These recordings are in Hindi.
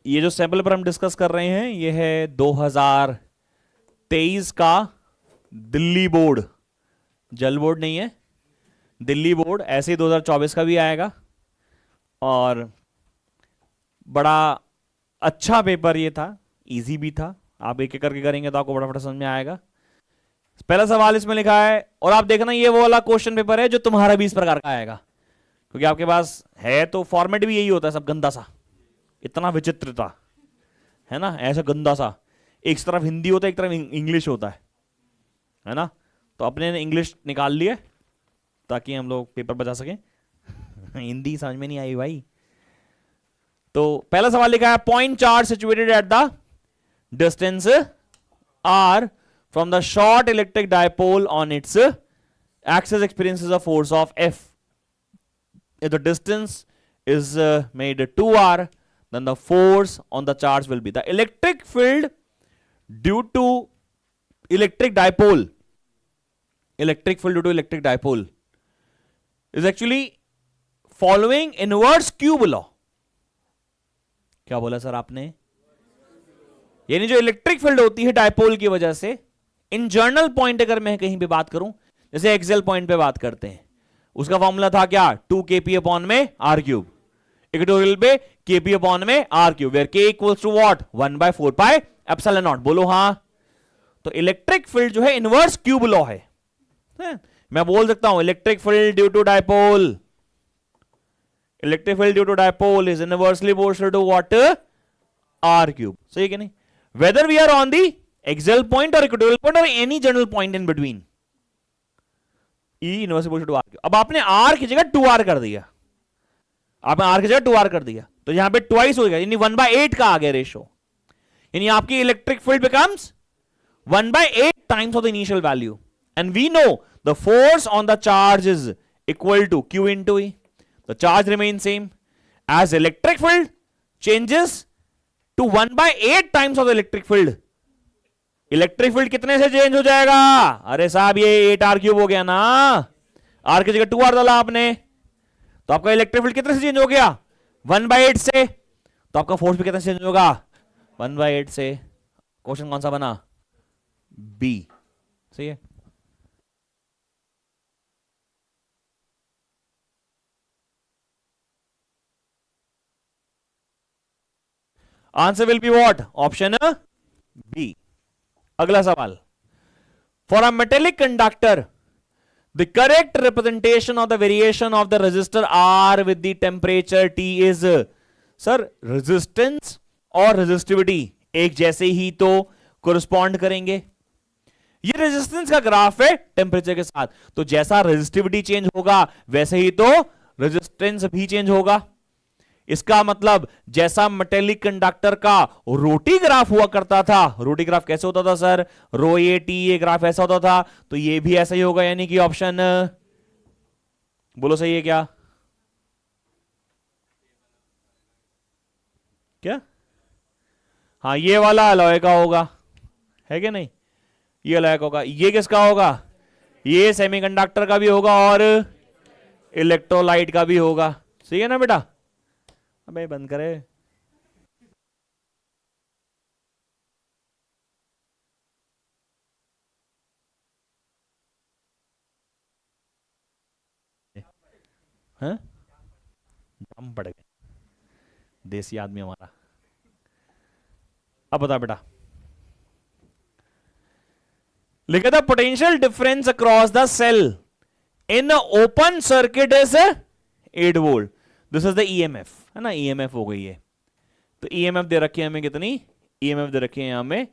ये जो सैंपल पर हम डिस्कस कर रहे हैं ये है 2023 का दिल्ली बोर्ड, जल बोर्ड नहीं है, दिल्ली बोर्ड। ऐसे ही 2024 का भी आएगा और बड़ा अच्छा पेपर ये था, इजी भी था। आप एक एक करके करेंगे तो आपको फटाफट समझ में आएगा। पहला सवाल इसमें लिखा है, और आप देखना ये वो वाला क्वेश्चन पेपर है जो तुम्हारा भी इस प्रकार का आएगा, क्योंकि आपके पास है तो फॉर्मेट भी यही होता है, सब गंदा सा, इतना विचित्रता है ना, ऐसा गंदा सा। एक तरफ हिंदी होता है, एक तरफ इंग्लिश होता है ना। तो अपने ने इंग्लिश निकाल लिया ताकि हम लोग पेपर बचा सकें। हिंदी समझ में नहीं आई भाई। तो पहला सवाल लिखा है, point charge situated at the distance r from the short electric dipole on its axis experiences a force of F. If the distance is made 2r, then the force on the charge will be the electric field due to electric dipole. Electric field due to electric dipole is actually following inverse cube law. क्या बोला सर आपने? यानी जो इलेक्ट्रिक फील्ड होती है डायपोल की वजह से, इन जर्नल पॉइंट अगर मैं कहीं पे बात करूं, जैसे एक्सेल पॉइंट पे बात करते हैं, उसका फॉर्मूला था क्या, 2kp अपॉन में r क्यूब, इक्वेटोरियल पे kp अपॉन में r cube, where k equals to what, 1/4 pi epsilon naught. बोलो हाँ। तो इलेक्ट्रिक फील्ड जो है इनवर्स क्यूब लॉ है। मैं बोल सकता हूं electric field due to dipole, electric field due to dipole is inversely proportional to what, r cube. सही है कि नहीं? whether we are on the axial point or equatorial point or any general point in between, E inverse proportional to r। अब आपने r की जगह 2r कर दिया, आपने r की जगह 2r कर दिया, तो यहां पे ट्वाइस हो गया, यानी 1/8 का आ गया रेशो, यानी आपकी electric field becomes 1/8 times of the initial value. And we know the force on the charge is equal to q into E. The charge remains same as electric field changes to 1/8 times of the electric field. Electric field कितने से चेंज हो जाएगा? अरे साहब ये 8r क्यूब हो गया ना, r की जगह 2r डाला आपने, तो आपका इलेक्ट्रिक फील्ड कितने से चेंज हो गया? 1/8 से। तो आपका फोर्स भी कितने से चेंज होगा? 1/8 से। क्वेश्चन कौन सा बना? बी। सही है। Answer will be what? Option B. अगला सवाल, for a metallic conductor the correct representation of the variation of the resistor R with the temperature T is. Sir resistance और रेजिस्टिविटी एक जैसे ही तो कोरिस्पॉन्ड करेंगे। ये रेजिस्टेंस का ग्राफ है टेम्परेचर के साथ, तो जैसा रेजिस्टिविटी चेंज होगा वैसे ही तो रेजिस्टेंस भी चेंज होगा। इसका मतलब जैसा मेटेलिक कंडक्टर का रोटी ग्राफ हुआ करता था, रोटी ग्राफ कैसे होता था sir? Rho A T A graph ऐसा होता था, तो ये भी ऐसा ही होगा, यानी कि ऑप्शन बोलो सही है क्या? क्या? हाँ ये वाला अलॉय का होगा, है क्या नहीं? ये अलॉय का होगा। ये किसका होगा? ये सेमीकंडक्टर का भी होगा और इलेक्ट्रोलाइट का भी होगा। सही है ना बेटा? अबे बंद करे। हाँ? दम पड़ गए, देसी आदमी हमारा। अब बता बेटा, लिखा था potential difference across the cell in open circuit is 8 volt. This is the EMF, है ना? ईएमएफ हो गई है, तो ईएमएफ दे रखी है हमें कितनी? ईएमएफ दे रखी है यहां में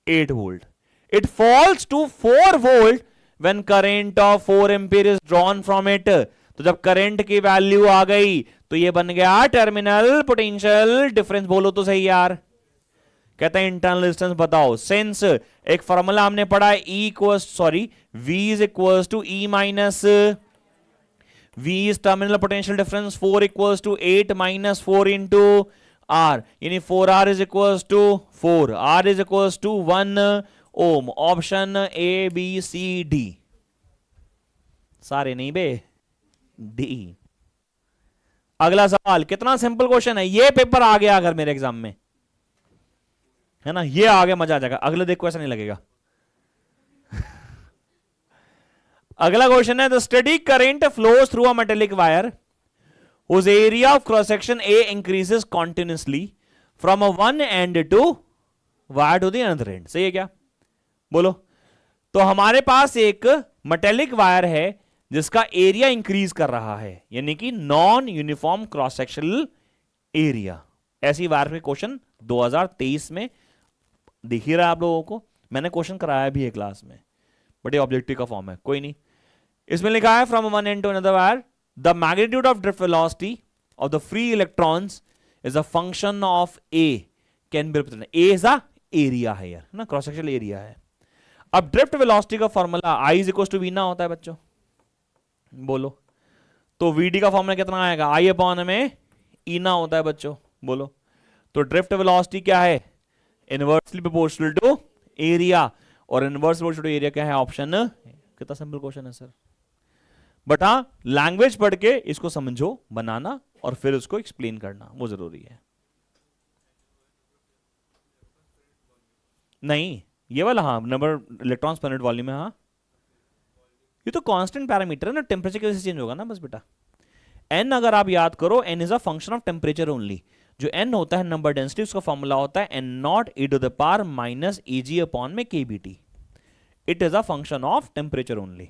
8 volt. It falls to 4 volt when current of 4 ampere is drawn from it. तो जब करंट की वैल्यू आ गई तो ये बन गया टर्मिनल पोटेंशियल डिफरेंस। बोलो तो सही यार। कहता है इंटरनल रेजिस्टेंस बताओ। सिंस एक फॉर्मूला हमने पढ़ा है, V is equals to E minus V is terminal potential difference, 4 equals to 8 minus 4 into R, यानी 4R is equals to 4, R is equals to 1 ohm। Option A B C D, सारे नहीं बे, D। अगला सवाल कितना सिंपल क्वेश्चन है, ये पेपर आ गया अगर मेरे एग्जाम में, है ना, ये आगे मजा आ जाएगा, अगले देख को ऐसा नहीं लगेगा। अगला क्वेश्चन है, the steady current flows through a metallic wire whose area of cross section A increases continuously from a one end to wire to the another end। सही है क्या? बोलो। तो हमारे पास एक मेटेलिक वायर है जिसका एरिया इंक्रीज कर रहा है, यानी कि non uniform cross sectional area. ऐसी वायर पे क्वेश्चन 2023 में दिख ही रहा है आप लोगों को, मैंने क्वेश्चन कराया भी है क्लास में, बट ये ऑब्जेक्टिव का फॉर्म है, कोई नहीं। इसमें लिखा है from one end to another wire the magnitude of drift velocity of the free electrons is a function of A can be represented. A is a area है यार, ना, क्रॉस सेक्शनल एरिया है। अब ड्रिफ्ट वेलोसिटी का formula I is equal to V ना होता है बच्चों, बोलो। तो वीडी का फॉर्मूला कितना आएगा, आई अपॉन में ई ना होता है बच्चों, बोलो। तो ड्रिफ्ट वेलोसिटी क्या है, इनवर्सली प्रोपोर्शनल टू एरिया, और इनवर्स प्रोपोर्शनल टू एरिया क्या है, ऑप्शन। कितना सिंपल क्वेश्चन है सर, बट हाँ लैंग्वेज पढ़ के इसको समझो, बनाना और फिर उसको एक्सप्लेन करना वो जरूरी है। नहीं ये वाला, हाँ, number electrons per unit volume है, हाँ ये तो कांस्टेंट पैरामीटर है ना, टेम्परेचर कैसे चेंज होगा ना बस बेटा। एन अगर आप याद करो, N is a function of temperature only. जो एन होता है नंबर डेंसिटी, उसका फॉर्मूला होता है N naught E to the power minus E G upon में K B T. It is a function of temperature only.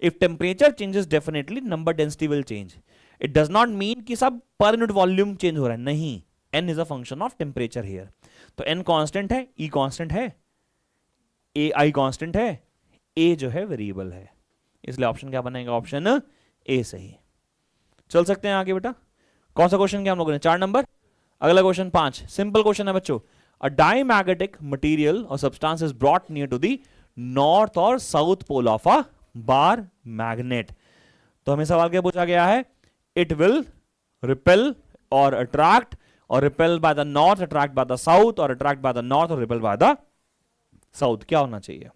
If temperature changes definitely number density will change. It does not mean कि सब पर यूनिट वॉल्यूम चेंज हो रहा है, नहीं, N is a function of temperature here. तो एन कांस्टेंट है, ई कांस्टेंट है, ए आई कांस्टेंट है, ए जो है वेरिएबल है, इसलिए ऑप्शन क्या बनेगा, ऑप्शन ए सही। चल सकते हैं आगे बेटा। कौन सा क्वेश्चन किया हम लोगों ने, 4 नंबर। अगला क्वेश्चन 5, सिंपल क्वेश्चन है बच्चों। अ डायमैग्नेटिक मटेरियल और substance is brought near to the north और south pole of a bar magnet. तो हमें सवाल क्या पूछा गया है, इट विल रिपेल और अट्रैक्ट, और repel by the north, attract by the south, और अट्रैक्ट बाय द नॉर्थ और रिपेल बाय द साउथ। क्या होना चाहिए,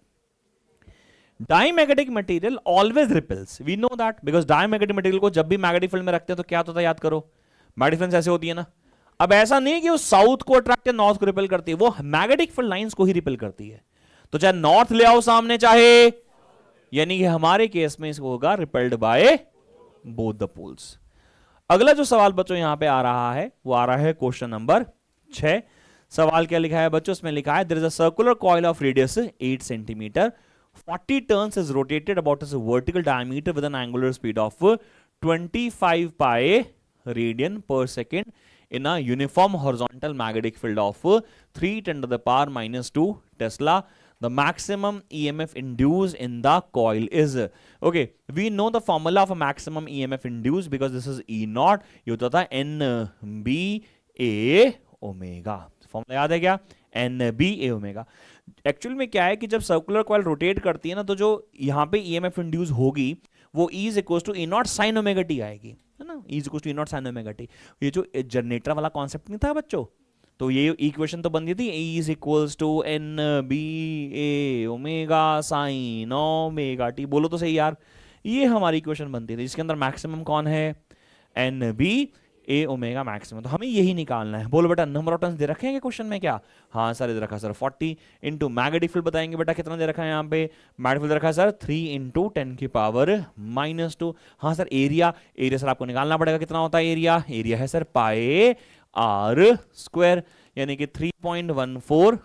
diamagnetic material always repels, we know that, because diamagnetic material को जब भी मैग्नेटिक फील्ड में रखते हैं तो क्या होता है, याद करो, मैग्नेटिक फील्ड ऐसे होती है ना। अब ऐसा नहीं कि वो साउथ को अट्रैक्ट या नॉर्थ को रिपेल करती है, वो मैग्नेटिक फील्ड लाइंस को ही रिपेल करती है। तो चाहे नॉर्थ ले आओ सामने, चाहे, यानी कि हमारे केस में इसको होगा repelled by both the poles. अगला जो सवाल बच्चों यहां पे आ रहा है वो आ रहा है क्वेश्चन नंबर 6। सवाल क्या लिखा है बच्चों, इसमें लिखा है there is a circular coil of radius 8 centimetre, 40 turns is rotated about its vertical diameter with an angular speed of 25 pi radian per second in a uniform horizontal magnetic field of 3 × 10⁻² Tesla. The maximum EMF induced in the coil is, okay, we know the formula of a maximum EMF induced because this is E naught, ये होता था NBA ओमेगा। फॉर्मूला याद है क्या, NBA ओमेगा। एक्चुअल में क्या है कि जब सर्कुलर कॉइल रोटेट करती है ना, तो जो यहाँ पे EMF इंड्यूस होगी वो E is equal to E naught sine omega T आएगी, है ना, E is equal to E naught sine omega T. ये जो जनरेटर वाला कॉन्सेप्ट नहीं था बच्चों, तो ये इक्वेशन तो बनती थी E is equal to NBA omega sine omega T. बोलो तो सही यार, ये हमारी इक्वेशन बनती थी, जिसके अंदर मैक्सिमम कौन है, NBA ओमेगा मैक्सिमम। तो हमें यही निकालना है। बोलो बेटा, नंबर ऑफ टर्न्स दे रखे हैं क्वेश्चन में क्या, हाँ सर दे रखा है सर 40 इंटू मैग्नेटिक फील्ड बताएंगे बेटा कितना दे रखा है यहाँ पे, मैग्नेटिक फील्ड दे रखा है सर 3 इंटू 10⁻²। हाँ सर एरिया, एरिया सर आपको निकालना पड़ेगा, कितना होता है एरिया, एरिया है सर पाई आर स्क्वायर, यानी कि 3.14,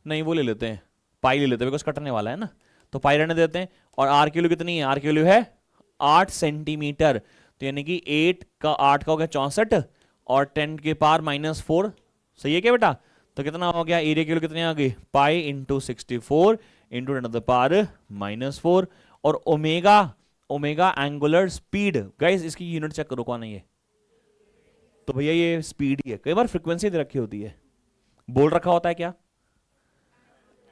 नहीं वो ले लेते हैं, पाई ले लेते हैं बिकॉज कटने वाला है ना, तो पाई रहने देते हैं। और आर की वैल्यू कितनी है, आर की वैल्यू है 8 सेंटीमीटर, तो यानी कि 8 का 8 का हो गया 64 और 10⁻⁻4, सही है क्या बेटा। तो कितना हो गया, एरिया की वैल्यू कितनी आ गई, पाई इंटू 64 इंटू 10⁻⁻4। और omega, omega angular speed, guys इसकी यूनिट चेक करो कौन है ये, तो भैया ये स्पीड ही है। कई बार फ्रीक्वेंसी दे रखी होती है, बोल रखा होता है क्या,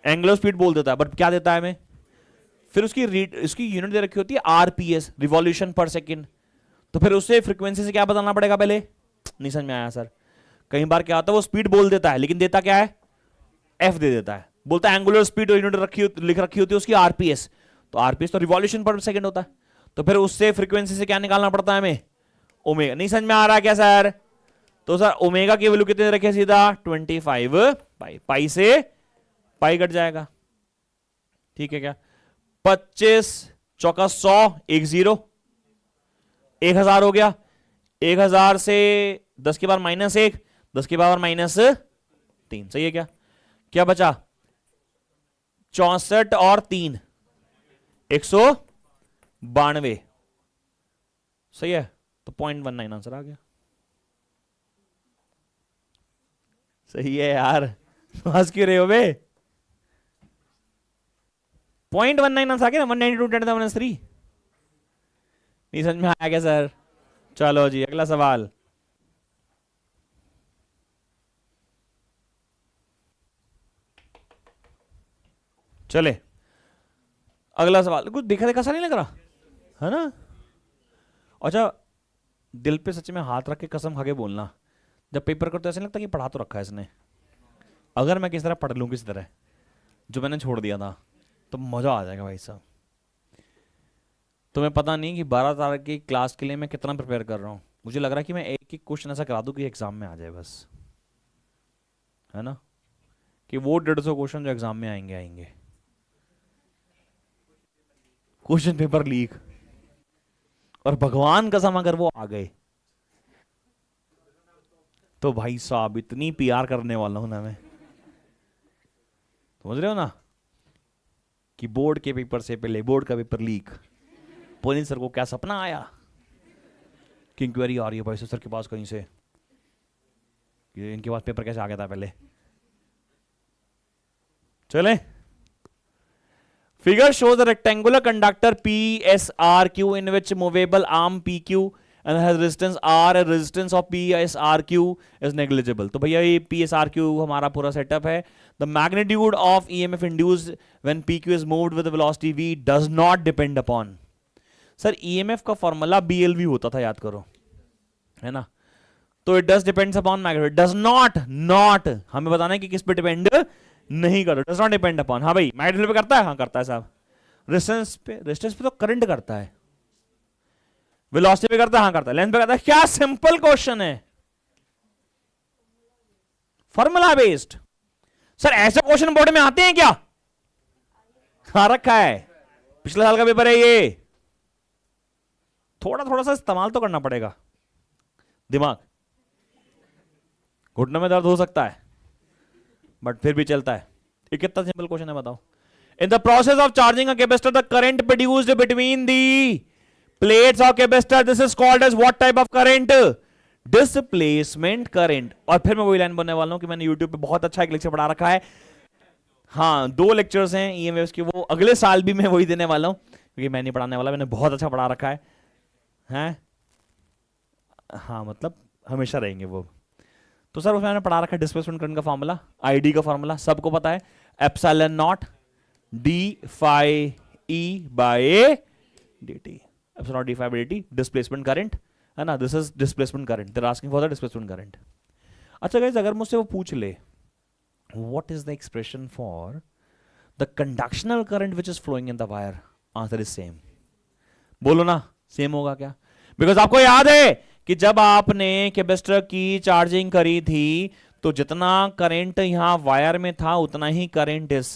एंगुलर स्पीड बोल देता है, बट क्या देता है हमें, फिर उसकी यूनिट दे रखी होती है आरपीएस, रिवॉल्यूशन पर सेकंड। तो फिर उससे फ्रीक्वेंसी से क्या बदलना पड़ेगा पहले, नहीं समझ में आया सर। कई बार क्या होता है वो स्पीड बोल देता है लेकिन देता क्या है, एफ दे देता है, बोलता है एंगुलर स्पीड यूनिट लिख रखी होती है उसकी आरपीएस, तो आरपीएस तो रिवॉल्यूशन पर सेकंड होता है, तो फिर उससे फ्रीक्वेंसी से क्या निकालना पड़ता है हमें, ओमेगा। नहीं समझ में आ रहा क्या सर, तो सर ओमेगा की वैल्यू कितने रखे सीधा 25 पाई से पाई कट जाएगा, ठीक है क्या। 25 चौका 100, 1000 हो गया। 1000 से 10 के पावर -1, 10 के पावर -3, सही है क्या। क्या बचा 64 और 3 192, सही है। तो 0.19 आंसर आ गया। सही है यार, हंस क्यों रहे हो बे। 0.19 आंसर आ गया ना, 192 10 3। नहीं समझ में आया क्या सर। चलो जी अगला सवाल। चले अगला सवाल। कुछ देखा देखा सा नहीं लग रहा है ना। अच्छा, दिल पे सच में हाथ रख के कसम खा के बोलना, जब पेपर करते ऐसा लगता कि पढ़ा तो रखा है इसने। अगर मैं किसी तरह पढ़ लूं किसी तरह जो मैंने छोड़ दिया था तो मजा आ जाएगा भाई साहब। तुम्हें पता नहीं कि 12 तारीख की क्लास के लिए मैं कितना प्रिपेयर कर रहा हूँ। मुझे लग रहा है कि मैं एक एक क्वेश्चन ऐसा करा दूं कि एग्जाम में आ जाए बस, है ना, कि वो 150 क्वेश्चन जो एग्जाम में आएंगे क्वेश्चन पेपर लीक। और भगवान कसम अगर वो आ गए तो भाई साहब इतनी पीआर करने वाला हूं ना मैं, समझ रहे हो ना, कि बोर्ड के पेपर से पहले बोर्ड का पेपर लीक। पुलिस सर को क्या सपना आया कि इंक्वायरी आ रही है भाई सर के पास कहीं से, कि इनके पास पेपर कैसे आ गया था पहले। चले, figure shows a rectangular conductor PSRQ in which movable arm PQ and has resistance R and resistance of PSRQ is negligible। तो भैया ये PSRQ हमारा पूरा सेटअप है। The magnitude of EMF induced when PQ is moved with velocity V does not depend upon। Sir EMF का फॉर्मूला BLV होता था, याद करो, है ना। तो it does depends upon magnitude, does not हमें बताना है कि किस पे डिपेंड नहीं करो। डज नॉट डिपेंड अपॉन, हाँ भाई मैग्नेटिक पे करता है, हाँ करता है साहब। रेजिस्टेंस पे तो करंट करता है। वेलोसिटी पे करता है, हाँ करता है। लेंथ पे करता है। क्या सिंपल क्वेश्चन है, फॉर्मूला बेस्ड। सर ऐसे क्वेश्चन बोर्ड में आते हैं क्या। हाँ रखा है, पिछले साल का पेपर है ये। थोड़ा सा इस्तेमाल तो करना पड़ेगा दिमाग। घुटने में दर्द हो सकता है बट फिर भी चलता है। ये कितना सिंपल क्वेश्चन है बताओ। In the process of charging a capacitor the current produced between the plates of capacitor this is called as what type of current, displacement current. और फिर मैं वही लाइन बोलने वाला हूं कि मैंने यूट्यूब पे बहुत अच्छा एक लेक्चर पढ़ा रखा है। हाँ 2 लेक्चर्स हैं ईएमएफ के, वो अगले साल भी मैं वही देने वाला हूं क्योंकि मैं नहीं पढ़ाने वाला, मैंने बहुत अच्छा पढ़ा रखा है। हैं हाँ मतलब हमेशा रहेंगे वो। तो सर उसमें मैंने पढ़ा रखा है डिस्प्लेसमेंट करंट का फॉर्मूला, आईडी का फॉर्मूला सबको पता है, epsilon naught D phi E by dt, epsilon naught D phi by dt displacement current, है ना। This is displacement current, they are asking for the displacement current. अच्छा गाइस, अगर मुझसे वो पूछ ले what is the expression for the conductional current which is flowing in the wire, answer is same. बोलो ना सेम होगा क्या। बिकॉज आपको याद है कि जब आपने कैपेसिटर की चार्जिंग करी थी तो जितना करंट यहां वायर में था उतना ही करंट इस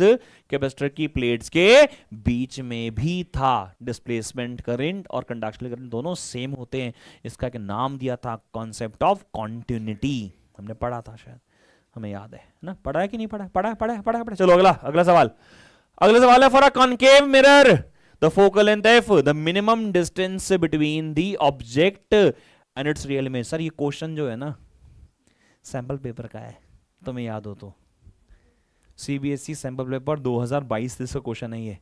कैपेसिटर की प्लेट्स के बीच में भी था। डिस्प्लेसमेंट करंट और कंडक्शनल करंट दोनों सेम होते हैं। इसका एक नाम दिया था कॉन्सेप्ट ऑफ कॉन्टिन्यूटी, हमने पढ़ा था शायद, हमें याद है ना। पढ़ा है कि नहीं पढ़ा, पढ़ा। चलो अगला सवाल है for a concave mirror the focal length f the minimum distance between the object and its real image. Sir ये क्वेश्चन जो है ना सैंपल पेपर का है, तुम्हें याद हो तो सीबीएसई सैंपल पेपर 2022 का क्वेश्चन है ये,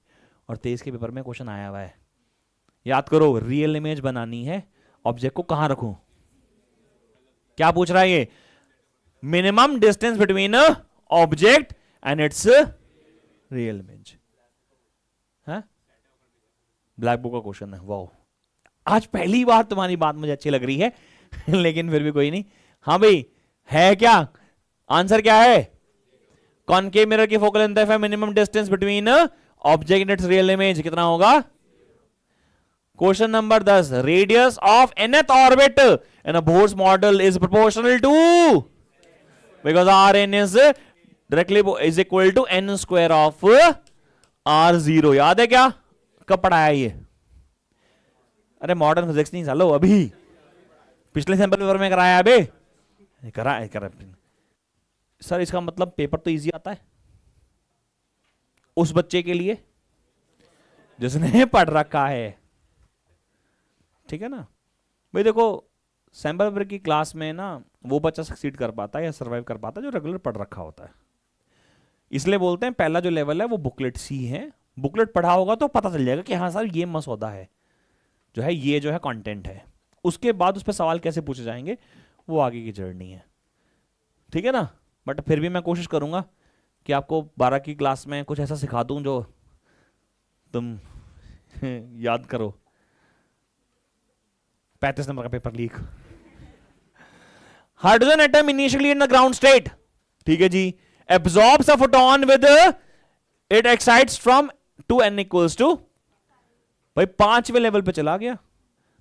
और 23 के पेपर में क्वेश्चन आया हुआ है। याद करो, रियल इमेज बनानी है, ऑब्जेक्ट को कहां रखूं, क्या पूछ रहा है ये, minimum distance between object and its real image. है ब्लैक बुक का क्वेश्चन है। वाओ, आज पहली बार तुम्हारी बात मुझे अच्छी लग रही है लेकिन फिर भी कोई नहीं। हाँ भाई है क्या, आंसर क्या है, कॉनकेव मिरर की फोकल लेंथ है minimum distance between object and its real image कितना होगा। Question number 10, radius of nth orbit in a Bohr's model is proportional to, because R N is directly is equal to n square of r0। याद है क्या, कब पढ़ाया ये? अरे मॉडर्न फिजिक्स नहीं सालो, अभी पिछले सैंपल पेपर में कराया अबे, करा सर। इसका मतलब पेपर तो इजी आता है उस बच्चे के लिए जिसने पढ़ रखा है, ठीक है ना भाई। देखो सैंपल पेपर की क्लास में ना वो बच्चा सक्सीड कर पाता है या सर्वाइव कर पाता है जो रेगुलर पढ़ रखा होता है। इसलिए बोलते हैं पहला जो लेवल है वो बुकलेट सी है। बुकलेट पढ़ा होगा तो पता चल जाएगा कि हाँ सर ये मसौदा है, जो है ये जो है कंटेंट है। उसके बाद उस पर सवाल कैसे पूछे जाएंगे वो आगे की जर्नी है, ठीक है ना। बट फिर भी मैं कोशिश करूंगा कि आपको 12 की क्लास में कुछ ऐसा सिखा दूं जो तुम याद करो। 35 नंबर का paper leak. Hydrogen atom initially in the ground state, ठीक है जी, absorbs a photon with it excites from to n equals to, भाई 5वें लेवल पे चला गया।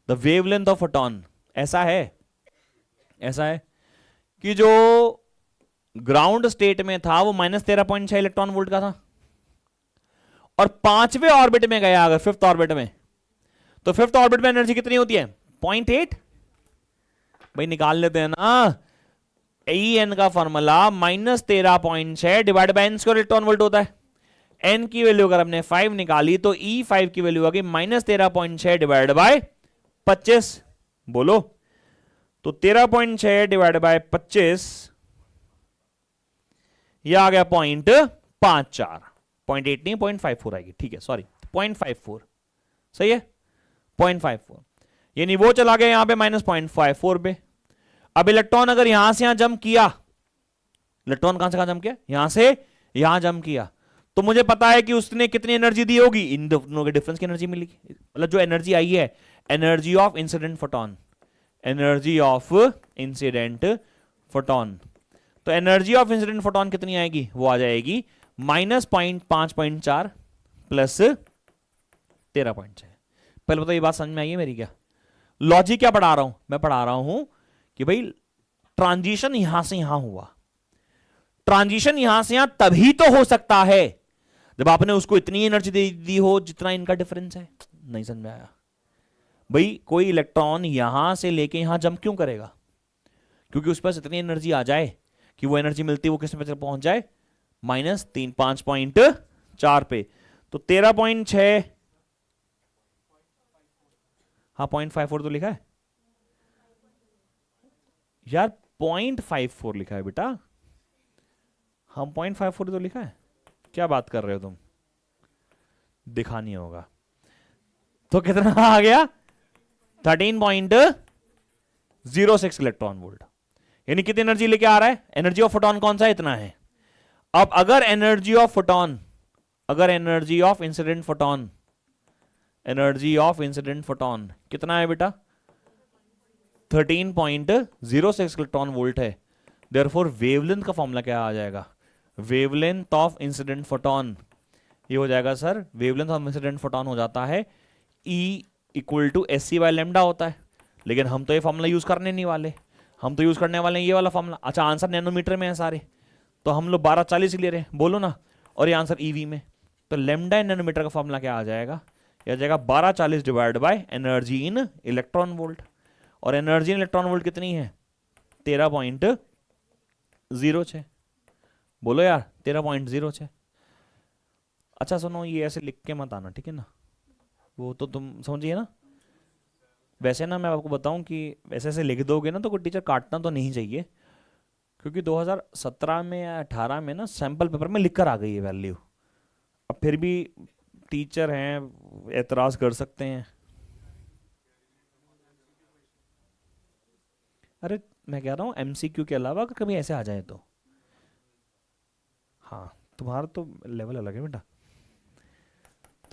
द वेवलेंथ ऑफ फोटोन ऐसा है कि जो ग्राउंड स्टेट में था वो -13.6 इलेक्ट्रॉन वोल्ट का था, और 5वें ऑर्बिट में गया अगर 5th ऑर्बिट में, तो 5th ऑर्बिट में एनर्जी कितनी होती है 0.8। भाई निकाल लेते हैं ना, En का formula -13.6 divide by n square electron volt होता है। n की वैल्यू अगर हमने 5 निकाली तो E5 की वैल्यू आ गई -13.6 डिवाइड बाय 25। बोलो तो 13.6 डिवाइड बाय 25 यह आ गया 0.54, 0.8 नहीं 0.54 आएगी, ठीक है सॉरी 0.54, सही है 0.54, यानी वो चला गया यहां पे -0.54 पे। अब इलेक्ट्रॉन अगर यहां से यहां जंप किया, इलेक्ट्रॉन कहां से कहां जंप किया, यहां से यहां जंप किया, तो मुझे पता है कि उसने कितनी एनर्जी दी होगी, इन दोनों के डिफरेंस की एनर्जी मिलेगी। मतलब जो एनर्जी आई है, energy of incident photon, energy of incident photon, तो एनर्जी ऑफ इंसिडेंट फोटोन कितनी आएगी, वो आ जाएगी -5.4 प्लस 13.6। पहले बताओ ये बात समझ में आई है मेरी क्या? लॉजिक क्या पढ़ा रहा हूं मैं? पढ़ा रहा हूं कि भाई ट्रांजिशन यहां से यहां हुआ, ट्रांजिशन यहां से यहां तभी तो हो सकता है जब आपने उसको इतनी एनर्जी दे दी हो जितना इनका डिफरेंस है। नहीं समझ में आया भाई? कोई इलेक्ट्रॉन यहां से लेके यहां जंप क्यों करेगा? क्योंकि उस पास इतनी एनर्जी आ जाए कि वो एनर्जी मिलती है वो किस पे पहुंच जाए, -5.4 पे। तो 13.6, हाँ 0.54 तो लिखा है यार, 0.54 लिखा है बेटा, हम 0.54 तो लिखा है। क्या बात कर रहे हो तुम? दिखा नहीं होगा तो कितना आ गया 13.06 इलेक्ट्रॉन वोल्ट, यानी कितनी एनर्जी लेके आ रहा है? एनर्जी ऑफ फोटोन कौन सा है? इतना है। अब अगर एनर्जी ऑफ फोटोन, अगर energy of incident photon, energy of incident photon कितना है बेटा 13.06 इलेक्ट्रॉन वोल्ट है। देयरफॉर वेवलेंथ का फॉर्मूला क्या आ जाएगा? वेवलेंथ ऑफ इंसिडेंट फोटोन, ये हो जाएगा sir, wavelength of incident photon हो जाता है E = sc/λ होता है। लेकिन हम तो ये फॉर्मूला यूज करने नहीं वाले, हम तो यूज करने वाले हैं ये वाला फॉर्मूला। अच्छा आंसर नैनोमीटर में है सारे, तो हम लोग 1240 ले रहे हैं, बोलो ना, और ये आंसर ईवी में। तो लैम्डा इन नैनोमीटर का फॉर्मूला क्या आ जाएगा? यह आ जाएगा 1240 divide by energy in electron volt, और एनर्जी इन इलेक्ट्रॉन वोल्ट कितनी है 13.06। बोलो यार 13.06। अच्छा सुनो, ये ऐसे लिख के मत आना, ठीक है ना, वो तो तुम समझिए ना। वैसे ना मैं आपको बताऊं कि वैसे ऐसे लिख दोगे ना तो कोई टीचर काटना तो नहीं चाहिए, क्योंकि 2017 में या 18 में ना सैंपल पेपर में लिख कर आ गई है वैल्यू। अब फिर भी टीचर हैं, एतराज कर सकते हैं। अरे मैं कह रहा हूँ MCQ के अलावा अगर कभी ऐसे आ जाए तो, हाँ तुम्हारा तो लेवल अलग है बेटा।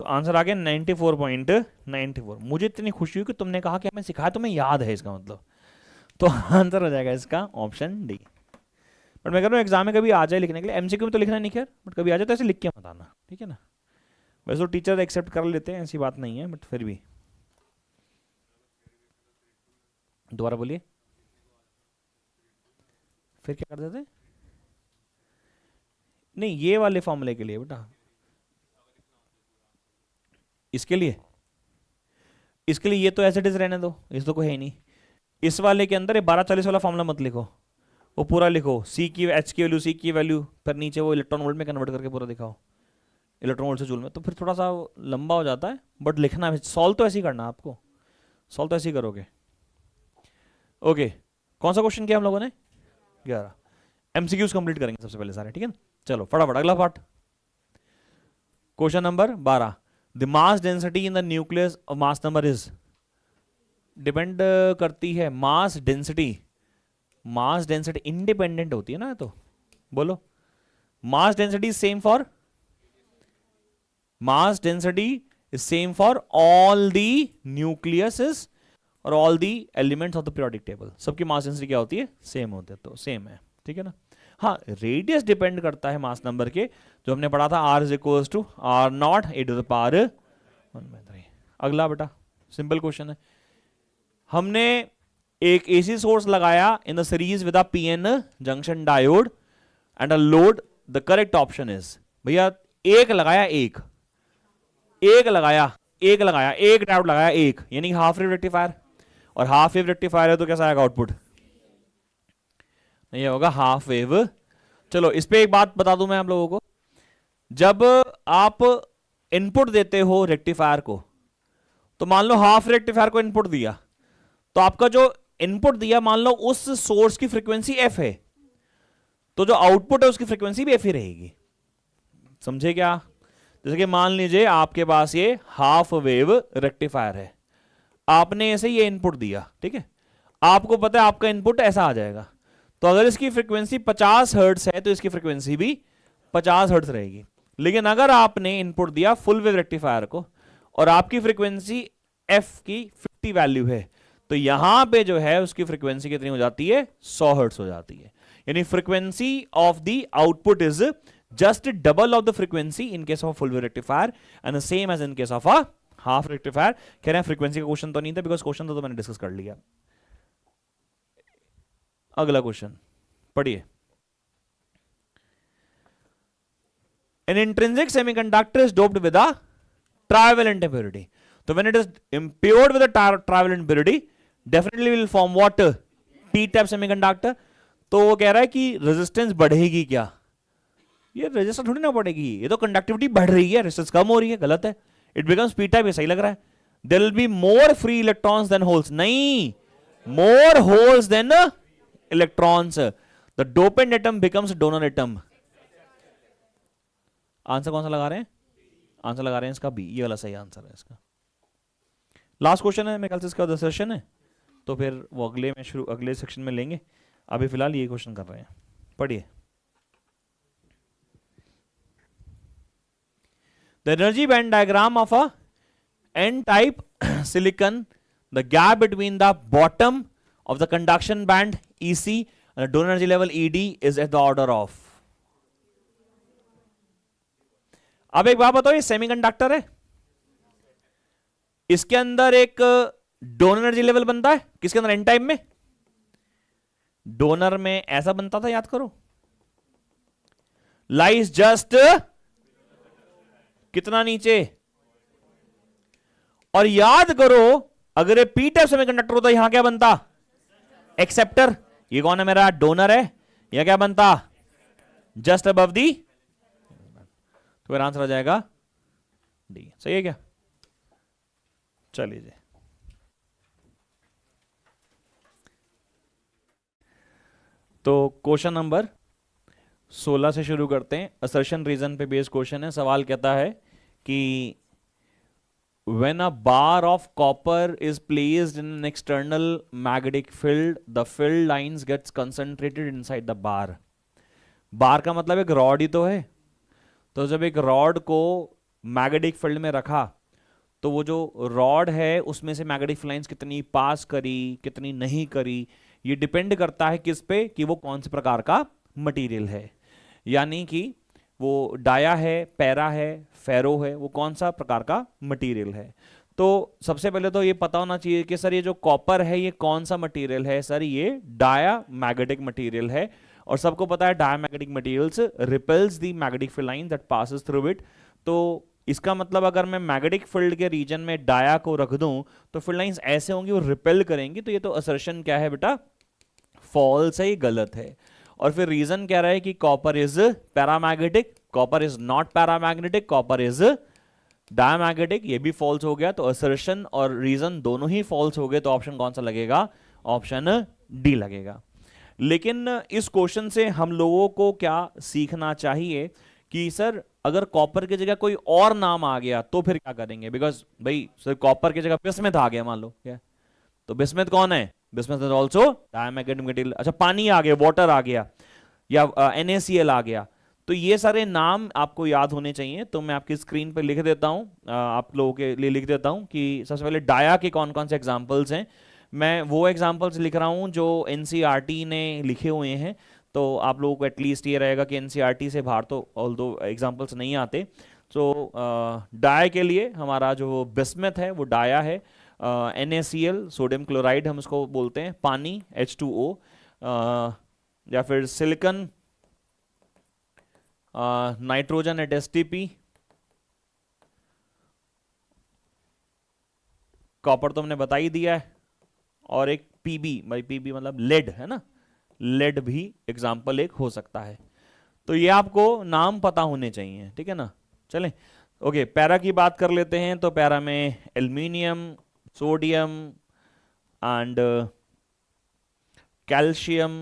तो आंसर आ गया 94.94। मुझे इतनी खुशी हुई कि तुमने कहा कि हमें सिखाया, तुम्हें याद है, इसका मतलब तो आंसर हो जाएगा इसका ऑप्शन डी। बट मैं कह रहा हूँ एग्जाम में कभी आ जाए लिखने के लिए, MCQ में तो लिखना नहीं खैर, बट कभी आ जाए तो ऐसे लिख के मत आना, ठीक है ना। वैसे तो टीचर एक्सेप्ट कर लेते हैं, ऐसी बात नहीं है, बट फिर भी दोबारा बोलिए, फिर क्या कर देते? नहीं, ये वाले फॉर्मूले के लिए बेटा, इसके लिए, इसके लिए ये तो एज इट इज रहने दो, इस तो कोई है ही नहीं। इस वाले के अंदर ये 1240 वाला फॉर्मूला मत लिखो, वो पूरा लिखो, सी की एच की वैल्यू, सी की वैल्यू, पर नीचे वो इलेक्ट्रॉन वोल्ट में कन्वर्ट करके पूरा दिखाओ, इलेक्ट्रॉन वोल्ट से जूल में, तो फिर थोड़ा सा लंबा हो जाता है, बट लिखना है, सॉल्व तो ऐसे ही करना आपको, सॉल्व तो ऐसे ही करोगे। ओके, कौन सा क्वेश्चन किया हम लोगों ने? 11। एमसीक्यूज कंप्लीट करेंगे सबसे पहले सारे, ठीक है ना? चलो फटाफट अगला part, question number 12। The mass density in the nucleus of mass number is, depend करती है mass density, mass density independent होती है ना, तो बोलो mass density same for, mass density is same for all the nucleus और all the elements of the periodic table, सबकी मास डेंसिटी क्या होती है? सेम होती है, तो सेम है, ठीक है ना? हाँ, रेडियस डिपेंड करता है मास नंबर के, जो हमने पढ़ा था R is equals to R naught A to the power 1/3। अगला बेटा सिंपल क्वेश्चन है, हमने एक एसी सोर्स लगाया in the series with a PN junction diode and a load, the correct option is, भैया एक लगाया, एक लगाया, एक डायोड लगाया, एक, यानी हाफ वेव रेक्टिफायर, और हाफ वेव रेक्टिफायर है तो कैसा आएगा आउटपुट? नहीं होगा हाफ वेव। चलो इस पे एक बात बता दूं मैं आप लोगों को, जब आप इनपुट देते हो रेक्टिफायर को, तो मान लो हाफ रेक्टिफायर को इनपुट दिया, तो आपका जो इनपुट दिया मान लो उस सोर्स की फ्रीक्वेंसी एफ है, तो जो आउटपुट है उसकी फ्रीक्वेंसी भी एफ ही रहेगी, समझे क्या? जैसे कि मान लीजिए आपके पास ये हाफ वेव रेक्टिफायर है, आपने ऐसे ये इनपुट दिया, ठीक है, आपको पता है आपका इनपुट ऐसा आ जाएगा, तो अगर इसकी फ्रीक्वेंसी 50 हर्ट्ज है तो इसकी फ्रीक्वेंसी भी 50 हर्ट्ज रहेगी। लेकिन अगर आपने इनपुट दिया फुल वेव रेक्टिफायर को और आपकी फ्रीक्वेंसी एफ की 50 वैल्यू है, तो यहां पे जो है उसकी फ्रीक्वेंसी कितनी हो जाती है? 100 हर्ट्ज हो जाती है, यानी frequency of the output is just double of the frequency in case of full wave rectifier and same as in case of a half rectifier. कह रहे हैं फ्रीक्वेंसी का क्वेश्चन तो नहीं था, बिकॉज क्वेश्चन तो मैंने डिस्कस कर लिया। अगला क्वेश्चन पढ़िए, an intrinsic semiconductor is doped with a trivalent impurity, तो when it is impured with a trivalent impurity definitely will form what? P type semiconductor. तो वो कह रहा है कि रेजिस्टेंस बढ़ेगी क्या? ये रेजिस्टेंस थोड़ी ना बढ़ेगी, ये तो कंडक्टिविटी बढ़ रही है, रेजिस्टेंस कम हो रही है, गलत है। इट बिकम्स पी टाइप, ये सही लग रहा है। There will be more free electrons than holes, नहीं, more holes than electrons, the dopant atom becomes donor atom. Answer कौन सा लगा रहे हैं? आंसर लगा रहे हैं इसका बी, ये वाला सही आंसर है इसका। लास्ट क्वेश्चन है मेरे ख्याल से, इसका 10 सेशन है, तो फिर वो अगले सेक्शन में लेंगे, अभी फिलहाल ये क्वेश्चन कर रहे हैं। पढ़िए, the energy band diagram of a N type silicon, the gap between the bottom of the conduction band EC and the donor energy level ED is at the order of। अब एक बात बताओ, ये सेमीकंडक्टर है, इसके अंदर एक डोनर एनर्जी लेवल बनता है, किसके अंदर? एन टाइप में। डोनर में ऐसा बनता था, याद करो, लाइज जस्ट कितना नीचे, और याद करो अगर ये पी टाइप सेमीकंडक्टर होता यहां क्या बनता? एक्सेप्टर। ये कौन है? मेरा डोनर है। यह क्या बनता? जस्ट अबव दी, तो फिर आंसर आ जाएगा डी। सही है क्या? चलिए, तो क्वेश्चन नंबर 16 से शुरू करते हैं। असर्शन रीजन पे बेस्ड क्वेश्चन है। सवाल कहता है कि when a bar of copper is placed in an external magnetic field, the field lines gets concentrated inside the bar। बार का मतलब एक रॉड ही तो है, तो जब एक रॉड को मैग्नेटिक फील्ड में रखा, तो वो जो रॉड है उसमें से मैग्नेटिक लाइंस कितनी पास करी, कितनी नहीं करी, ये डिपेंड करता है किस पे, कि वो कौन से प्रकार का मटेरियल है। यानी कि वो डाया है, पैरा है, फेरो है, वो कौन सा प्रकार का मटेरियल है। तो सबसे पहले तो ये पता होना चाहिए कि सर ये जो कॉपर है ये कौन सा मटेरियल है, सर ये डायामैग्नेटिक मटेरियल है, और सबको पता है diamagnetic materials repels the magnetic field line that passes through it. तो इसका मतलब अगर मैं मैग्नेटिक फील्ड के रीजन में डाया को रख दूं तो फील्ड लाइंस ऐसे होंगी, वो रिपेल करेंगी। तो ये तो असर्शन क्या है बेटा, फॉल्स है, ये गलत है। और फिर रीजन कह रहा है कि copper is paramagnetic, copper is not paramagnetic, copper is diamagnetic, ये भी फॉल्स हो गया। तो असर्शन और रीजन दोनों ही फॉल्स हो गए, तो ऑप्शन कौन सा लगेगा, ऑप्शन डी लगेगा। लेकिन इस क्वेश्चन से हम लोगों को क्या सीखना चाहिए कि सर अगर कॉपर की जगह कोई और नाम आ गया तो फिर क्या करेंगे, बिकॉज भाई सर कॉपर की जगह बिस्मथ आ गया मान लो, क्या तो बिस्मथ कौन है, bismuth is also diamagnetic material. अच्छा पानी आ गया, वाटर आ गया, या NaCl आ गया, तो ये सारे नाम आपको याद होने चाहिए। तो मैं आपकी स्क्रीन पर लिख देता हूं, आप लोगों के लिए लिख देता हूं कि सबसे पहले डाया के कौन कौन से एग्जाम्पल्स हैं। मैं वो एग्जाम्पल्स लिख रहा हूं जो NCERT ने लिखे हुए हैं, तो आप लोगों को एटलीस्ट ये रहेगा कि NCERT से बाहर तो ऑल्दो एग्जाम्पल्स नहीं आते। तो डाया के लिए हमारा जो बिस्मथ है वो डाया है, NaCl सोडियम क्लोराइड हम उसको बोलते हैं, पानी H2O, या फिर silicon nitrogen eight STP, copper तो हमने बता ही दिया है, और एक Pb, भाई Pb मतलब लेड है ना, लेड भी एग्जाम्पल एक हो सकता है। तो ये आपको नाम पता होने चाहिए, ठीक है ना। चलें ओके, पैरा की बात कर लेते हैं। तो पैरा में aluminium, sodium and calcium,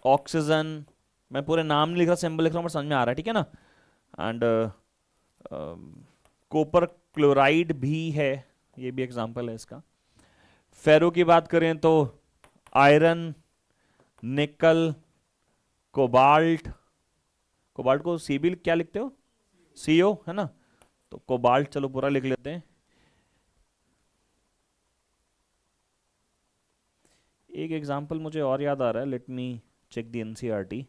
oxygen, मैं पूरे नाम नहीं लिख रहा, सिंबल लिख रहा हूँ, समझ में आ रहा है, ठीक है ना। एंड कॉपर क्लोराइड भी है, ये भी एग्जाम्पल है इसका। फेरो की बात करें तो आयरन, निकल, कोबाल्ट, कोबाल्ट को सी भी क्या लिखते हो, CO है ना, तो कोबाल्ट चलो पूरा लिख लेते हैं। एक एग्जांपल मुझे और याद आ रहा है, let me check the NCERT।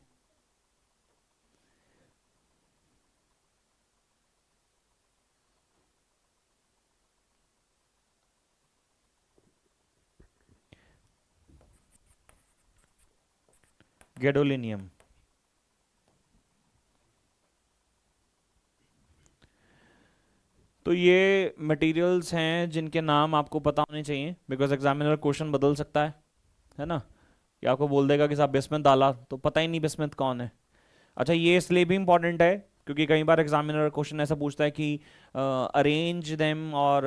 Gadolinium, तो ये मटेरियल्स हैं जिनके नाम आपको पता होने चाहिए, बिकॉज एग्जामिनर क्वेश्चन बदल सकता है ना, कि आपको बोल देगा कि साहब बिस्मथ डाला, तो पता ही नहीं बिस्मथ कौन है। अच्छा ये इसलिए भी इंपॉर्टेंट है क्योंकि कई बार एग्जामिनर क्वेश्चन ऐसा पूछता है कि अरेंज देम और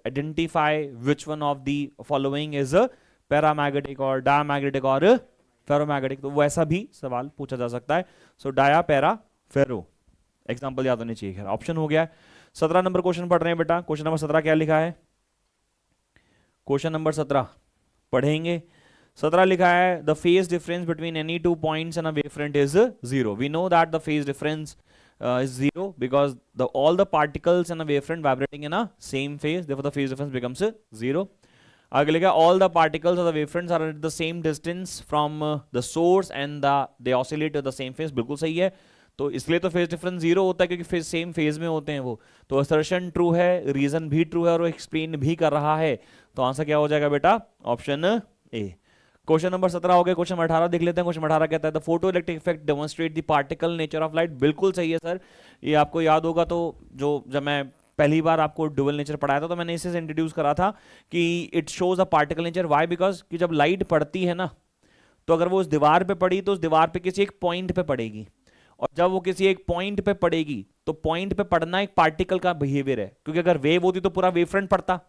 identify which one of the following is paramagnetic और डायमैग्नेटिक और फेरोमैग्नेटिक, तो वैसा भी सवाल पूछा जा सकता है। सो डाया, पैरा, फेरो, एग्जाम्पल याद होने चाहिए। ऑप्शन हो गया। 17 नंबर क्वेश्चन पढ़ रहे हैं बेटा। क्वेश्चन नंबर 17 क्या लिखा है, क्वेश्चन नंबर 17 पढ़ेंगे। 17 लिखा है the phase difference between any two points in a wavefront is 0। We know that the phase difference is 0 because all the particles in a wavefront vibrating in a same phase, therefore the phase difference becomes 0. आगे लिखा all the particles of the wavefronts are at the same distance from the source and they oscillate at the same phase। बिल्कुल सही है, तो इसलिए तो फेज डिफरेंस 0 होता है क्योंकि सेम फेज में होते हैं वो। तो असर्शन ट्रू है, रीजन भी ट्रू है, और वो एक्सप्लेन भी कर रहा है। तो आंसर क्या हो जाएगा बेटा, ऑप्शन ए। क्वेश्चन नंबर 17 हो गया। क्वेश्चन नंबर 18 देख लेते हैं। क्वेश्चन नंबर 18 कहता है the photo electric effect demonstrate the particle nature of light. बिल्कुल सही है सर, ये आपको याद होगा। तो जब मैं पहली बार आपको ड्यूअल नेचर पढ़ाया था तो मैंने इसे इंट्रोड्यूस करा था कि it shows a particle nature. Why, because कि जब लाइट पड़ती है ना, तो अगर वो उस दीवार पे पड़ी तो उस दीवार पे किसी एक पॉइंट पे पड़ेगी, और जब वो किसी एक पॉइंट पे पड़ेगी तो पॉइंट पे पड़ना एक पार्टिकल का बिहेवियर है, क्योंकि अगर वेव होती तो पूरा वेव फ्रंट पड़ता।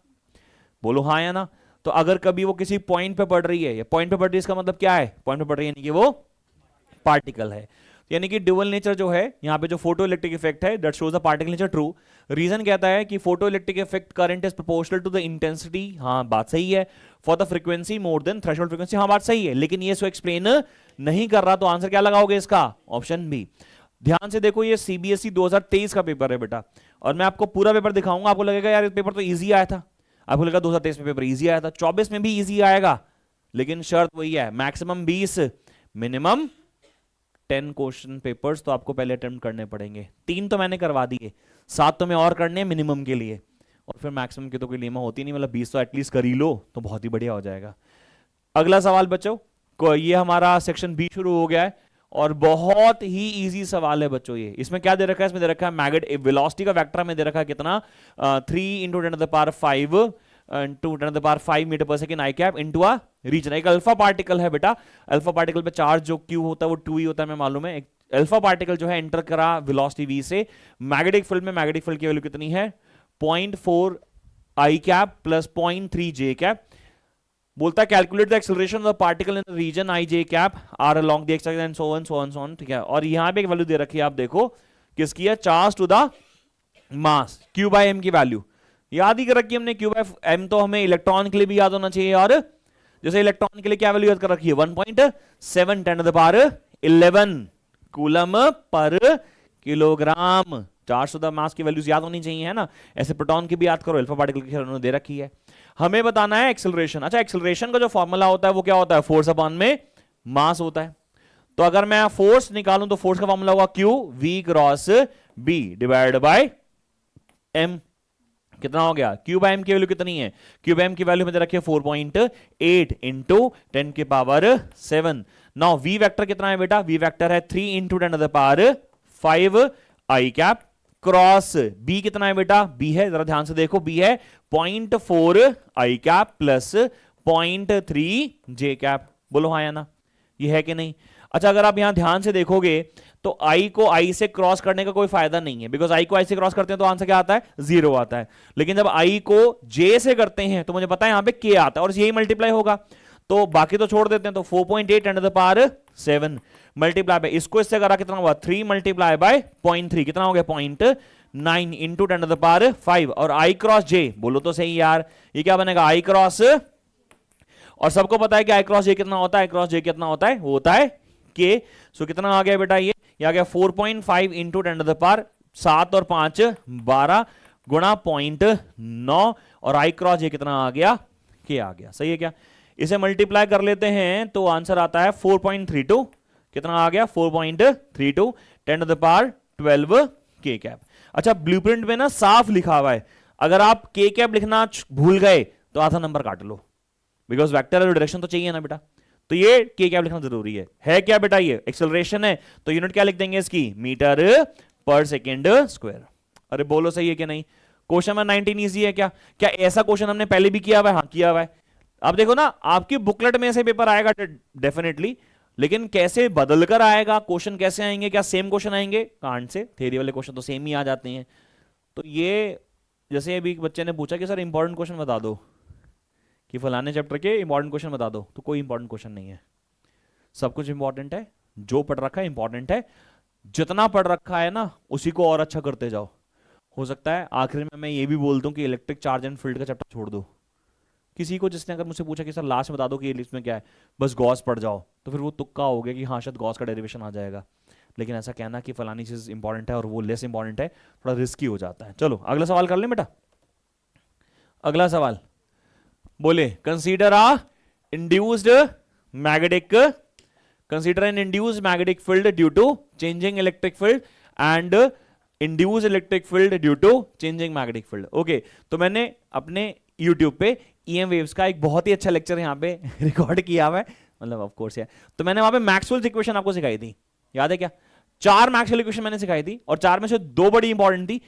बोलो हाँ या ना। तो अगर कभी वो किसी पॉइंट पे पड़ रही है, या पॉइंट पे पड़ रही है, इसका मतलब क्या है, पॉइंट पे पड़ रही है यानी कि वो पार्टिकल है। यानी कि ड्यूअल नेचर जो है यहाँ पे जो फोटो इलेक्ट्रिक इफेक्ट है that shows the particle nature true. Reason कहता है कि photo electric effect current is proportional to the intensity. हाँ बात सही है। For the frequency more than threshold frequency. हाँ बात सही है, लेकिन ये इसको एक्सप्लेन नहीं कर रहा। तो आंसर क्या लगाओगे इसका, ऑप्शन बी। ध्यान से देखो, ये CBSE 2023 का पेपर है बेटा, और मैं आपको पूरा पेपर दिखाऊंगा। आपको लगेगा यार पेपर तो इजी आया था, आपको लगेगा 2023 में पेपर इजी आया था, 24 में भी इजी आएगा, लेकिन शर्त वही है मैक्सिमम 20 मिनिमम 10 क्वेश्चन पेपर्स तो आपको पहले अटेम्प्ट करने पड़ेंगे। 3 तो मैंने करवा दिए, 7 तो मैं और करने हैं मिनिमम के लिए। और फिर मैक्सिमम की तो कोई लेमा होती नहीं, मतलब 20 तो एटलीस्ट कर ही लो तो बहुत ही बढ़िया हो जाएगा। अगला सवाल बच्चों, ये हमारा सेक्शन बी शुरू हो गया है और बहुत ही इजी सवाल है बच्चों ये। इसमें क्या दे रखा है, इसमें दे रखा है मैग्नेटिक वेलोसिटी का वेक्टर में दे रखा है कितना, 3 into 10⁵ into 10⁵ metre per second I cap into a region. एक अल्फा पार्टिकल है बेटा, अल्फा पार्टिकल पे चार्ज जो क्यू होता है वो 2 ही होता है, मैं मालूम है। एक अल्फा पार्टिकल जो है एंटर करा वेलोसिटी v से, मैग्नेटिक फील्ड में मैग्नेटिक फील्ड की वैल्यू कितनी है 0.4 I cap plus 0.3 J cap. बोलता है calculate the acceleration of the particle in the region I J cap are along the X axis and so on so on so on, ठीक है। और यहां पे एक वैल्यू दे रखी है, आप देखो किसकी है, charge to the mass q by m की वैल्यू याद ही कर रखी है हमने। q बाय m तो हमें इलेक्ट्रॉन के लिए भी याद होना चाहिए, और जैसे इलेक्ट्रॉन के लिए क्या वैल्यू याद कर रखी है 1.7 10⁻11 coulomb per kilogram. Charge to the mass की वैल्यूज याद होनी चाहिए, है ना। ऐसे प्रोटॉन की भी याद करो, अल्फा पार्टिकल की उन्होंने दे रखी है। हमें बताना है एक्सेलरेशन। अच्छा, एक्सेलरेशन का जो फॉर्मूला होता है वो क्या होता है, फोर्स अपॉन में मास होता है। तो अगर मैं फोर्स निकालूं तो फोर्स का फॉर्मूला होगा Q V cross B divide by M। कितना हो गया, Q बाय M की वैल्यू कितनी है, Q बाय M की वैल्यू में दे रखी है 4.8 इंटू 10⁻7। नाउ V वेक्टर कितना है बेटा, V वेक्टर है 3 इंटू 10⁵ आई कैप क्रॉस B कितना है बेटा, B है, जरा ध्यान से देखो, B है 0.4 I cap plus 0.3 J cap. बोलो हाँ या ना, ये है कि नहीं। अच्छा, अगर आप यहां ध्यान से देखोगे तो I को I से क्रॉस करने का कोई फायदा नहीं है, बिकॉज I को I से क्रॉस करते हैं तो आंसर क्या आता है, 0 आता है। लेकिन जब I को J से करते हैं तो मुझे पता है यहां पे K आता है और यही मल्टीप्लाई होगा, तो बाकी तो छोड़ देते हैं। तो 4.8 10⁻7 मल्टीप्लाई बाय, इसको इससे करा कितना हुआ 3 मल्टीप्लाई बाय 0.3 कितना हो गया 0.9 इंटू 10⁵ और I क्रॉस J, बोलो तो सही यार, ये क्या बनेगा I क्रॉस, और सबको पता है कि I क्रॉस J कितना होता है, I क्रॉस J कितना होता है, वो होता है K। सो कितना आ गया बेटा, ये आ गया 4.5 इंटू 10⁻7 और 5 12 गुणा 0.9 और I क्रॉस J कितना आ गया, K आ गया। सही है क्या, इसे मल्टीप्लाई कर लेते हैं तो आंसर आता है 4.32, कितना आ गया 4.32 10⁻12 K कैप। अच्छा, ब्लूप्रिंट में ना साफ लिखा हुआ है, अगर आप K कैप लिखना भूल गए तो आधा नंबर काट लो, बिकॉज वेक्टर डायरेक्शन तो चाहिए ना बेटा। तो ये K कैप लिखना जरूरी है क्या बेटा, ये एक्सेलरेशन है तो यूनिट क्या लिख देंगे इसकी, मीटर पर सेकेंड स्क्वायर। अरे बोलो सही है कि नहीं। क्वेश्चन नंबर 19 इजी है क्या, क्या ऐसा क्वेश्चन हमने पहले भी किया हुआ है, हाँ किया हुआ है। आप देखो ना, आपकी बुकलेट में से पेपर आएगा डेफिनेटली, लेकिन कैसे बदलकर आएगा, क्वेश्चन कैसे आएंगे, क्या सेम क्वेश्चन आएंगे, कांट से थ्योरी वाले क्वेश्चन तो सेम ही आ जाते हैं। तो ये जैसे अभी बच्चे ने पूछा कि सर इंपॉर्टेंट क्वेश्चन बता दो, कि फलाने चैप्टर के इंपॉर्टेंट क्वेश्चन बता दो, तो कोई इंपॉर्टेंट क्वेश्चन नहीं है, सब कुछ इंपॉर्टेंट है, जो पढ़ रखा है इंपॉर्टेंट है, जितना पढ़ रखा है ना उसी को और अच्छा करते जाओ। हो सकता है आखिर में मैं ये भी बोल दूं कि इलेक्ट्रिक चार्ज एंड फील्ड का चैप्टर छोड़ दो। किसी को जिसने अगर मुझसे पूछा कि सर लास्ट में बता दो कि लिस्ट में क्या है, बस गॉस पढ़ जाओ, तो फिर वो तुक्का हो गया कि हाँ शायद गॉस का डेरिवेशन आ जाएगा। लेकिन ऐसा कहना कि फलानी चीज इंपॉर्टेंट है और वो लेस इंपॉर्टेंट है, थोड़ा रिस्की हो जाता है। चलो अगला सवाल कर लें बेटा। अगला सवाल बोले, consider a induced magnetic, consider an induced magnetic field due to changing electric field and induced electric field due to changing magnetic field. Okay, तो मैंने अपने YouTube पे EM वेव्स का एक बहुत ही अच्छा लेक्चर यहाँ पे रिकॉर्ड किया हुआ है, मतलब ऑफ कोर्स है। तो मैंने वहां पे मैक्सवेल्स इक्वेशन आपको सिखाई थी, याद है क्या, 4 मैक्सवेल इक्वेशन मैंने सिखाई थी, और 4 में से 2 बड़ी इंपॉर्टेंट थी,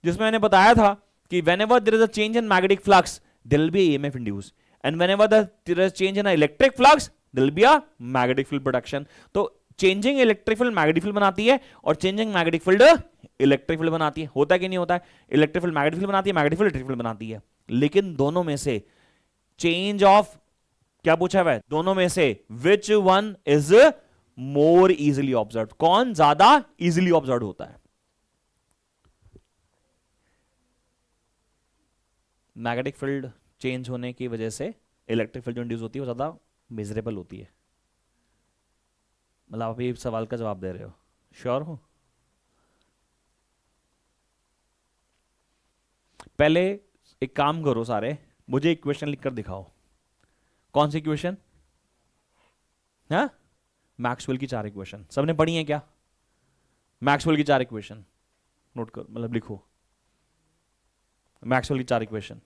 जिसमें मैंने बताया था कि whenever there is a change in magnetic flux there will be EMF induced, and whenever there is change in electric flux there will be a magnetic field production। तो changing electric field magnetic field बनाती है और changing magnetic field electric field बनाती है। होता है कि नहीं होता है, इलेक्ट्रिक फील्ड मैग्नेटिक फील्ड बनाती है, मैग्नेटिक फील्ड इलेक्ट्रिक फील्ड बनाती है। लेकिन दोनों में से चेंज ऑफ क्या पूछा हुआ है, दोनों में से which one is more easily observe, कौन ज्यादा इजिली ऑब्जर्व होता है। मैग्नेटिक फील्ड चेंज होने की वजह से इलेक्ट्रिक फील्ड जो इंड्यूस होती है वो ज्यादा मेजरेबल होती है। मतलब आप ये सवाल का जवाब दे रहे हो, श्योर हो। पहले एक काम करो सारे, मुझे इक्वेशन लिखकर दिखाओ। कौन सी इक्वेशन, हाँ मैक्सवेल की 4 इक्वेशन, सबने पढ़ी है क्या, मैक्सवेल की 4 इक्वेशन नोट कर, मतलब लिखो। मैक्सवेल की 4 इक्वेशन।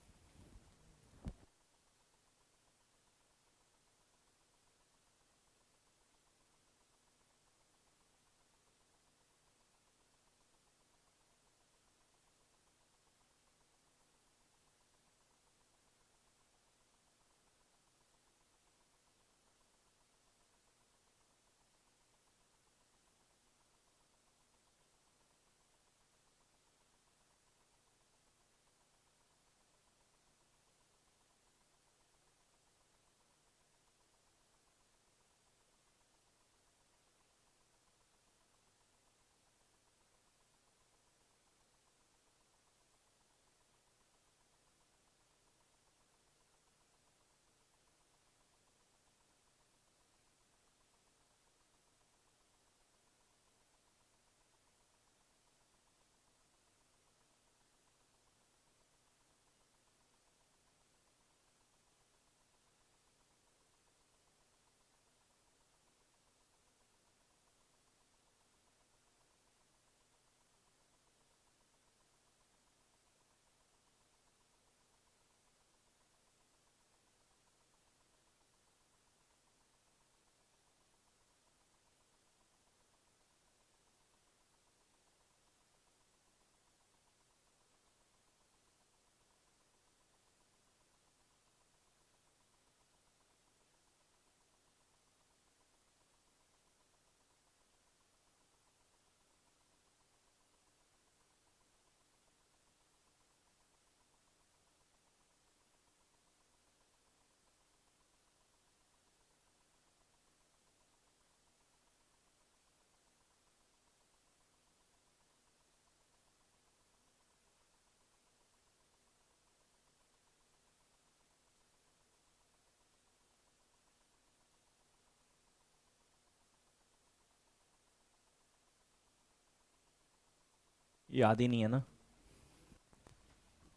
याद ही नहीं है ना?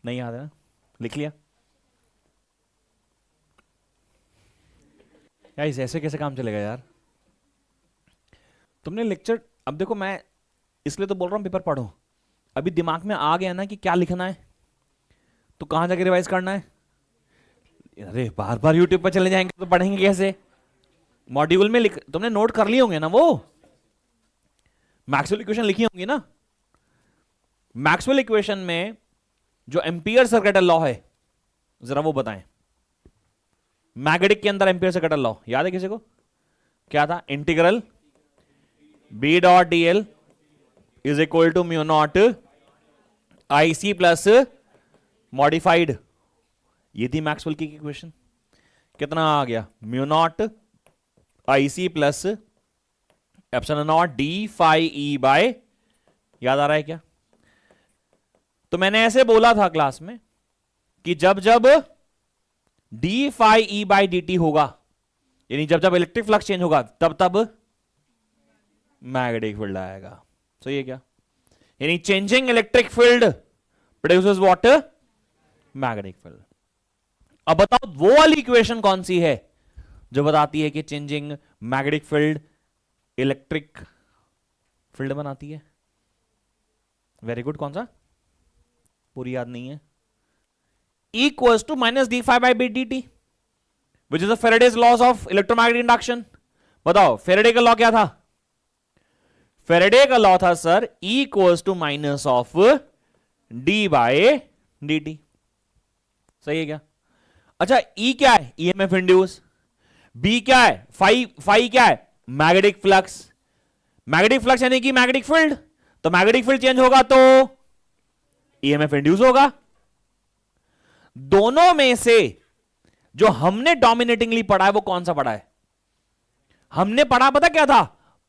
नहीं याद है ना? लिख लिया? यार इस ऐसे कैसे काम चलेगा यार? तुमने लेक्चर, अब देखो मैं इसलिए तो बोल रहा हूं पेपर पढ़ो। अभी दिमाग में आ गया ना कि क्या लिखना है, तो कहां जाके रिवाइज करना है? अरे बार बार यूट्यूब पर चले जाएंगे तो पढ़ेंगे कैसे? मॉड्यूल में लिख, तुमने नोट कर लिए होंगे ना, वो मैक्सवेल इक्वेशन लिखी होंगी ना। मैक्सवेल इक्वेशन में जो एम्पियर सर्किटल लॉ है, जरा वो बताएं। मैग्नेटिक के अंदर एम्पियर सर्किटल लॉ याद है किसी को? क्या था? Integral B dot D L is equal to mu naught I C plus modified. ये थी मैक्सवेल की इक्वेशन। कितना आ गया? Mu naught I C plus epsilon naught D phi E by, याद आ रहा है क्या? तो मैंने ऐसे बोला था क्लास में कि जब जब D phi E by D T होगा, यानी जब जब इलेक्ट्रिक फ्लक्स चेंज होगा, तब तब मैग्नेटिक फील्ड आएगा। सही है क्या? यानी changing electric field produces what? Magnetic field. अब बताओ वो वाली इक्वेशन कौन सी है जो बताती है कि changing magnetic field electric field बनाती है? Very good. कौन सा? पूरी याद नहीं है। Equals to minus D phi by B D T, which is the Faraday's laws of electromagnetic induction. बताओ फेरेडे का लॉ क्या था? फेरेडे का लॉ था sir equals to minus of D by D T. सही है क्या? अच्छा ई क्या है? EMF induce. बी क्या है? फाई क्या है? Magnetic flux. मैग्नेटिक फ्लक्स यानी कि मैग्नेटिक फील्ड, तो मैग्नेटिक फील्ड चेंज होगा तो ईएमएफ इंड्यूस होगा। दोनों में से जो हमने डोमिनेटिंगली पढ़ा है वो कौन सा पढ़ा है? हमने पढ़ा पता क्या था?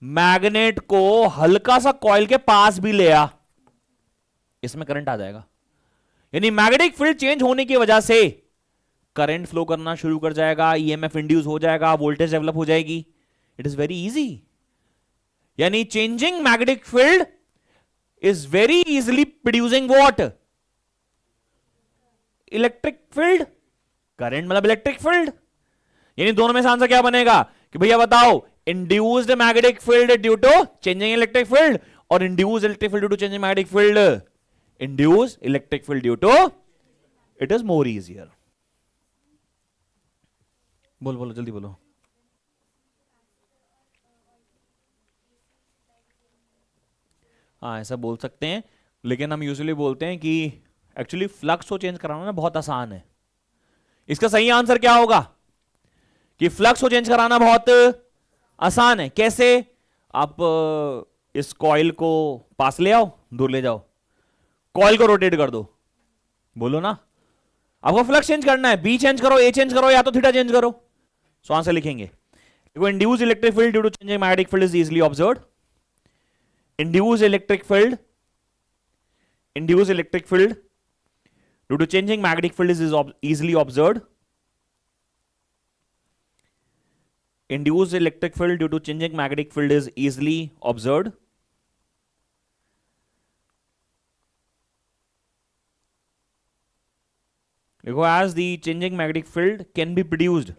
मैग्नेट को हल्का सा कॉइल के पास भी ले आ, इसमें करंट आ जाएगा। यानी मैग्नेटिक फील्ड चेंज होने की वजह से करंट फ्लो करना शुरू कर जाएगा, ईएमएफ इंड्यूस हो जाएगा, वोल्टेज डेवलप हो जाएगी। It is very easy. यानी changing magnetic field is very easily producing what? Electric field. Current मतलब इलेक्ट्रिक फील्ड। यानी दोनों में से आंसर क्या बनेगा कि भैया बताओ, induced magnetic field due to changing electric field और induced electric field due to changing magnetic field. Induced electric field due to it is more easier. बोलो बोलो जल्दी बोलो। हाँ ऐसा बोल सकते हैं, लेकिन हम यूजुअली बोलते हैं कि एक्चुअली फ्लक्स को चेंज कराना ना बहुत आसान है। इसका सही आंसर क्या होगा कि फ्लक्स को चेंज कराना बहुत आसान है। कैसे? आप इस कॉइल को पास ले आओ, दूर ले जाओ, कॉइल को रोटेट कर दो, बोलो ना। आपको फ्लक्स चेंज करना है, बी चेंज करो, ए चेंज करो, या तो थीटा चेंज करो। सो आंसर लिखेंगे, induce electric field due to changing magnetic field is easily observed. Induce electric field due to changing magnetic field is easily observed. Induced electric field due to changing magnetic field is easily observed. देखो, as the changing magnetic field can be produced,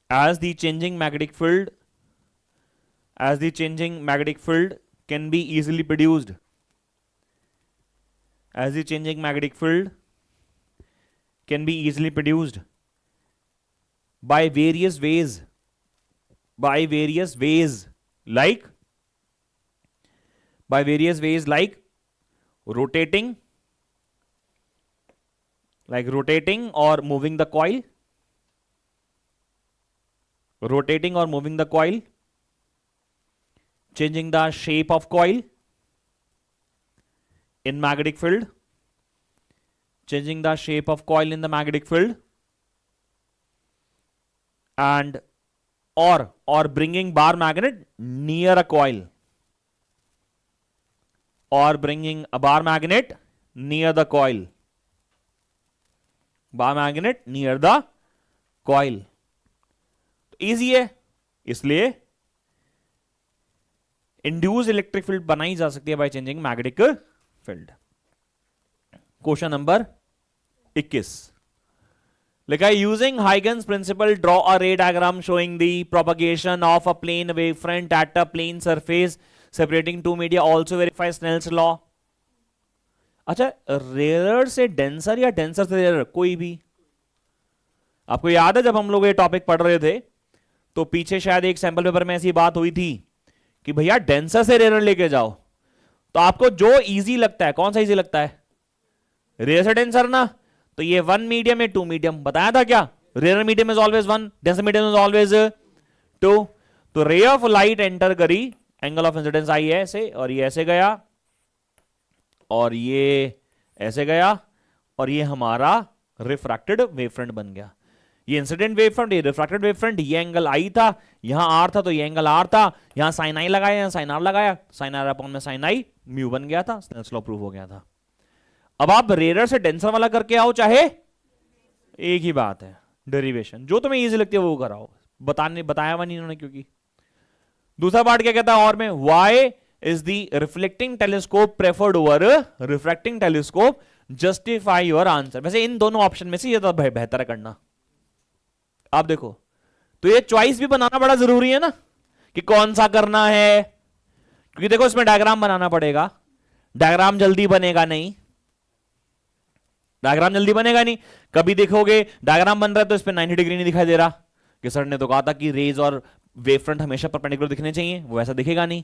as the changing magnetic field can be easily produced, as the changing magnetic field can be easily produced by various ways like rotating or moving the coil, changing the shape of coil in magnetic field, and or bringing bar magnet near a coil, near the coil, easy है। इसलिए इंड्यूस इलेक्ट्रिक फील्ड बनाई जा सकती है by changing magnetic field. Question number 21 लिखा है, using Huygens principle draw a ray diagram showing the propagation of a plane wave front at a plane surface separating two media, also verify Snell's law. अच्छा, रेयर से डेंसर या डेंसर से रेयर, कोई भी। आपको याद है जब हम लोग ये टॉपिक पढ़ रहे थे तो पीछे शायद एक सैंपल पेपर में ऐसी बात हुई थी कि भैया डेंसर से रेयर लेके जाओ। तो आपको जो इजी लगता है, कौन सा इजी लगता है? रेयर से डेंसर ना। तो ये 1 मीडियम है 2 मीडियम, बताया था क्या? Rare medium is always 1, denser medium is always 2। तो रे ऑफ लाइट एंटर करी, एंगल ऑफ इंसिडेंस आई है ऐसे, और ये ऐसे गया, और ये ऐसे गया, और ये हमारा रिफ्रैक्टेड वेव फ्रंट बन गया। ये इंसिडेंट वेव फ्रंट, ये रिफ्रैक्टेड वेव फ्रंट, ये एंगल आई था, यहां आर था तो ये एंगल आर था, यहां साइन आई लगाया, यहां साइन आर लगाया, साइन आर अपॉन में साइन आई, म्यू बन गया था, स्नेल्स लॉ प्रूव हो गया था। अब आप रेयर से डेंसर वाला करके आओ, चाहे एक ही बात है, डेरिवेशन जो तुम्हें इजी लगती है वो कराओ, बताया हुआ नहीं इन्होंने। क्योंकि दूसरा पार्ट क्या कहता है और में, why is the reflecting telescope preferred over refracting telescope, justify your answer. वैसे इन दोनों ऑप्शन में से ये तो बेहतर है करना। आप देखो, तो ये चॉइस भी बनाना बड़ा जरूरी है ना कि कौन सा करना है, क्योंकि देखो इसमें डायग्राम बनाना पड़ेगा, डायग्राम जल्दी बनेगा नहीं, कभी देखोगे डायग्राम बन रहा है तो इस पे 90 डिग्री नहीं दिखाई दे रहा कि सर ने तो कहा था कि रेज और वेव फ्रंट हमेशा परपेंडिकुलर दिखने चाहिए, वो ऐसा दिखेगा नहीं,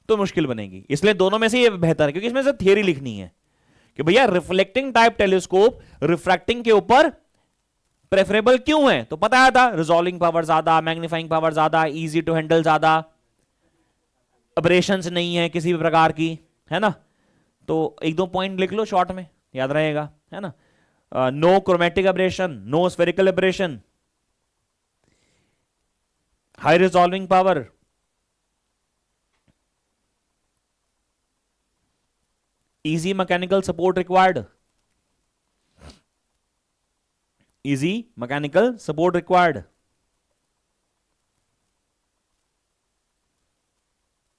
तो मुश्किल बनेगी। इसलिए दोनों में से ये बेहतर है, क्योंकि इसमें से थियरी लिखनी है कि भैया रिफ्लेक्टिंग टाइप टेलीस्कोप रिफ्रैक्टिंग के ऊपर प्रेफरेबल क्यों है। तो पता था, रिजॉल्विंग पावर ज्यादा, मैग्नीफाइंग पावर ज्यादा, इजी टू हैंडल ज्यादा, अब्रेशंस नहीं है किसी भी प्रकार की, है ना। तो एक दो पॉइंट लिख लो शॉर्ट में, याद रहेगा, है ना। No chromatic aberration, no spherical aberration, high resolving power, easy mechanical support required,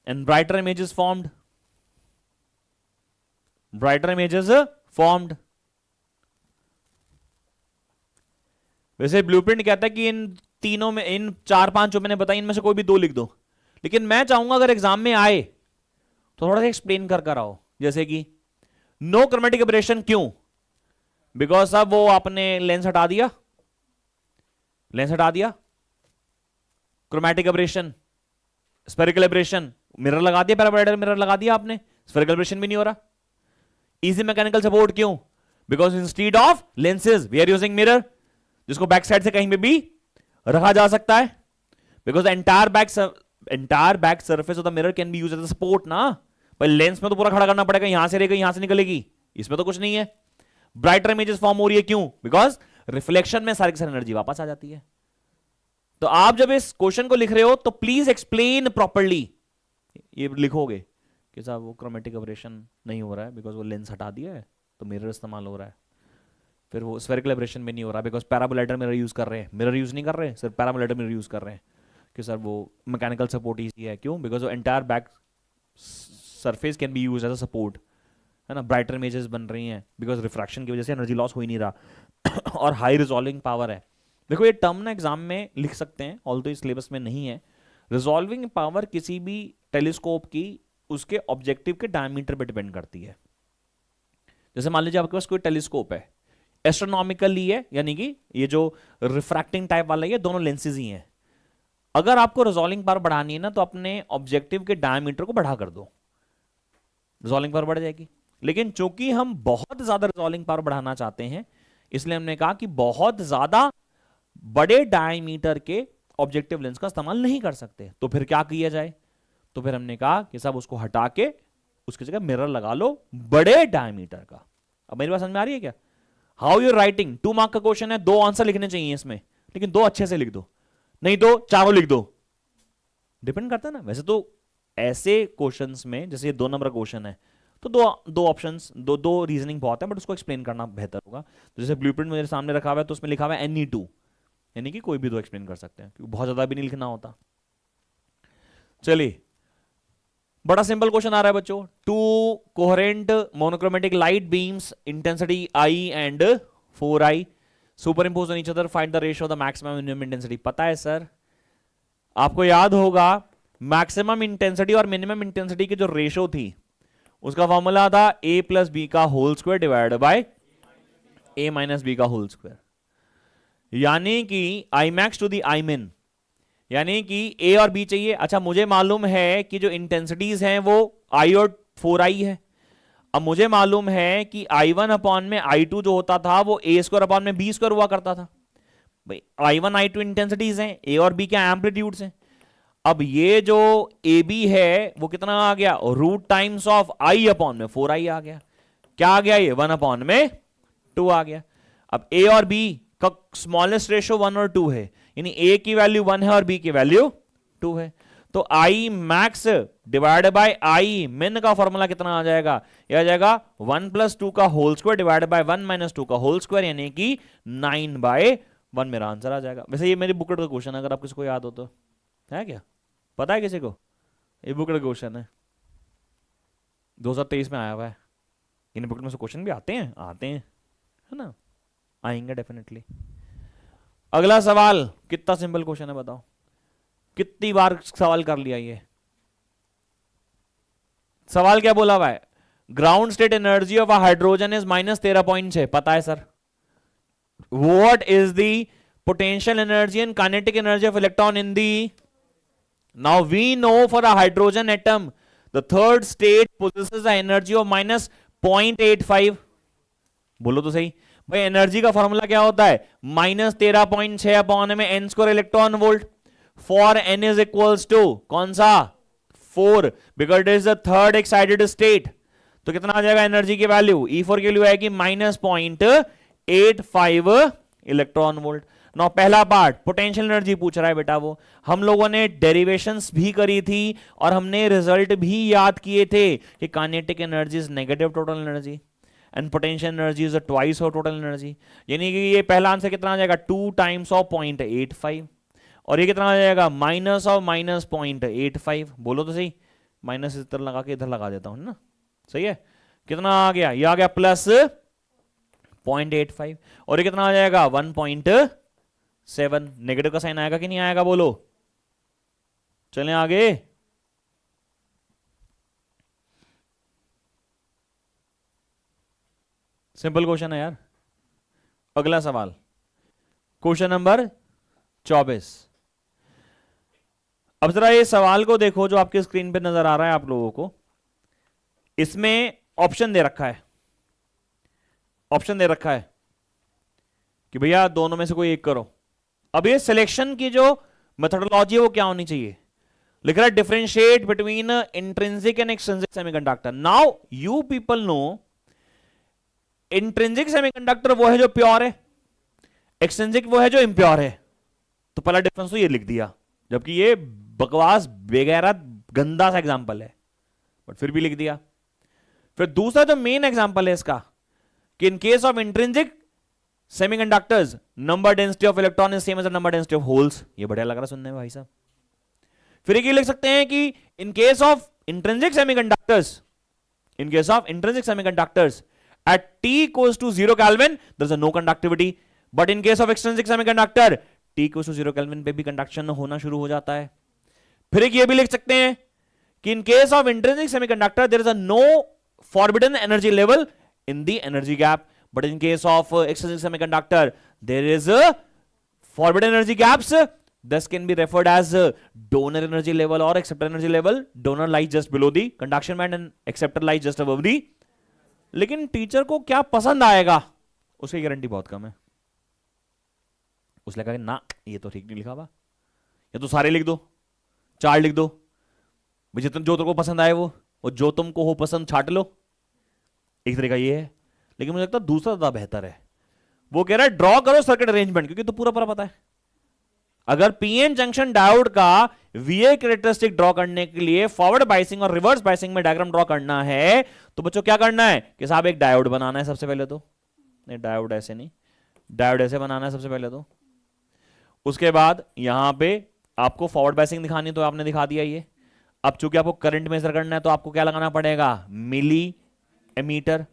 and brighter images formed, वैसे ब्लूप्रिंट कहता है कि इन तीनों में, इन 4-5 जो मैंने बताई इनमें से कोई भी 2 लिख दो, लेकिन मैं चाहूंगा अगर एग्जाम में आए तो थोड़ा सा एक्सप्लेन कर आओ। जैसे कि नो क्रोमेटिक अब्रेशन क्यों? बिकॉज साहब वो आपने लेंस हटा दिया, लेंस हटा दिया, chromatic aberration, spherical aberration, mirror लगा दिया, पैराबोलाइडल मिरर लगा दिया आपने, स्फेरिकल एब्रेशन भी नहीं हो रहा। इजी मैकेनिकल सपोर्ट क्यों? Because instead of lenses we are using mirror, जिसको बैक साइड से कहीं पे भी रखा जा सकता है। Because entire back surface of the mirror can be used as a support ना। पर लेंस में तो पूरा खड़ा करना पड़ेगा, यहां से रहेगा यहां से निकलेगी, इसमें तो कुछ नहीं है। ब्राइटर इमेजेस फॉर्म हो रही है क्यों? बिकॉज रिफ्लेक्शन में सारी की सारी एनर्जी वापस आ जाती है। तो आप जब इस क्वेश्चन को लिख रहे हो तो प्लीज एक्सप्लेन प्रॉपर्ली। ये लिखोगे कि साहब वो क्रोमेटिक एब्रेशन नहीं हो रहा है बिकॉज वो लेंस हटा दिया है तो मिरर इस्तेमाल हो रहा है। फिर वो स्फेरिकल एब्रेशन में नहीं हो रहा बिकॉज पैराबोलाइडल मिरर यूज कर रहे हैं, मिरर यूज नहीं कर रहे, सिर्फ पैराबोलाइडल मिरर यूज कर रहे हैं। कि सर वो मैकेनिकल सपोर्ट ईजी है क्यों? बिकॉज वो entire back surface can be use as a support, है ना। ब्राइटर इमेजेस बन रही हैं बिकॉज रिफ्रैक्शन की वजह से एनर्जी लॉस हो ही नहीं रहा और हाई रिजॉल्विंग पावर है। देखो ये टर्म ना एग्जाम में लिख सकते हैं, ऑल्दो इस सिलेबस में नहीं है। रिजॉल्विंग पावर किसी भी टेलीस्कोप की उसके ऑब्जेक्टिव के डायमीटर पे डिपेंड करती है। जैसे मान लीजिए आपके पास कोई टेलीस्कोप है, एस्ट्रोनॉमिकली है, यानी कि ये जो रिफ्रैक्टिंग टाइप वाला है दोनों लेंसेज ही हैं। अगर आपको रिजॉल्विंग पावर बढ़ानी है ना तो अपने ऑब्जेक्टिव के डायमीटर को बढ़ा कर दो, रिजॉल्विंग पावर बढ़ जाएगी। लेकिन चूंकि हम बहुत ज्यादा रिजॉल्विंग पावर बढ़ाना चाहते हैं इसलिए हमने कहा कि बहुत ज्यादा बड़े डायमीटर के ऑब्जेक्टिव लेंस का इस्तेमाल नहीं कर सकते। तो फिर क्या किया जाए? तो फिर हमने कहा कि साहब उसको हटा के उसकी जगह मिरर लगा लो बड़े डायमीटर का। अब मेरी बात समझ में आ रही है क्या? हाउ यू राइटिंग, 2 मार्क का क्वेश्चन है, 2 आंसर लिखने चाहिए इसमें, लेकिन 2 अच्छे से लिख दो, नहीं तो चारों लिख दो, डिपेंड करता है ना। वैसे तो ऐसे क्वेश्चंस में जैसे ये 2 नंबर क्वेश्चन है तो दो ऑप्शंस, दो रीजनिंग बहुत है, बट उसको एक्सप्लेन करना बेहतर होगा। तो जैसे ब्लूप्रिंट मेरे सामने रखा हुआ है तो उसमें लिखा हुआ है NE2, यानी कि कोई भी 2 एक्सप्लेन कर सकते हैं क्योंकि बहुत ज्यादा भी नहीं लिखना होता। चलिए बड़ा सिंपल क्वेश्चन आ रहा है बच्चों। 2 coherent monochromatic light beams intensity I and 4I superimpose on each other, find the ratio of the maximum minimum intensity. पता है सर, आपको याद होगा मैक्सिमम इंटेंसिटी और मिनिमम इंटेंसिटी की जो रेशियो थी उसका फॉर्मूला था A प्लस बी का whole square divide by A minus B का होल स्क्वायर, यानी कि I max to the I min, यानी कि A और B चाहिए। अच्छा मुझे मालूम है कि जो इंटेंसिटीज हैं वो I और 4I है। अब मुझे मालूम है कि I1 अपॉन में I2 जो होता था वो A स्क्वायर अपॉन में B स्क्वायर हुआ करता था। भाई I1 I2 इंटेंसिटीज हैं, A और B के एम्पलीट्यूड्स हैं। अब ये जो AB है वो कितना आ गया? Root times of I upon में 4I आ गया। क्या आ गया? ये 1 अपॉन में 2 आ गया। अब A और B का स्मॉलेस्ट रेशियो 1 और 2 है, यानी A की वैल्यू 1 है और B की वैल्यू 2 है। तो I max divide by I मिन का फॉर्मूला कितना आ जाएगा? यह आ जाएगा 1 प्लस 2 का whole square divide by 1 minus 2 का होल स्क्वायर, यानी कि 9/1 मेरा आंसर आ जाएगा। वैसे ये मेरी बुकलेट का क्वेश्चन, अगर आप किसी को याद हो तो, है क्या? पता है किसी को? ये बुकलेट क्वेश्चन है, 2023 में आया हुआ है। इन बुकलेट में से क्वेश्चन भी आते हैं, है ना, आएंगे डेफिनेटली। अगला सवाल कितना सिंपल क्वेश्चन है बताओ, कितनी बार सवाल कर लिया ये। सवाल क्या बोला हुआ है? Ground state energy of a hydrogen is -13.6। पता है sir? What is the potential energy and kinetic energy of electron in the. Now we know for a hydrogen atom, the third state possesses an energy of -0.85। बोलो तो सही भाई, एनर्जी का फॉर्मूला क्या होता है? -13.6 अपॉन में n square electron volt, for n is equals to कौन सा? 4, because it is the third excited state. तो कितना आ जाएगा एनर्जी की वैल्यू? E4 की वैल्यू आएगी -0.85 इलेक्ट्रॉन वोल्ट। नौ पहला पार्ट पोटेंशियल एनर्जी पूछ रहा है बेटा, वो हम लोगों ने डेरिवेशंस भी करी थी और हमने रिजल्ट भी याद किए थे कि kinetic energy is negative total energy and potential energy is twice of total energy. यानी कि ये पहला आंसर कितना आ जाएगा? 2 टाइम्स ऑफ 0.85, और ये कितना आ जाएगा? Minus of -0.85। बोलो तो सही, माइनस इधर लगा के इधर लगा देता हूं ना, सही है। कितना आ गया? ये आ गया +0.85, और ये कितना आ जाएगा? 1.7। नेगेटिव का साइन आएगा कि नहीं आएगा? बोलो, चलें आगे। सिंपल क्वेश्चन है यार, अगला सवाल, क्वेश्चन नंबर 24। अब जरा ये सवाल को देखो जो आपके स्क्रीन पे नजर आ रहा है आप लोगों को। इसमें ऑप्शन दे रखा है, ऑप्शन दे रखा है कि भैया दोनों में से कोई एक करो। अब ये सिलेक्शन की जो मेथोडोलॉजी है वो क्या होनी चाहिए? लिख रहा है differentiate between intrinsic and extrinsic semiconductor. Now you people know intrinsic semiconductor वो है जो प्योर है, एक्सट्रिंसिक वो है जो इम्प्योर है। तो पहला डिफरेंस तो ये लिख दिया, जबकि ये बकवास बेगैरत गंदा सा एग्जांपल है, बट फिर भी लिख दिया। फिर दूसरा जो मेन एग्जांपल है इसका कि in case of intrinsic semiconductors number density of electron is same as the number density of holes. ये बढ़िया लग रहा है सुनने में भाई साहब। फिर एक ये लिख सकते हैं कि in case of intrinsic semiconductors, in case of intrinsic semiconductors at T equals to 0 Kelvin there is a no conductivity, but in case of extrinsic semiconductor T equals to 0 Kelvin पे भी कंडक्शन होना शुरू हो जाता है। फिर एक ये भी लिख सकते हैं कि in case of intrinsic semiconductor there is a no forbidden energy level in the energy gap, but in case of extrinsic semiconductor there is a forbidden energy gaps, this can be referred as donor energy level or acceptor energy level. Donor lies just below the conduction band and acceptor lies just above the। लेकिन टीचर को क्या पसंद आएगा उसकी गारंटी बहुत कम है। उसने कहा ना ये तो ठीक नहीं लिखा हुआ, या तो सारे लिख दो, चार लिख दो, जो तुमको पसंद आए वो, और जो तुमको हो पसंद छाट लो। एक तरीका ये है, लेकिन मुझे लगता है दूसरा ज्यादा बेहतर है। वो कह रहा है ड्रॉ करो सर्किट अरेंजमेंट, क्योंकि तो पूरा पूरा पता है। अगर पीएन जंक्शन डायोड का वीए कैरेक्टरिस्टिक ड्रॉ करने के लिए फॉरवर्ड बाइसिंग और रिवर्स बाइसिंग में डायग्राम ड्रॉ करना है तो बच्चों क्या करना है कि साहब एक डायोड बनाना है सबसे पहले। तो नहीं, डायोड ऐसे नहीं, डायोड ऐसे बनाना है सबसे पहले। तो उसके बाद यहां पे आपको फॉरवर्ड बाइसिंग दिखानी है तो आपने दिखा दिया ये। अब चूंकि आपको करंट मेजर करना है तो आपको क्या लगाना पड़ेगा, मिली एमीटर,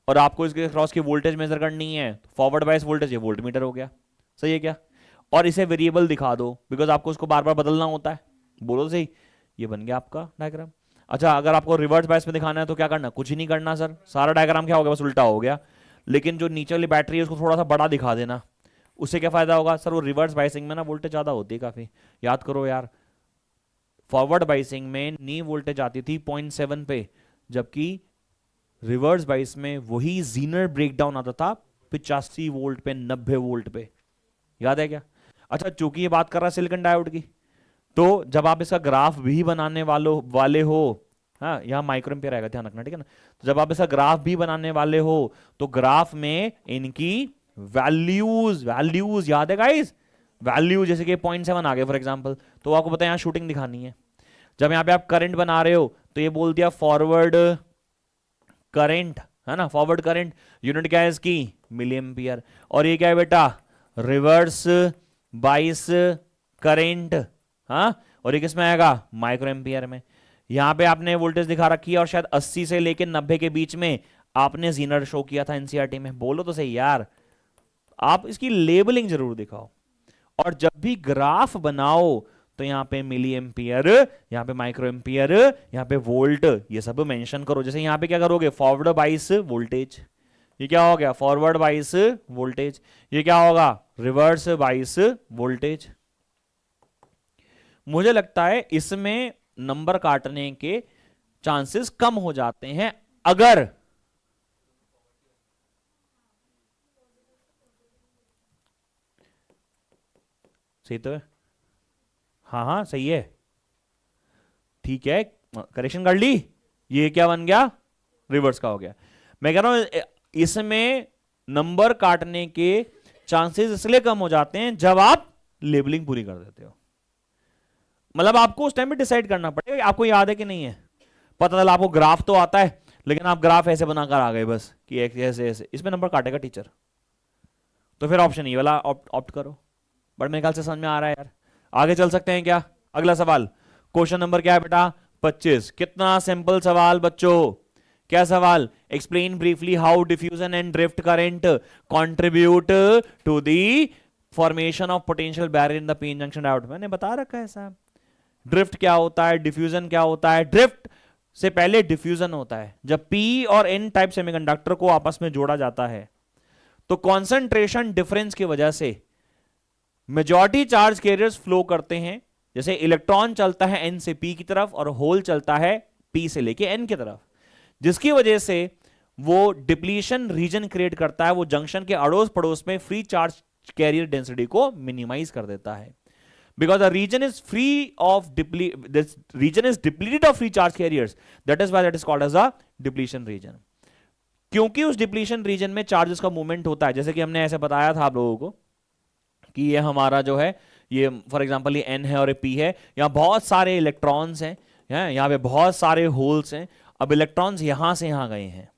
और आपको इसके क्रॉस की वोल्टेज मेजर करनी है, फॉरवर्ड बाइस वोल्टेज, ये वोल्ट मीटर हो गया। सही है क्या? और इसे वेरिएबल दिखा दो, बिकॉज आपको उसको बार बार बदलना होता है। बोलो तो सही, ये बन गया आपका डायग्राम। अच्छा, अगर आपको रिवर्स बायस में दिखाना है तो क्या करना, कुछ ही नहीं करना सर, सारा डायग्राम क्या हो गया, बस उल्टा हो गया। लेकिन जो नीचे वाली बैटरी है उसको थोड़ा सा बड़ा दिखा देना, उससे क्या फायदा होगा सर, वो रिवर्स बाइसिंग में ना वोल्टेज ज्यादा होती है काफी। याद करो यार, फॉरवर्ड बाइसिंग में नी वोल्टेज आती थी 0.7 पे, जबकि रिवर्स बाइस में वही जीनर ब्रेकडाउन आता था 85 वोल्ट पे, 90 वोल्ट पे। याद है क्या? अच्छा, चूंकि ये बात कर रहा है सिलिकॉन डायोड की, तो जब आप इसका ग्राफ भी बनाने वाले हो, हाँ यहाँ माइक्रो एम्पियर आएगा, ध्यान रखना, ठीक है ना। तो जब आप इसका ग्राफ भी बनाने वाले हो तो ग्राफ में इनकी वैल्यूज याद है गाइस, वैल्यू जैसे कि 0.7 आ गए फॉर एग्जांपल, तो आपको पता है यहाँ शूटिंग दिखानी है। जब यहाँ पे आप करंट बना रहे हो तो ये बोल दिया फॉरवर्ड करंट, है ना, फॉरवर्ड करंट यूनिट क्या है इसकी, मिली एम्पियर। और ये क्या है बेटा, रिवर्स बाइस करंट, हाँ, और ये किसमें आएगा, माइक्रो एम्पियर में। यहां पे आपने वोल्टेज दिखा रखी है और शायद 80 से लेकर 90 के बीच में आपने जीनर शो किया था एनसीईआरटी में। बोलो तो सही यार, आप इसकी लेबलिंग जरूर दिखाओ। और जब भी ग्राफ बनाओ तो यहां पे मिली एम्पियर, यहां पे माइक्रो एम्पियर, यहां पे वोल्ट, ये सब मेंशन करो। जैसे यहां पे क्या करोगे, फॉरवर्ड बाइस वोल्टेज, ये क्या हो गया, फॉरवर्ड बाइस वोल्टेज, ये क्या होगा, रिवर्स बाइस वोल्टेज। मुझे लगता है इसमें नंबर काटने के चांसेस कम हो जाते हैं अगर सही तो है, हाँ हाँ सही है, ठीक है, करेक्शन कर ली। ये क्या बन गया, रिवर्स का हो गया। मैं कह रहा हूं इसमें नंबर काटने के चांसेस इसलिए कम हो जाते हैं जब आप लेबलिंग पूरी कर देते हो। मतलब आपको उस टाइम पे डिसाइड करना पड़ेगा, आपको याद है कि नहीं है। पता चला आपको ग्राफ तो आता है लेकिन आप ग्राफ ऐसे बनाकर आ गए बस कि ऐसे ऐसे, इसमें नंबर काटेगा टीचर, तो फिर ऑप्शन ये वाला ऑप्ट करो। बट मेरे ख्याल से समझ में आ रहा है यार। आगे चल सकते हैं क्या, अगला सवाल, क्वेश्चन नंबर क्या है बेटा, 25। कितना सिंपल सवाल बच्चों, क्या सवाल, explain briefly how diffusion and drift current contribute to the formation of potential barrier in the PN junction diode. मैंने बता रखा है साहब, ड्रिफ्ट क्या होता है, डिफ्यूजन क्या होता है। ड्रिफ्ट से पहले डिफ्यूजन होता है, जब पी और एन टाइप सेमीकंडक्टर को आपस में जोड़ा जाता है तो कॉन्सेंट्रेशन डिफरेंस की वजह से मेजॉरिटी चार्ज कैरियर्स फ्लो करते हैं, जैसे इलेक्ट्रॉन चलता है एन से पी की तरफ और होल चलता है पी से लेके एन की तरफ, जिसकी वजह से वो डिप्लीशन रीजन क्रिएट करता है, वो जंक्शन के अड़ोस पड़ोस में फ्री चार्ज कैरियर डेंसिटी को मिनिमाइज कर देता है। Because the region is free of this region is depleted of free charge carriers, that is why that is called as a depletion region। क्योंकि उस डिप्लीशन रीजन में चार्जेस का मूवमेंट होता है, जैसे कि हमने ऐसे बताया था आप लोगों को कि ये हमारा जो है, ये फॉर एग्जांपल ये N है और ये P है, यहाँ बहुत सारे इलेक्ट्रॉन्स हैं, यहाँ पे बहुत सारे होल्स हैं। अब इलेक्ट्रॉन्स यहां से यहां गए हैं,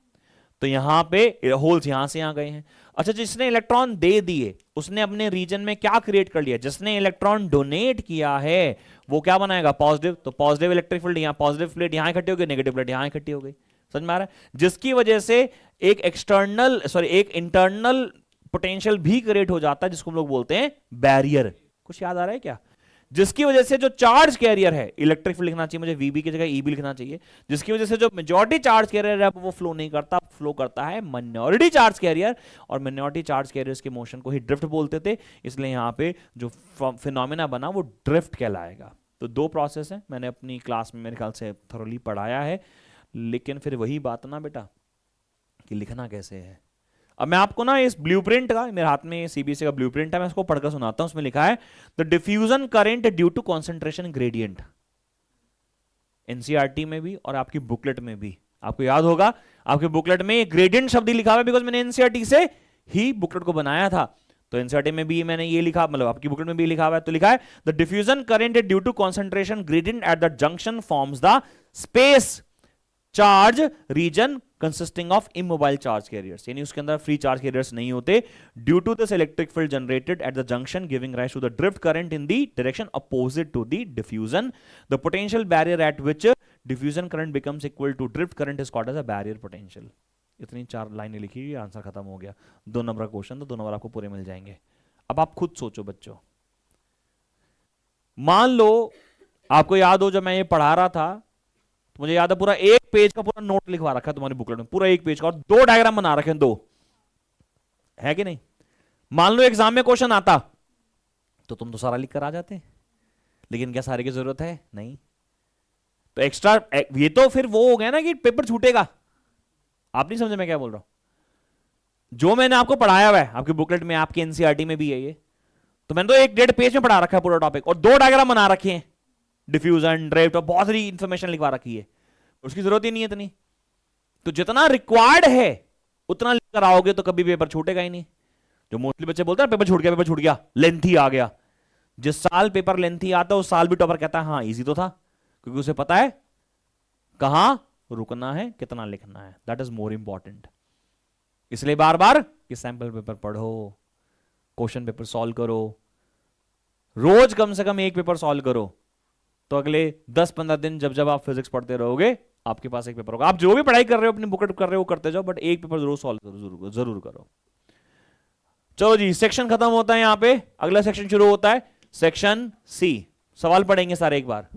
तो यहां पे होल्स यहां से यहां गए हैं। अच्छा, जिसने इलेक्ट्रॉन दे दिए उसने अपने रीजन में क्या क्रिएट कर लिया, जिसने इलेक्ट्रॉन डोनेट किया है वो क्या बनाएगा, पॉजिटिव। तो पॉजिटिव इलेक्ट्रिक फील्ड यहाँ, पॉजिटिव प्लेट यहां इकट्ठी हो गई, नेगेटिव प्लेट यहां इकट्ठी हो गई। समझ में आ रहा है? जिसकी वजह से एक इंटरनल पोटेंशियल भी क्रिएट हो जाता है, जिसको हम लोग बोलते हैं बैरियर। कुछ याद आ रहा है क्या? जिसकी वजह से जो चार्ज कैरियर है, इलेक्ट्रिक फील्ड लिखना चाहिए मुझे, वीबी की जगह ईबी लिखना चाहिए, जिसकी वजह से जो मेजॉरिटी चार्ज कैरियर है वो फ्लो नहीं करता, फ्लो करता है माइनॉरिटी चार्ज कैरियर। और माइनॉरिटी चार्ज कैरियर्स के मोशन को ही ड्रिफ्ट बोलते थे, इसलिए यहां पे जो फिनोमेना बना वो ड्रिफ्ट कहलाएगा। तो दो प्रोसेस है, मैंने अपनी क्लास में मेरे ख्याल से थोरली पढ़ाया है, लेकिन फिर वही बात ना बेटा कि लिखना कैसे है। अब मैं आपको ना इस ब्लूप्रिंट का, मेरे हाथ में सीबीएसई का ब्लूप्रिंट है, मैं इसको पढ़कर सुनाता हूं। उसमें लिखा है the diffusion current due to concentration gradient. NCERT में भी और आपकी बुकलेट में भी, आपको याद होगा आपके बुकलेट में ग्रेडियंट शब्द ही लिखा हुआ है, बिकॉज मैंने एनसीईआरटी से ही बुकलेट को बनाया था। तो एनसीईआरटी में भी मैंने ये लिखा, मतलब आपकी बुकलेट में भी लिखा हुआ है। तो लिखा है the diffusion current due to concentration gradient at the junction forms the space charge region consisting of immobile charge carriers, यानी उसके अंदर फ्री चार्ज कैरियर्स नहीं होते। Due to this electric field generated at the junction giving rise to the drift current in the direction opposite to the diffusion, the potential barrier at which diffusion current becomes equal to drift current is called as a barrier potential. इतनी 4 लाइनें लिखी हुई, आंसर खत्म हो गया। 2 नंबर का क्वेश्चन, तो 2 नंबर आपको पूरे मिल जाएंगे। अब आप खुद सोचो बच्चों, मान लो आपको याद हो जब मैं ये पढ़ा रहा था, तो मुझे याद है पूरा 1 पेज का पूरा नोट लिखवा रखा है तुम्हारी बुकलेट में, पूरा 1 पेज का, और 2 डायग्राम बना रखे हैं, 2 है कि नहीं। मान लो एग्जाम में क्वेश्चन आता तो तुम तो सारा लिख कर आ जाते, लेकिन क्या सारे की जरूरत है? नहीं। तो एक्स्ट्रा ये तो फिर वो हो गया ना कि पेपर छूटेगा। आप नहीं समझे मैं क्या बोल रहा हूं? जो मैंने आपको पढ़ाया हुआ है आपकी बुकलेट में, आपकी एनसीईआरटी में भी है ये, तो मैंने तो 1.5 पेज में पढ़ा रखा है पूरा टॉपिक, और 2 डायग्राम बना रखे हैं, डिफ्यूजन, ड्रिफ्ट, और बहुत सारी इंफॉर्मेशन लिखवा रखी है। उसकी जरूरत ही नहीं है इतनी। तो जितना रिक्वायर्ड है उतना लिखकर आओगे तो कभी पेपर छूटेगा ही नहीं। जो मोस्टली बच्चे बोलते हैं पेपर छूट गया, पेपर छूट गया, लेंथी आ गया। जिस साल पेपर लेंथी आता है उस साल भी टॉपर कहता है हाँ इजी तो था, क्योंकि उसे पता है कहां रुकना है, कितना लिखना है। That is more important. इसलिए बार बार कि सैंपल पेपर पढ़ो, क्वेश्चन पेपर सॉल्व करो, रोज कम से कम 1 पेपर सॉल्व करो, तो अगले 10-15 दिन जब जब आप फिजिक्स पढ़ते रहोगे आपके पास 1 पेपर होगा। आप जो भी पढ़ाई कर रहे हो अपनी बुकलेट कर रहे हो करते जाओ, बट 1 पेपर जरूर सॉल्व करो, जरूर करो। चलो जी, सेक्शन खत्म होता है यहां पे, अगला सेक्शन शुरू होता है, सेक्शन सी। सवाल पढ़ेंगे सारे एक बार।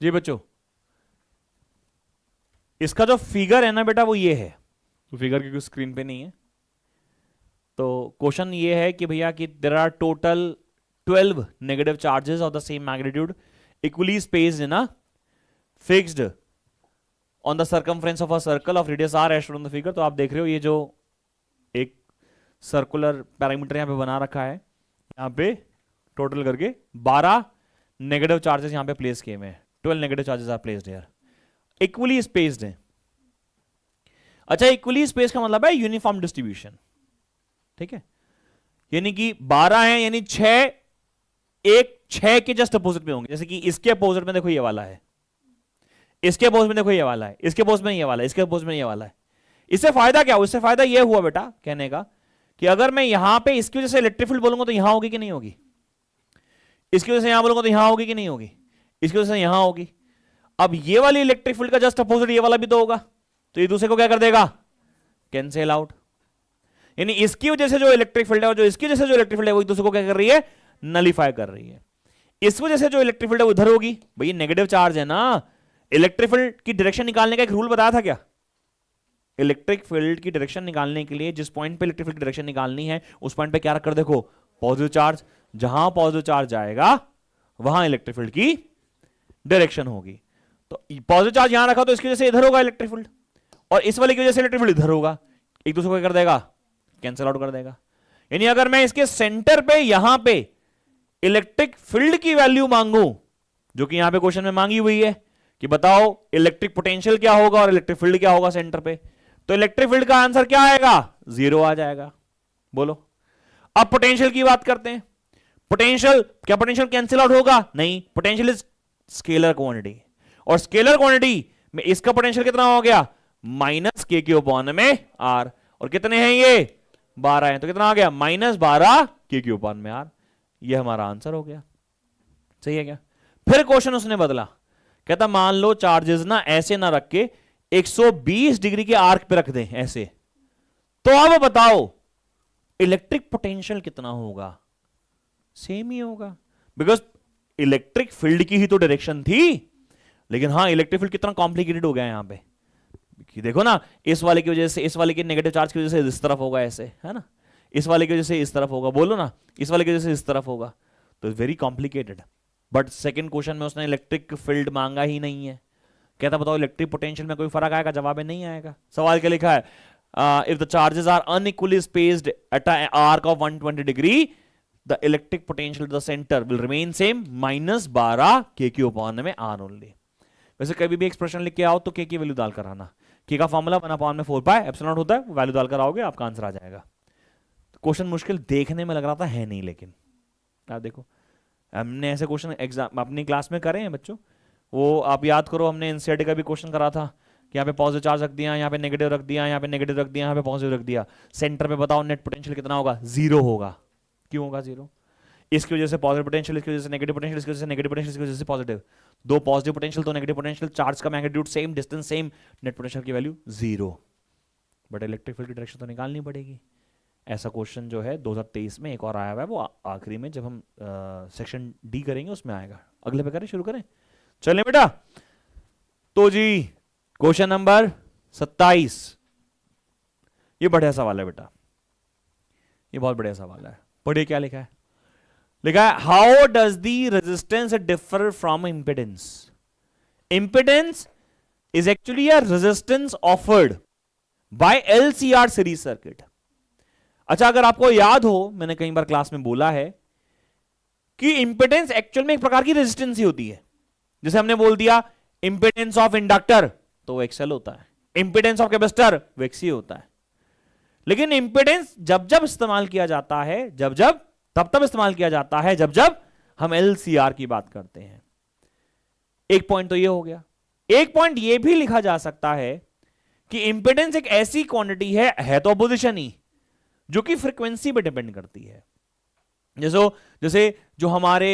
जी बच्चों, इसका जो फिगर है ना बेटा वो ये है, तो फिगर क्योंकि स्क्रीन पे नहीं है। तो क्वेश्चन ये है कि भैया कि there are total 12 negative charges of the same magnitude equally spaced in a fixed on the circumference of a circle of radius R as shown on the figure. तो आप देख रहे हो ये जो एक सर्कुलर पैरामीटर यहां पे बना रखा है, यहां पे टोटल करके 12 नेगेटिव चार्जेस यहां पे प्लेस किए हुए हैं। 12 negative charges are placed here, equally spaced है। अच्छा, इक्वली स्पेस का मतलब है यूनिफॉर्म डिस्ट्रीब्यूशन, ठीक है। यानी कि 12 है, यानी 6 एक 6 के जस्ट अपोजिट में होंगे। जैसे कि इसके अपोजिट में देखो ये वाला है, इसके अपोजिट में देखो ये वाला है, इसके अपोजिट में ये वाला है, इसके अपोजिट में ये वाला है। इससे फायदा क्या हुआ? इससे फायदा यह हुआ बेटा कहने का कि अगर मैं यहां पे इसकी वजह से इलेक्ट्रिक फील्ड बोलूंगा तो यहां होगी कि नहीं होगी, इसकी वजह से यहां बोलूंगा तो यहां होगी कि नहीं होगी, इसकी वजह से यहां होगी। अब ये वाली इलेक्ट्रिक फील्ड का जस्ट अपोजिट ये वाला भी तो होगा, तो ये दूसरे को क्या कर देगा? Cancel out. यानी इसकी वजह से जो इलेक्ट्रिक फील्ड है और जो इसकी वजह से जो इलेक्ट्रिक फील्ड है वो एक दूसरे को क्या कर रही है? नलीफाई कर रही है। इस वजह से जो इलेक्ट्रिक फील्ड है वो इधर होगी, भाई नेगेटिव चार्ज है ना। इलेक्ट्रिक फील्ड की डायरेक्शन निकालने का एक रूल बताया था क्या? इलेक्ट्रिक फील्ड की डायरेक्शन निकालने के लिए जिस पॉइंट पे इलेक्ट्रिक फील्ड की डायरेक्शन निकालनी है उस पॉइंट पे क्या रख कर देखो? Positive charge. जहां पॉजिटिव चार्ज जाएगा वहां इलेक्ट्रिक फील्ड की डायरेक्शन होगी। तो पॉजिटिव चार्ज यहां रखा तो इसकी वजह से इधर होगा इलेक्ट्रिक फील्ड, और इस वाले की वजह से इलेक्ट्रिक फील्ड इधर होगा, एक दूसरे को क्या कर देगा? कैंसिल आउट कर देगा। यानी अगर मैं इसके सेंटर पे यहां पे इलेक्ट्रिक फील्ड की वैल्यू मांगू, जो कि यहां पे क्वेश्चन में मांगी हुई है कि बताओ इलेक्ट्रिक पोटेंशियल क्या होगा और इलेक्ट्रिक फील्ड क्या होगा सेंटर पे, तो इलेक्ट्रिक फील्ड का आंसर क्या आएगा? 0 आ जाएगा। बोलो। अब पोटेंशियल की बात करते हैं। पोटेंशियल, क्या पोटेंशियल कैंसिल आउट होगा? नहीं, पोटेंशियल इज स्केलर क्वांटिटी, और स्केलर क्वांटिटी में इसका पोटेंशियल कितना हो गया? माइनस के क्यू अपॉन में आर, और कितने हैं ये? 12 हैं, तो कितना आ गया? माइनस 12 के क्यू अपॉन में आर। ये हमारा आंसर हो गया। सही है क्या? फिर क्वेश्चन उसने बदला, कहता मान लो चार्जेस ना ऐसे ना रख के 120 डिग्री के आर्क पे रख दें ऐसे, तो अब बताओ इलेक्ट्रिक पोटेंशियल कितना होगा? सेम ही होगा, बिकॉज इलेक्ट्रिक फील्ड की ही तो डायरेक्शन थी। लेकिन हां, इलेक्ट्रिक फील्ड कितना कॉम्प्लिकेटेड हो गया यहां पे कि देखो ना, इस वाले की वजह से, इस वाले के नेगेटिव चार्ज की वजह से इस तरफ होगा ऐसे, है ना, इस वाले की वजह से इस तरफ होगा, बोलो ना, इस वाले की वजह से इस तरफ होगा, तो it's very complicated. But second question में उसने इलेक्ट्रिक फील्ड मांगा ही नहीं है। कहता बताओ इलेक्ट्रिक पोटेंशियल में कोई फर्क आएगा? जवाब में नहीं आएगा। सवाल क्या लिखा है? If the charges are unequally spaced at a arc of 120 degree, the electric potential at the centre will remain same, minus 12 के क्यू अपॉन में आर ओनली। वैसे कभी भी एक्सप्रेशन लिख के आओ तो के की वैल्यू डालकर आना। के का फॉर्मूला 1 अपॉन में 4 पाई एप्सिलॉन होता है, वैल्यू डालकर आओगे आपका आंसर आ जाएगा। क्वेश्चन मुश्किल देखने में लग रहा था, है नहीं, लेकिन आप देखो हमने ऐसे क्वेश्चन एग्जाम अपनी क्लास में करे हैं बच्चों। वो आप याद करो, हमने एनसीईआरटी का भी क्वेश्चन करा था कि यहाँ पे पॉजिटिव चार्ज रख दिया, यहाँ पे नेगेटिव रख दिया, यहाँ पे नेगेटिव रख दिया, यहाँ पे पॉजिटिव रख दिया, सेंटर पे बताओ नेट पोटेंशियल कितना होगा? 0 होगा। क्यों होगा 0? इसकी वजह से पॉजिटिव पोटेंशियल, इसकी वजह से नेगेटिव पोटेंशियल, इसकी वजह से नेगेटिव पोटेंशियल, इसकी वजह से पॉजिटिव। दो पॉजिटिव पोटेंशियल तो नेगेटिव पोटेंशियल, चार्ज का magnitude same, distance same, net potential की वैल्यू 0। बट इलेक्ट्रिक फील्ड की डायरेक्शन तो निकालनी पड़ेगी। ऐसा क्वेश्चन जो है 2023 में एक और आया हुआ है, वो आखिरी में जब हम सेक्शन डी करेंगे उसमें आएगा। अगले पे करें, शुरू करें, चलें बेटा। तो जी क्वेश्चन नंबर 27, ये बढ़िया सवाल है बेटा, ये बहुत बढ़िया सवाल है। पढ़िए क्या लिखा है। लिखा है how does the resistance differ from impedance. Impedance is actually a resistance offered by LCR series circuit. अच्छा, अगर आपको याद हो, मैंने कई बार क्लास में बोला है कि इंपेडेंस एक्चुअल में एक प्रकार की रेजिस्टेंस ही होती है। जैसे हमने बोल दिया इंपेडेंस ऑफ इंडक्टर तो वो एक्सएल होता है, इंपेडेंस ऑफ कैपेसिटर वो एक्सी होता है। लेकिन इंपेडेंस जब जब इस्तेमाल किया जाता है, तब इस्तेमाल किया जाता है जब हम एलसीआर की बात करते हैं। एक पॉइंट तो ये हो गया। एक पॉइंट ये भी लिखा जा सकता है कि इंपेडेंस एक ऐसी क्वांटिटी है तो अपोजिशन ही, जो कि फ्रीक्वेंसी पे डिपेंड करती है। जैसे जो हमारे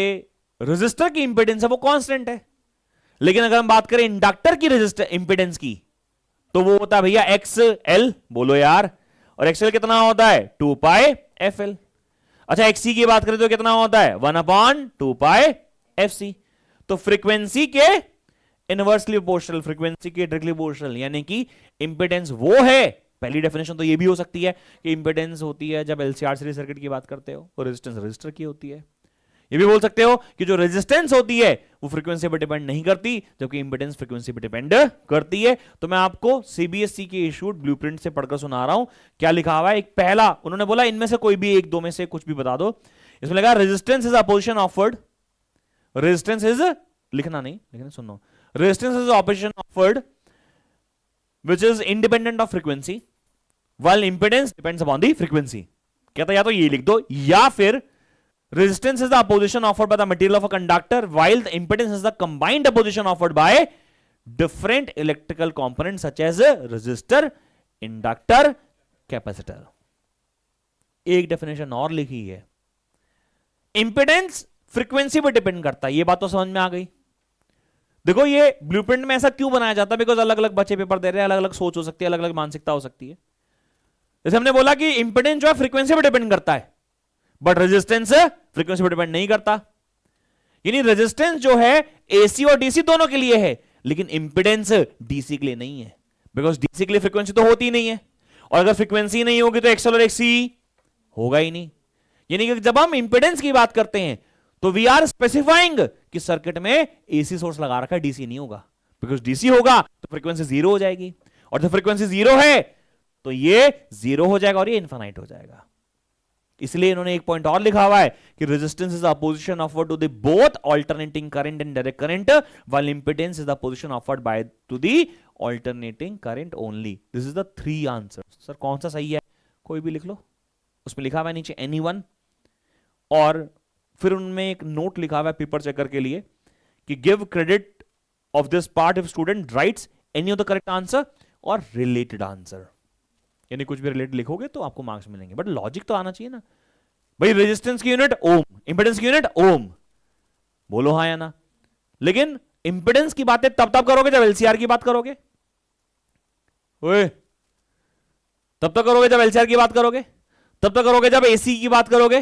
रेजिस्टर की इंपेडेंस है वो कांस्टेंट है, लेकिन अगर हम बात करें इंडक्टर की रेजिस्टर इंपेडेंस की तो वो होता है भैया एक्सएल, बोलो यार, और एक्सएल कितना होता है? 2 पाई एफएल। अच्छा, एक्सी की बात करें तो कितना होता है? 1/2 पाई एफसी। तो फ्रीक्वेंसी के इनवर्सली प्रोपोर्शनल, फ्रीक्वेंसी के डायरेक्टली प्रोपोर्शनल, यानी कि इंपेडेंस वो है। पहली डेफिनेशन तो ये भी हो सकती है कि इंपेडेंस होती है जब एलसीआर सीरीज सर्किट की बात करते हो, और रेजिस्टेंस रजिस्टर की होती है। ये भी बोल सकते हो कि जो रेजिस्टेंस होती है वो फ्रीक्वेंसी पर डिपेंड नहीं करती, जबकि इंपेडेंस फ्रीक्वेंसी पर डिपेंड करती है। तो मैं आपको सीबीएसई के इशूड ब्लूप्रिंट से पढ़कर सुना रहा हूं। क्या लिखा हुआ है? एक पहला उन्होंने बोला इनमें से कोई भी एक दो में से कुछ भी बता दो। इसमें लगा resistance is opposition offered, resistance is, लिखना नहीं लेकिन सुनो, resistance is opposition offered which is independent of frequency while impedance depends upon the frequency। कहता या तो ये लिख दो, या फिर resistance is the opposition offered by the material of a conductor while the impedance is the combined opposition offered by different electrical components such as resistor, inductor, capacitor. एक डेफिनेशन और लिखी है, इंपेडेंस फ्रीक्वेंसी पर डिपेंड करता है। ये बात तो समझ में आ गई। देखो ये ब्लूप्रिंट में ऐसा क्यों बनाया जाता है, बिकॉज अलग अलग बच्चे पेपर दे रहे हैं, अलग अलग सोच हो सकती है, अलग अलग मानसिकता हो सकती है। जैसे हमने बोला कि इंपेडेंस जो है फ्रीक्वेंसी पर डिपेंड करता है, बट रेजिस्टेंस फ्रीक्वेंसी पर डिपेंड नहीं करता। यानी रेजिस्टेंस जो है एसी और डीसी दोनों के लिए है, लेकिन इंपेडेंस डीसी के लिए नहीं है, बिकॉज डीसी के लिए फ्रीक्वेंसी तो होती ही नहीं है, और अगर फ्रीक्वेंसी नहीं होगी तो एक्सएल और एक्सी होगा ही नहीं। यानी कि जब हम इंपेडेंस की बात करते हैं तो वी आर स्पेसिफाइंग कि सर्किट में एसी सोर्स लगा रखा है, डीसी नहीं होगा, बिकॉज डीसी होगा तो फ्रीक्वेंसी जीरो हो जाएगी, और जब फ्रीक्वेंसी जीरो है तो ये जीरो हो जाएगा और ये इनफाइनाइट हो जाएगा। इसलिए इन्होंने एक पॉइंट और लिखा हुआ है कि resistance is opposition offered to the both alternating current and direct current, while impedance is the position offered by to the alternating current only. This is the three answers. Sir कौन सा सही है, कोई भी लिख लो, उसमें लिखा हुआ है नीचे एनीवन, और फिर उनमें एक नोट लिखा हुआ है पेपर चेकर के लिए कि give credit of this part if student rights any of the correct answer और रिलेटेड आंसर। यानी कुछ भी रिलेटेड लिखोगे तो आपको मार्क्स मिलेंगे, बट लॉजिक तो आना चाहिए ना भाई। रेजिस्टेंस की यूनिट ओम, इंपेडेंस की यूनिट ओम, बोलो हाँ या ना। लेकिन इंपेडेंस की बातें तब करोगे जब एलसीआर की बात करोगे, ओए तब तक करोगे जब एलसीआर की बात करोगे, तब तक करोगे जब एसी की बात करोगे,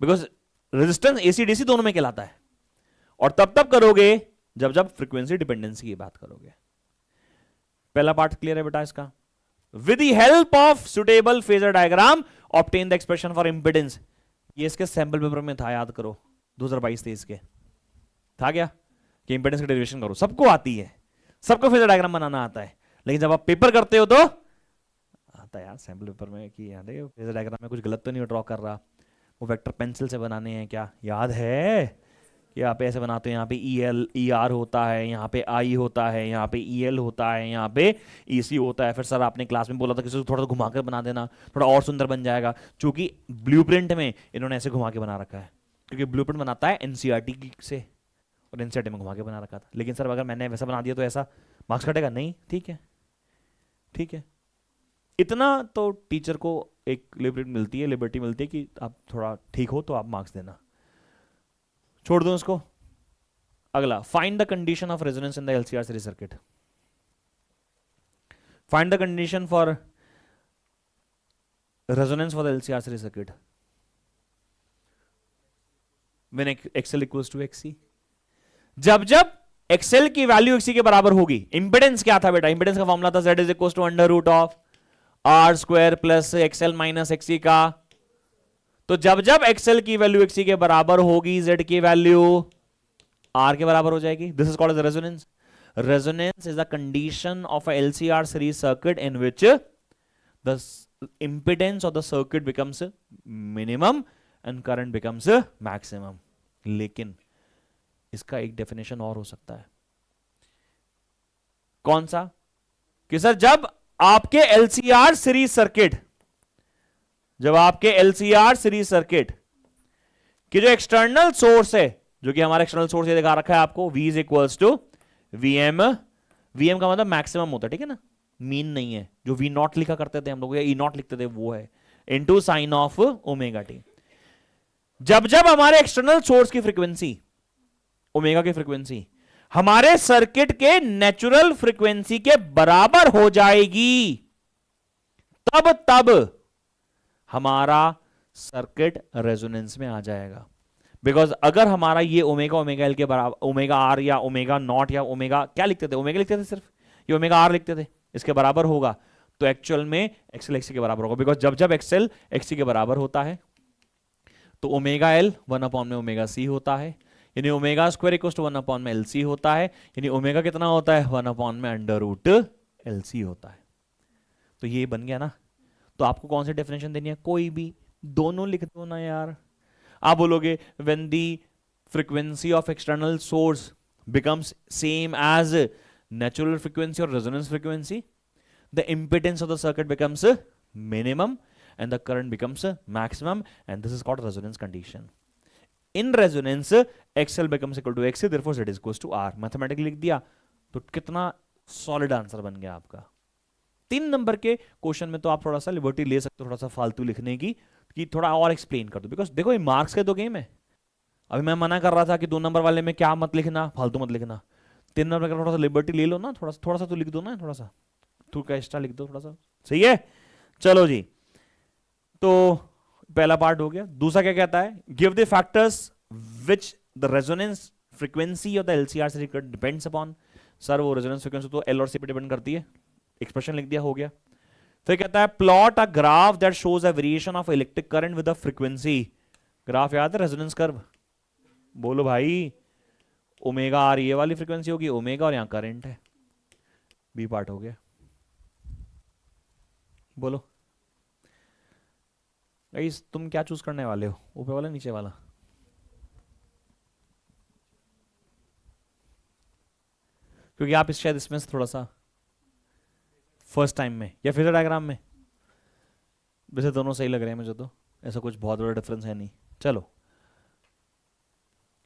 बिकॉज रेजिस्टेंस एसी डीसी दोनों में कहलाता है, और तब करोगे जब फ्रीक्वेंसी डिपेंडेंसी की बात करोगे। पहला पार्ट क्लियर है बेटा इसका। With the help of suitable phasor diagram obtain the expression for impedance. ये इसके सैंपल पेपर में था, याद करो 2022-23 के था क्या, कि इंपेडेंस की डेरिवेशन करो। सबको आती है, सबको फेजर डायग्राम बनाना आता है, लेकिन जब आप पेपर करते हो तो आता है यार सैंपल पेपर में कि याद है फेजर डायग्राम में कुछ गलत तो नहीं ड्रॉ कर रहा, वो वेक्टर पेंसिल से बनाने हैं क्या, याद है कि यहाँ पे ऐसे बनाते हैं, यहाँ पे ई एल ई आर होता है, यहाँ पे आई होता है, यहाँ पे ई एल होता है, यहाँ पे ई सी होता है। फिर सर आपने क्लास में बोला था किसी को थोड़ा सा घुमा कर बना देना, थोड़ा और सुंदर बन जाएगा, क्योंकि ब्लूप्रिंट में इन्होंने ऐसे घुमा के बना रखा है, क्योंकि ब्लूप्रिंट बनाता है एनसीईआरटी से, और एनसीईआरटी में घुमा के बना रखा था। लेकिन सर अगर मैंने वैसा बना दिया तो ऐसा मार्क्स कटेगा नहीं, ठीक है ठीक है। इतना तो टीचर को एक लिबर्टी मिलती है कि आप थोड़ा ठीक हो तो आप मार्क्स देना, छोड़ दो उसको। अगला, find the condition of resonance in the LCR series circuit. Find the condition for resonance for the LCR series circuit when XL equals to XC. जब एक्सएल की वैल्यू एक्सी के बराबर होगी। इंपेडेंस क्या था बेटा, इंपेडेंस का फॉर्मूला था Z is equals to under root of R square plus XL minus XC का। तो जब एक्सएल की वैल्यू एक्सी के बराबर होगी, जेड की वैल्यू आर के बराबर हो जाएगी। This is called as resonance. Resonance is the condition of a LCR series circuit in which the impedance of the circuit becomes minimum and current becomes maximum। लेकिन इसका एक डेफिनेशन और हो सकता है। कौन सा, कि सर जब आपके एलसीआर सीरीज सर्किट, जब आपके एलसीआर सीरीज सर्किट की जो एक्सटर्नल सोर्स है, जो कि हमारा एक्सटर्नल सोर्स ये दिखा रखा है आपको, V is equals to VM. VM का मतलब मैक्सिमम होता है, ठीक है ना, मीन नहीं है। जो वी नॉट लिखा करते थे हम लोग, या ई नॉट लिखते थे, वो है into sine of omega T. जब हमारे एक्सटर्नल सोर्स की फ्रीक्वेंसी, ओमेगा की फ्रीक्वेंसी हमारे सर्किट के नेचुरल फ्रीक्वेंसी के बराबर हो जाएगी, तब हमारा सर्किट रेजोनेंस में आ जाएगा। बिकॉज अगर हमारा ये ओमेगा ओमेगा एल के बराबर, ओमेगा आर या ओमेगा नॉट या ओमेगा क्या लिखते थे, ओमेगा लिखते थे सिर्फ, ये ओमेगा आर लिखते थे, इसके बराबर होगा, तो एक्चुअल में एक्सएल एक्सी के बराबर होगा। बिकॉज जब एक्सएल एक्सी के बराबर होता है तो ओमेगा एल 1 में ओमेगा सी होता है, यानी ओमेगा स्क्वायर इक्वल्स टू 1 में एल सी होता है, यानी ओमेगा कितना होता है, 1 में अंडर रूट एल सी होता है। तो ये बन गया ना। तो आपको कौन सी डेफिनेशन देनी है, कोई भी, दोनों लिख दो ना यार। आप बोलोगे when the frequency of external source becomes same as natural frequency or resonance frequency, the impedance of the circuit becomes minimum and the current becomes maximum, and this is called resonance condition. In resonance XL becomes equal to XC, therefore Z is equals to R। Mathematically लिख दिया तो कितना सॉलिड आंसर बन गया आपका। 3 नंबर के क्वेश्चन में तो आप थोड़ा सा लिबर्टी ले सकते हो, थोड़ा सा फालतू लिखने की, कि थोड़ा और एक्सप्लेन कर दो, बिकॉज देखो ये मार्क्स के तो गेम है। अभी मैं मना कर रहा था कि 2 नंबर वाले में क्या मत लिखना, फालतू मत लिखना। 3 नंबर का थोड़ा सा लिबर्टी ले लो ना, थोड़ा सा तो लिख दो ना, थोड़ा सा तू का एक्स्ट्रा लिख दो थोड़ा सा, सही है। चलो जी, तो पहला पार्ट हो गया। दूसरा क्या कहता है, give the factors which the resonance frequency of the LCR circuit depends upon. Sir वो रेजोनेंस फ्रीक्वेंसी तो एल और सी पे डिपेंड करती है, एक्सप्रेशन लिख दिया, हो गया। फिर कहता है plot a graph that shows a variation of electric current with a frequency. Graph याद है, रेजोनेंस कर्व, बोलो भाई। ओमेगा आर ये वाली फ्रीक्वेंसी होगी ओमेगा, और यहां करंट है। बी पार्ट हो गया, बोलो गाइस तुम क्या चूज करने वाले हो, ऊपर वाला नीचे वाला? क्योंकि आप इस शायद इसमें से थोड़ा सा फर्स्ट टाइम में या फिर डायग्राम में, वैसे दोनों सही लग रहे हैं मुझे तो, ऐसा कुछ बहुत बड़ा डिफरेंस है नहीं। चलो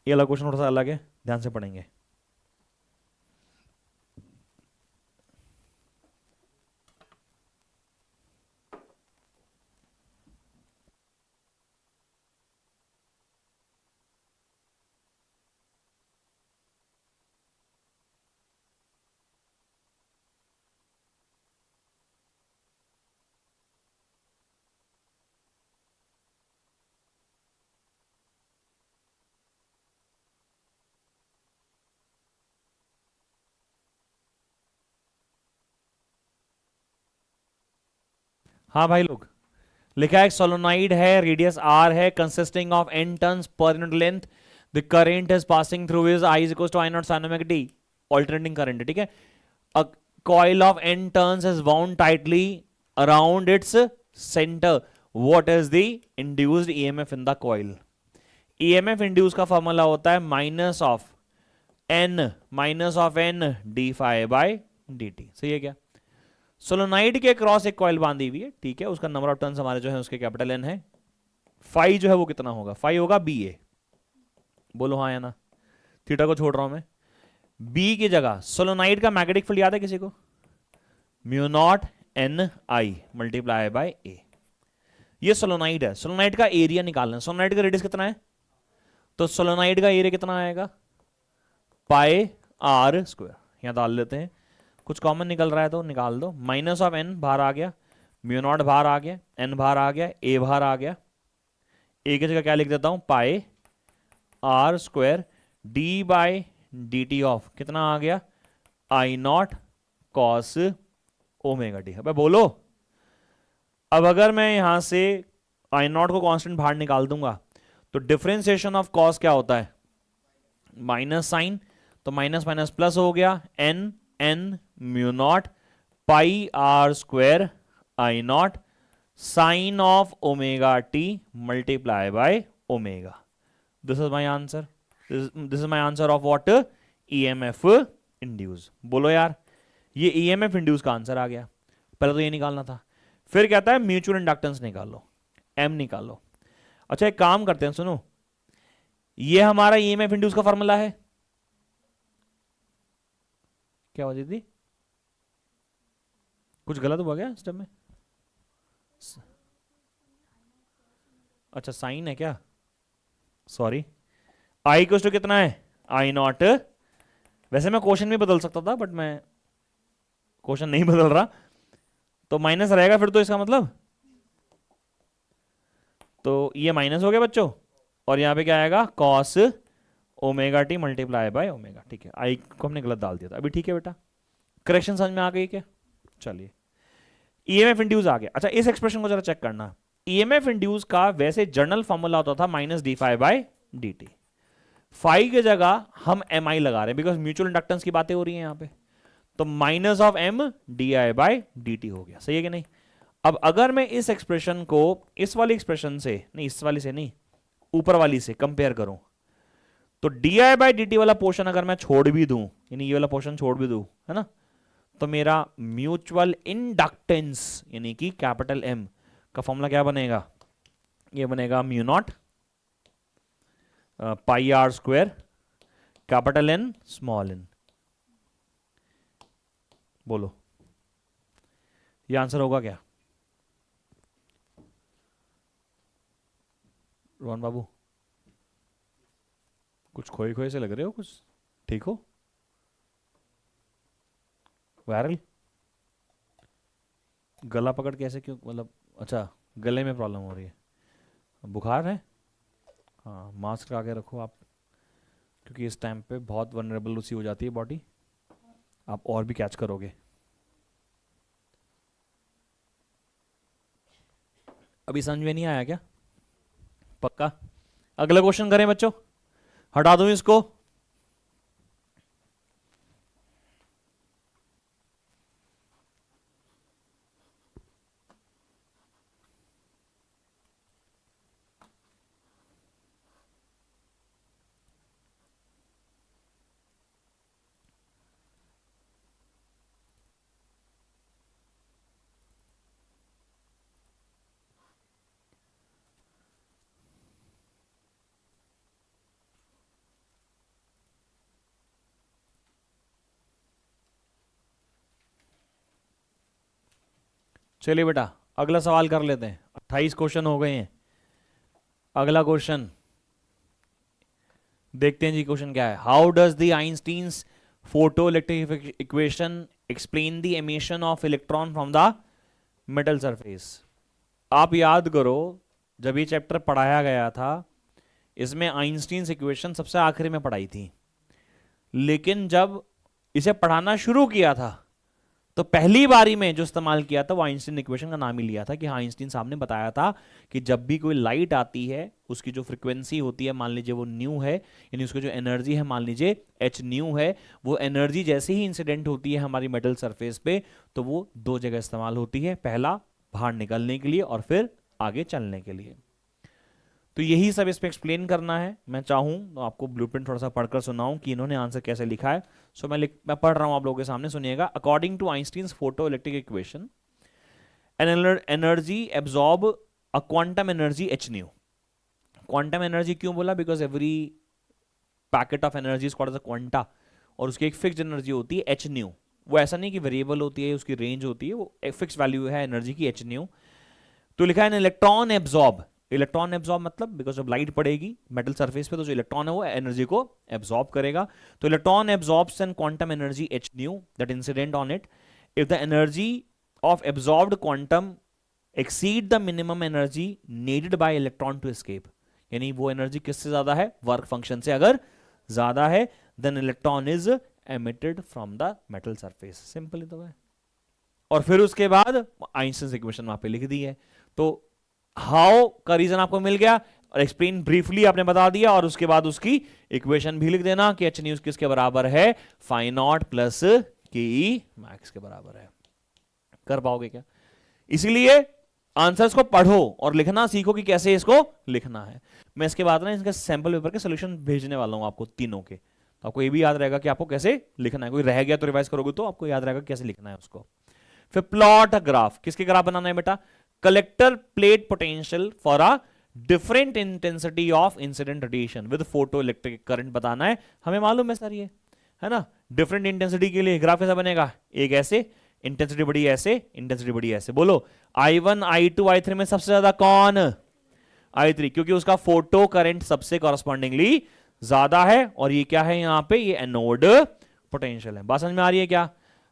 ये वाला क्वेश्चन थोड़ा सा अलग है, ध्यान से पढ़ेंगे। हाँ भाई लोग, लिखा है सोलोनाइड है, रेडियस आर है, consisting of n turns per unit length, the current is passing through his I is equal to I naught sin omega t, alternating current है, ठीक है। A coil of n turns is bound tightly around its centre, what is the induced EMF in the coil? EMF induce का फॉर्मूला होता है minus of n D phi by D T, सही है क्या? सोलोनाइड के क्रॉस एक कॉइल बांधी हुई है, ठीक है, उसका नंबर ऑफ टर्न्स हमारे जो है उसके कैपिटल N है। फाई जो है वो कितना होगा? फाई होगा BA, बोलो हाँ या ना। थीटा को छोड़ रहा हूं मैं। B की जगह सोलोनाइड का मैग्नेटिक फील्ड याद है किसी को? Mu naught NI multiply by A। ये सोलोनाइड है, सोलोनाइड का एरिया निकालना है। सोलोनाइड का रेडियस कितना है? तो सोलोनाइड का एरिया कितना आएगा? पाई R स्क्वायर। यहां डाल लेते हैं, कुछ कॉमन निकल रहा है तो निकाल दो। माइनस ऑफ n बाहर आ गया, म्यू नॉट बाहर आ गया, n बाहर आ गया, a बाहर आ गया। a की जगह क्या लिख देता हूं? पाई R square D by D T of कितना आ गया? I not cos omega T. अब बोलो, अब अगर मैं यहां से I नॉट को कांस्टेंट बाहर निकाल दूंगा तो डिफरेंशिएशन ऑफ कॉस क्या होता है? माइनस साइन, तो माइनस माइनस प्लस हो गया, n mu naught pi R square I naught sine of omega T multiply by omega. This is my answer, this is my answer of what? EMF induce. बोलो यार, ये EMF इंड्यूस का आंसर आ गया। पहले तो ये निकालना था। फिर कहता है म्यूचुअल इंडक्टेंस निकालो, M निकालो। अच्छा एक काम करते हैं, सुनो, ये हमारा EMF इंड्यूस का फॉर्मूला है। क्या वजह थी? कुछ गलत हुआ क्या स्टेप में? अच्छा साइन है क्या? सॉरी, I इक्वल टू कितना है? I not. वैसे मैं क्वेश्चन भी बदल सकता था बट मैं क्वेश्चन नहीं बदल रहा, तो माइनस रहेगा फिर तो इसका मतलब, तो ये माइनस हो गया बच्चों, और यहां पे क्या आएगा? Cos omega T multiply by omega, ठीक है। आई को हमने गलत डाल दिया था अभी, ठीक है बेटा, करेक्शन समझ में आ गई क्या? चलिए, EMF इंड्यूस आ गया। अच्छा इस एक्सप्रेशन को जरा चेक करना। EMF इंड्यूस का वैसे जर्नल फॉर्मूला होता था minus D phi by D T. Phi की जगह हम MI लगा रहे हैं बिकॉज म्यूचुअल इंडक्टेंस की बातें हो रही हैं यहां पे, तो minus of M D I by D T हो गया, सही है कि नहीं? अब अगर मैं इस एक्सप्रेशन को इस वाली एक्सप्रेशन से नहीं, इस वाली से नहीं, ऊपर वाली से कंपेयर करूं, तो D I by D T वाला पोर्शन अगर मैं छोड़ भी दूं, यानी ये वाला पोर्शन छोड़ भी दूं, है ना, तो मेरा म्यूचुअल इंडक्टेंस यानी कि कैपिटल M का फॉर्मूला क्या बनेगा? ये बनेगा mu naught pi R square capital N small n। बोलो, ये आंसर होगा क्या? रोहन बाबू कुछ खोए खोए से लग रहे हो, कुछ ठीक हो? वायरल गला पकड़ के ऐसे क्यों, मतलब अच्छा गले में प्रॉब्लम हो रही है, बुखार है? हाँ मास्क लगा के रखो आप, क्योंकि इस टाइम पे बहुत वनरेबल उसी हो जाती है बॉडी, आप और भी कैच करोगे। अभी समझ में नहीं आया क्या? पक्का? अगला क्वेश्चन करें बच्चों, हटा दूं इसको? चलिए बेटा अगला सवाल कर लेते हैं, 28 क्वेश्चन हो गए हैं। अगला क्वेश्चन देखते हैं जी, क्वेश्चन क्या है? How does the Einstein's photo electric equation explain the emission of electron from the metal surface? आप याद करो जब ये चैप्टर पढ़ाया गया था, इसमें आइंस्टीन्स इक्वेशन सबसे आखिरी में पढ़ाई थी, लेकिन जब इसे पढ़ाना शुरू किया था तो पहली बारी में जो इस्तेमाल किया था वो आइंस्टीन इक्वेशन का नाम ही लिया था कि हाँ आइंस्टीन साहब ने बताया था कि जब भी कोई लाइट आती है उसकी जो फ्रीक्वेंसी होती है मान लीजिए वो न्यू है, यानी उसकी जो एनर्जी है मान लीजिए एच न्यू है, वो एनर्जी जैसे ही इंसिडेंट होती है हमारी मेटल सरफेस पे तो वो दो जगह इस्तेमाल होती है, पहला बाहर निकलने के लिए और फिर आगे चलने के लिए। तो यही सब इस पे एक्सप्लेन करना है। मैं चाहूं तो आपको ब्लूप्रिंट थोड़ा सा पढ़कर सुनाऊं कि इन्होंने आंसर कैसे लिखा है। सो मैं पढ़ रहा हूं आप लोगों के सामने, सुनिएगा। According to Einstein's photo electric equation, an energy absorb a quantum energy h nu. Quantum energy क्यों बोला? Because every packet of energy is called as a quanta, और उसकी एक फिक्स्ड एनर्जी होती है एच न्यू। वो ऐसा नहीं कि वेरिएबल होती है, उसकी रेंज होती है, वो एक फिक्स वैल्यू है एनर्जी की एच न्यू। तो लिखा है इलेक्ट्रॉन एब्जॉर्ब। इलेक्ट्रॉन एब्जॉर्ब मतलब बिकॉज जब लाइट पड़ेगी मेटल सरफेस पे तो जो इलेक्ट्रॉन है वो एनर्जी को एब्जॉर्ब करेगा। तो electron absorbs an quantum energy h nu that incident on it if the energy of absorbed quantum exceed the minimum energy needed by electron to escape. यानी वो एनर्जी किससे ज्यादा है? वर्क फंक्शन से अगर ज्यादा है then electron is emitted from the metal surface. Simple ही तो है। और फिर उसके बाद आइंस्टीन इक्वेशन वहां पे लिख दी है। तो हाउ का रीजन आपको मिल गया और एक्सप्लेन ब्रीफली आपने बता दिया, और उसके बाद उसकी इक्वेशन भी लिख देना कि एच न्यूज किसके बराबर है? फाई नॉट प्लस के ई मैक्स के बराबर है। कर पाओगे क्या? इसीलिए आंसर्स को पढ़ो और लिखना सीखो कि कैसे इसको लिखना है। मैं इसके बाद ना इसके सैंपल पेपर के सोल्यूशन भेजने वाला हूं आपको तीनों के, तो आपको ये भी याद रहेगा कि आपको कैसे लिखना है। कोई रह गया तो रिवाइज करोगे तो आपको याद रहेगा कैसे लिखना है उसको। फिर प्लॉट ग्राफ। किसके ग्राफ बनाना है बेटा? Collector plate potential for a different intensity of incident radiation with photo electric current बताना है। हमें मालूम है सर ये, है ना? डिफरेंट इंटेंसिटी के लिए ग्राफ कैसा बनेगा? एक ऐसे, इंटेंसिटी बड़ी ऐसे, इंटेंसिटी बड़ी ऐसे। बोलो I1 I2 I3 में सबसे ज्यादा कौन? I3, क्योंकि उसका फोटो करंट सबसे कॉरस्पॉन्डिंगली ज्यादा है। और ये क्या है यहां पे? ये एनोड पोटेंशियल है। बात समझ में आ रही है क्या?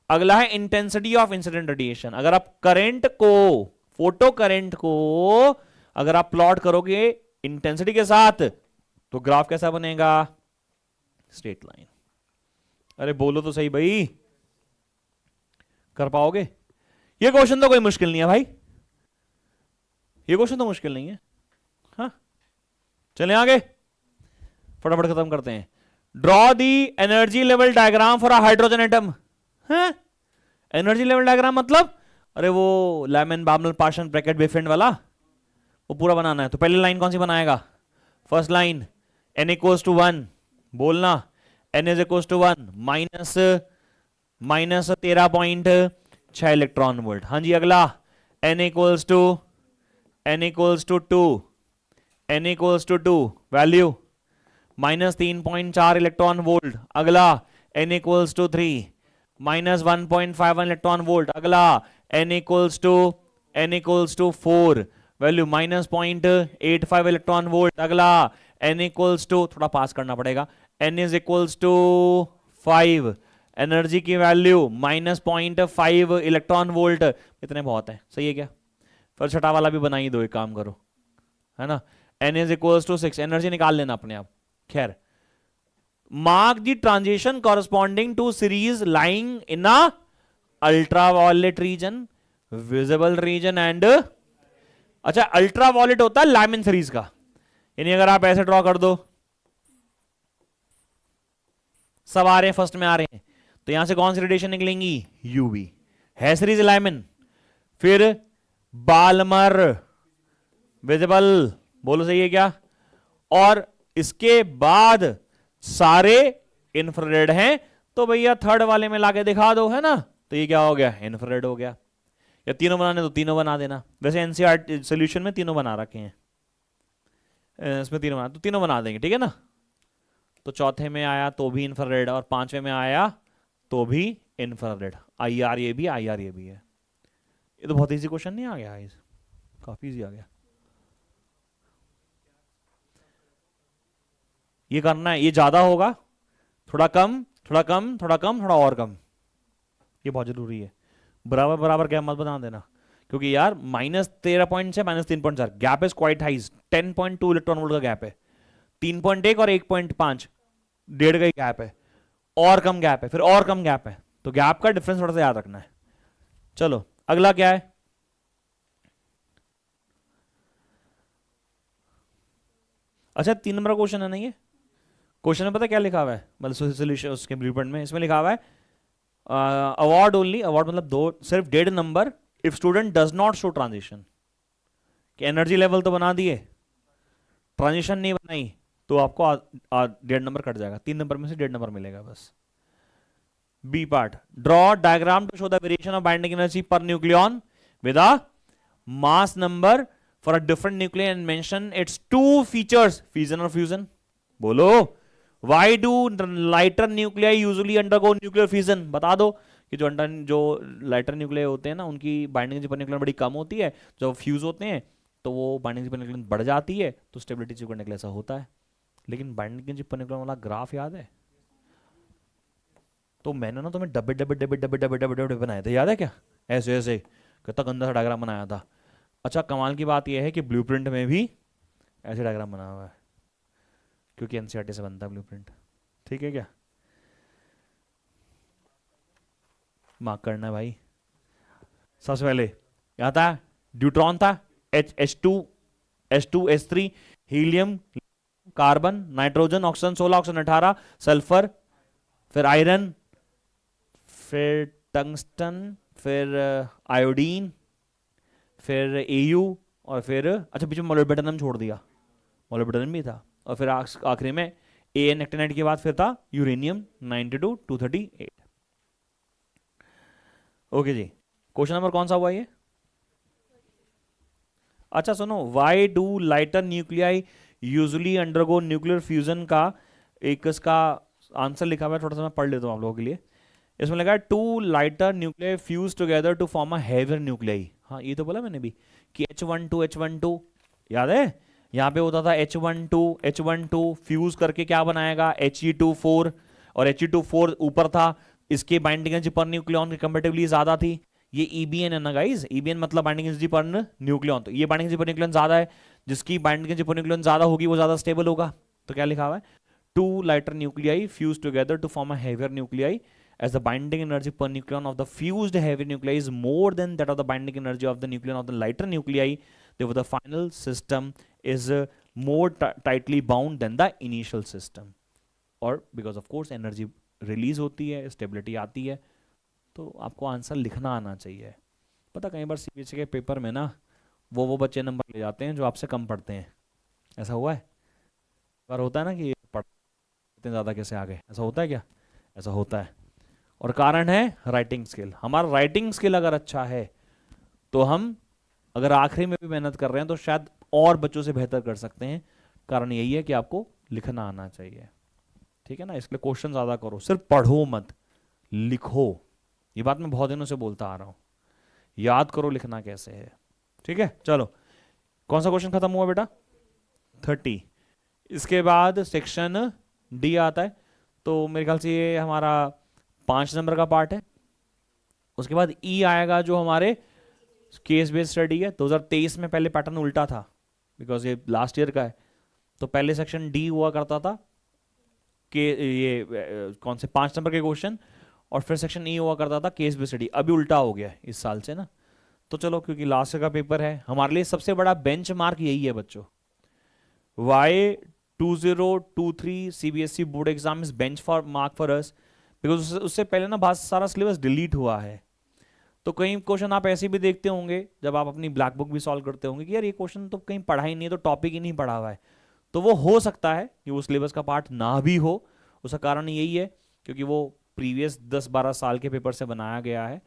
अगला है इंटेंसिटी ऑफ इंसिडेंट रेडिएशन। अगर आप करंट को, फोटो करंट को अगर आप प्लॉट करोगे इंटेंसिटी के साथ तो ग्राफ कैसा बनेगा? Straight line. अरे बोलो तो सही भाई, कर पाओगे? ये क्वेश्चन तो कोई मुश्किल नहीं है भाई, ये क्वेश्चन तो मुश्किल नहीं है। हाँ चलें आगे, फटाफट खत्म करते हैं। Draw the energy level diagram for a hydrogen atom. है एनर्जी लेवल डायग्राम मतलब अरे वो लैमन बार्नल पार्शन ब्रैकेट बेफेंड वाला, वो पूरा बनाना है। तो पहली लाइन कौन सी बनाएगा? First line n equals to 1, बोलना n is equals to 1 minus 13.6 electron volt. हाँ जी अगला n equals to 2 value minus 3.4 electron volt. अगला n equals to 3 minus 1.51 electron volt. अगला n equals to 4, value -0.85 electron volt. अगला n इक्वल्स टू, थोड़ा पास करना पड़ेगा, n is equals to 5, energy की वैल्यू -0.5 इलेक्ट्रॉन वोल्ट। इतने बहुत है, सही है क्या? फिर छठा वाला भी बना ही दो, एक काम करो, है ना। n is equals to 6, energy निकाल लेना अपने आप। खैर, mark the transition corresponding to series lying in a ultraviolet region, visible region and अच्छा, अल्ट्रावायलेट होता है लाइमन सीरीज का, यानी अगर आप ऐसे ड्रॉ कर दो, सब आ रहे हैं फर्स्ट में आ रहे हैं, तो यहां से कौन सी रेडिएशन निकलेंगी? यूवी है सीरीज लाइमन। फिर बाल्मर विजिबल, बोलो सही है क्या? और इसके बाद सारे इंफ्रारेड हैं, तो भैया थर्ड वाले में लाके दिखा दो, है ना। तो ये क्या हो गया? इंफ्रारेड हो गया। या तीनों बनाने तो तीनों बना देना, वैसे एनसीईआरटी सॉल्यूशन में तीनों बना रखे हैं, इसमें तीनों बना, तो तीनों बना देंगे, ठीक है ना। तो चौथे में आया तो भी इंफ्रारेड, और पांचवें में आया तो भी इंफ्रारेड। आईआर ये भी, आईआर ये भी है। ये तो बहुत इजी क्वेश्चन नहीं आ गया? काफी इजी आ गया। ये करना है, ये ज्यादा होगा, थोड़ा कम, थोड़ा कम, थोड़ा कम, थोड़ा और कम, ये बहुत जरूरी है। बराबर बराबर गैप मत बना देना, क्योंकि यार -13 से -3.4 gap is quite high, 10.2 electron volt का गैप है। 3.1 और 1.5 डेढ़ का ही गैप है, और कम गैप है, फिर और कम गैप है, तो गैप का डिफरेंस थोड़ा सा याद रखना है। चलो अगला क्या है? अच्छा 3 नंबर का क्वेश्चन है ना ये। क्वेश्चन में पता क्या लिखा हुआ है, मतलब सोल्यूशन उसके ब्लूप्रिंट में, इसमें लिखा हुआ है अवार्ड ओनली, अवार्ड मतलब दो, सिर्फ 1.5 number if student does not show transition. कि एनर्जी लेवल तो बना दिए, ट्रांजिशन नहीं बनाई, तो आपको 1.5 नंबर कट जाएगा, 3 नंबर में से 1.5 नंबर मिलेगा बस। B part, draw diagram to show the variation of binding energy per nucleon with a mass number for a different nucleon and mention its 2 features, fission और फ्यूजन। बोलो, Why do lighter nuclei usually undergo nuclear fission? बता दो कि जो लाइटर न्यूक्लियाई होते हैं ना, उनकी बाइंडिंग सुपर न्यूक्लियन बड़ी कम होती है, जब फ्यूज होते हैं तो वो बाइंडिंग सुपर न्यूक्लियन बढ़ जाती है, तो स्टेबिलिटी अचीव करने के लिए ऐसा होता है। लेकिन बाइंडिंग सुपर न्यूक्लियन वाला ग्राफ याद है? तो मैंने ना तुम्हें डब्बे डब्बे डब्बे डब्बे डब्बे डब्बे डब्बे बनाए थे, याद है क्या? ऐसे ऐसे कितना गंदा सा डायग्राम बनाया था। अच्छा, कमाल की बात यह है कि ब्लूप्रिंट में भी ऐसे डायग्राम बना हुआ है, क्योंकि एनसीईआरटी से बनता है ब्लूप्रिंट, ठीक है क्या? मार्क करना है भाई। सबसे पहले क्या था? ड्यूट्रॉन था, H2S3, helium, carbon, nitrogen, oxygen 16, oxygen 18, sulphur, फिर आयरन, फिर टंगस्टन, फिर आयोडीन, फिर Au, और फिर अच्छा बीच में मोलिब्डेनम छोड़ दिया, मोलिब्डेनम भी था, और फिर आखिरी में AN एक्टिनाइड के बाद फिर था यूरेनियम 92 238। ओके जी, क्वेश्चन नंबर कौन सा हुआ ये? अच्छा सुनो, why do lighter nuclei usually undergo nuclear fusion का एक इसका आंसर लिखा हुआ है, थोड़ा सा मैं पढ़ लेता हूं आप लोगों के लिए। इसमें लगा 2 lighter nuclei fuse together to form a heavier nuclei. हाँ ये तो बोला मैंने भी कि H12 याद है, यहां पे होता था H12 फ्यूज करके क्या बनाएगा? He24, और He24 ऊपर था, इसके बाइंडिंग एनर्जी पर न्यूक्लियन के कंपैरेटिवली ज्यादा थी। ये EBN है ना गाइस, EBN मतलब बाइंडिंग एनर्जी पर न्यूक्लियन, तो ये बाइंडिंग एनर्जी पर न्यूक्लियन ज्यादा है, जिसकी बाइंडिंग एनर्जी पर न्यूक्लियन ज्यादा होगी वो ज्यादा स्टेबल होगा। तो क्या लिखा हुआ है? 2 lighter nuclei fused together to form a heavier nuclei, as the binding energy per nucleon of the fused heavy nuclei is more than that of the binding energy of the nucleon of the lighter nuclei, therefore the final system is more tightly bound than the initial system, और because of course energy release होती है, stability आती है, तो आपको आंसर लिखना आना चाहिए। पता कई बार सीबीएसई के पेपर में ना वो बच्चे नंबर ले जाते हैं जो आपसे कम पढ़ते हैं, ऐसा हुआ है? बार होता है ना कि इतने ज़्यादा कैसे आ गए, ऐसा होता है क्या? ऐसा होता है, और कारण है राइटिंग स्किल। हमारा राइटिंग स्किल अगर अच्छा है तो हम अगर आखिरी में भी मेहनत कर रहे हैं तो शायद और बच्चों से बेहतर कर सकते हैं। कारण यही है कि आपको लिखना आना चाहिए, ठीक है ना। इसलिए क्वेश्चन ज़्यादा करो, सिर्फ पढ़ो मत, लिखो। ये बात मैं बहुत दिनों से बोलता आ रहा हूँ, याद करो लिखना कैसे है, ठीक है। चलो कौन सा क्वेश्चन खत्म हुआ बेटा? 30। इसके बाद सेक्शन डी आता है, तो मेरे ख्याल से ये हमारा 5 नंबर का पार्ट है। उसके बाद ई आएगा जो हमारे केस बेस्ड स्टडी है। 2023 में पहले पैटर्न उल्टा था बिकॉज ये लास्ट ईयर का है, तो पहले सेक्शन डी हुआ करता था कि ये कौन से 5 नंबर के क्वेश्चन, और फिर सेक्शन ई हुआ करता था केस बेस्ड स्टडी। अभी उल्टा हो गया है इस साल से ना, तो चलो क्योंकि लास्ट ईयर का पेपर है, हमारे लिए सबसे बड़ा बेंच मार्क यही है बच्चों। Why 2023 CBSE board exam is bench for mark for us because उससे पहले ना बहुत सारा सिलेबस डिलीट हुआ है। तो कई क्वेश्चन आप ऐसे भी देखते होंगे जब आप अपनी ब्लैक बुक भी सॉल्व करते होंगे कि यार ये क्वेश्चन तो कहीं पढ़ा ही नहीं है, तो टॉपिक ही नहीं पढ़ा हुआ है। तो वो हो सकता है कि वो सिलेबस का पार्ट ना भी हो। उसका कारण यही है क्योंकि वो प्रीवियस 10-12 साल के पेपर से बनाया गया है।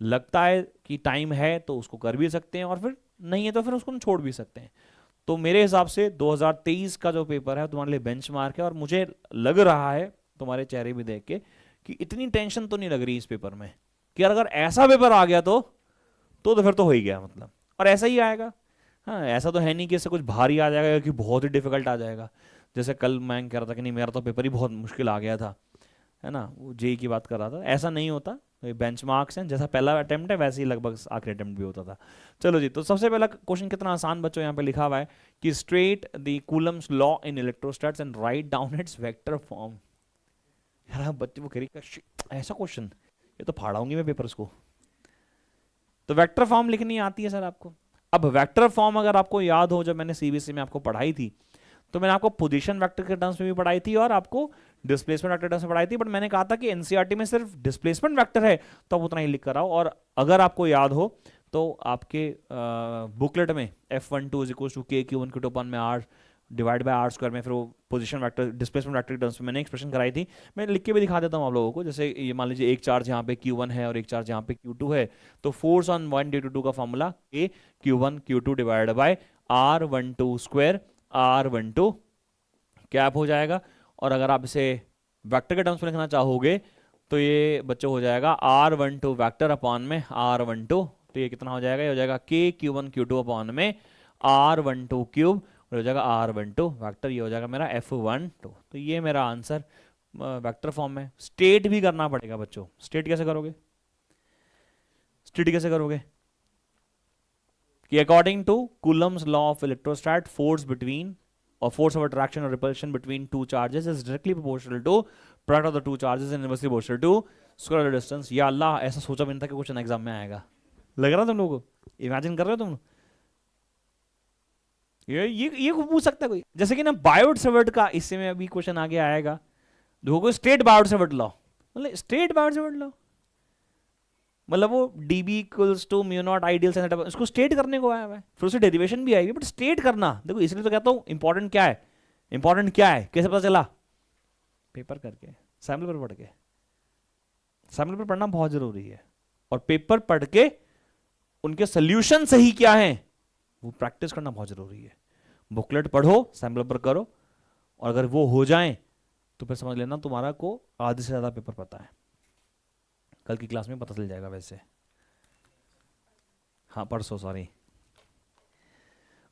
लगता है कि टाइम है तो उसको कर भी सकते हैं, और फिर नहीं है तो फिर उसको छोड़ भी सकते हैं। तो मेरे हिसाब से 2023 का जो पेपर है तुम्हारे लिए बेंचमार्क है, और मुझे लग रहा है तुम्हारे चेहरे भी देख के कि इतनी टेंशन तो नहीं लग रही इस पेपर में कि अगर ऐसा पेपर आ गया तो फिर तो हो ही गया मतलब, और ऐसा ही आएगा। हाँ, ऐसा तो है नहीं कि इससे कुछ भारी आ जाएगा कि बहुत ही डिफिकल्ट आ जाएगा। जैसे कल मैं कह रहा था कि नहीं मेरा तो पेपर ही बहुत मुश्किल आ गया था, है ना, वो जेई की बात कर रहा था। ऐसा नहीं होता, बेंचमार्क्स हैं, जैसा पहला अटेम्प्ट है वैसे ही लगभग आखिरी अटेम्प्ट भी होता था। चलो जी, तो सबसे पहला क्वेश्चन कितना आसान बच्चों यहाँ पे लिखा हुआ है कि state the Coulomb's law in electrostatics and write down its vector form. यार बच्चे वो करी ऐसा क्वेश्चन, ये तो फाड़ाऊंगी मैं पेपर्स को। तो वेक्टर फॉर्म लिखनी आती है सर आपको। अब वेक्टर फॉर्म अगर आपको याद हो, जब मैंने सीबीएसई में आपको पढ़ाई थी तो मैंने आपको पोजीशन वेक्टर के टर्म्स में भी पढ़ाई थी और आपको डिस्प्लेसमेंट वेक्टर टर्म्स में पढ़ाई थी, बट मैंने कहा था कि एनसीईआरटी में सिर्फ डिस्प्लेसमेंट वेक्टर है तो आप उतना ही लिख कर आओ। और अगर आपको याद हो तो आपके बुकलेट में F12 = k(q1q2) में r divide by r square में फिर वो position vector displacement vector terms में मैंने एक्सप्रेशन कराई थी। मैं लिख के भी दिखा देता हूँ आप लोगों को। जैसे ये मान लीजिए एक चार्ज यहाँ पे q1 है और एक चार्ज यहाँ पे q2 है, तो फोर्स ऑन 1 ड्यू टू 2 का formula a q1 q2 divide by r12 square r12 cap हो जाएगा। और अगर आप इसे वेक्टर के टर्म्स में लिखना चाहोगे तो ये बच्चों हो जाएगा r12 वेक्टर अपॉन में r12, तो ये कितना हो जाएगा, ये हो जाएगा k q1 q2 अपॉन में r12 क्यूब, और हो जाएगा r12 वेक्टर, ये हो जाएगा मेरा F12। तो ये मेरा आंसर वेक्टर फॉर्म में। स्टेट भी करना पड़ेगा बच्चों। स्टेट कैसे करोगे? स्टेट कैसे करोगे कि according to Coulomb's law of electrostatic force between or force of attraction or repulsion between two charges is directly proportional to product of the two charges and inversely proportional to square of the distance। या अल्लाह, ऐसा सोचा भी नहीं था कि क्वेश्चन एग्जाम में आएगा। लग रहा तुम लोगों को? इमेजिन कर रहे हो तुम? ये पूछ सकता है कोई, जैसे कि ना बायोट सेवर्ट का इससे में अभी क्वेश्चन आगे आएगा। देखो स्टेट बायोट सेवर्ट लॉ, मतलब स्टेट बायोट सेवर्ट लॉ मतलब वो dB = μ0 आइडियल सेंटर, इसको स्टेट करने को आया हुआ है, फिर उसे डेरिवेशन भी आएगी, बट स्टेट करना देखो, इसलिए तो कहता हूं इंपॉर्टेंट क्या है। इंपॉर्टेंट क्या है कैसे पता चला? पेपर करके, सैम्पल पर पढ़ के। सैम्पल पर पढ़ना बहुत जरूरी है, और पेपर पढ़ के उनके सोल्यूशन सही क्या है वो प्रैक्टिस करना बहुत जरूरी है। बुकलेट पढ़ो, सैम्पल पर करो, और अगर वो हो जाए तो फिर समझ लेना तुम्हारा को आधे से ज्यादा पेपर पता है। कल की क्लास में पता चल जाएगा वैसे, हाँ परसों, सॉरी।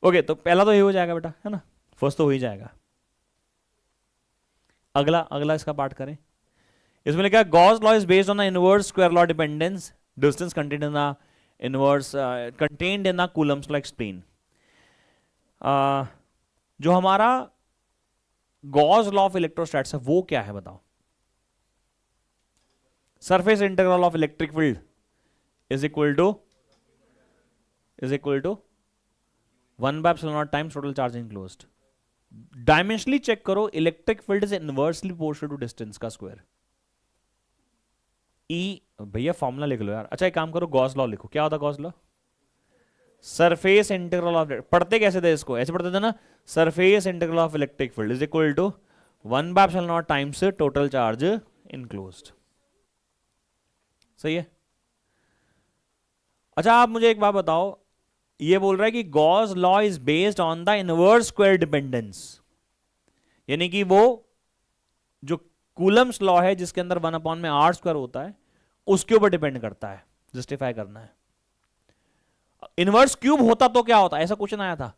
ओके, तो पहला तो ये हो जाएगा बेटा, है ना, फर्स्ट तो हो ही जाएगा। अगला इसका पार्ट करें। इसमें लिखा है Gauss law is based on the inverse square law dependence distance contained in the inverse contained in the Coulomb's law explain. जो हमारा गॉस लॉ ऑफ इलेक्ट्रोस्टैट्स है वो क्या है बताओ? Surface integral of electric field is equal to 1/ε0 times total charge enclosed. Dimensionally check करो, electric field is inversely proportional to distance का स्क्वायर। ई भैया फॉर्मूला लिख लो यार। अच्छा एक काम करो, गॉस लॉ लिखो। क्या होता Gauss law? Surface integral of, पढ़ते कैसे थे इसको? ऐसे पढ़ते थे ना, surface integral of electric field is equal to 1/ε0 times total charge enclosed. सही है। अच्छा आप मुझे एक बात बताओ, ये बोल रहा है कि Gauss law is based on the inverse square dependence, यानी कि वो जो कूलम्स लॉ है जिसके अंदर 1/r² होता है उसके ऊपर डिपेंड करता है। जस्टिफाई करना है। इनवर्स क्यूब होता तो क्या होता, ऐसा क्वेश्चन आया था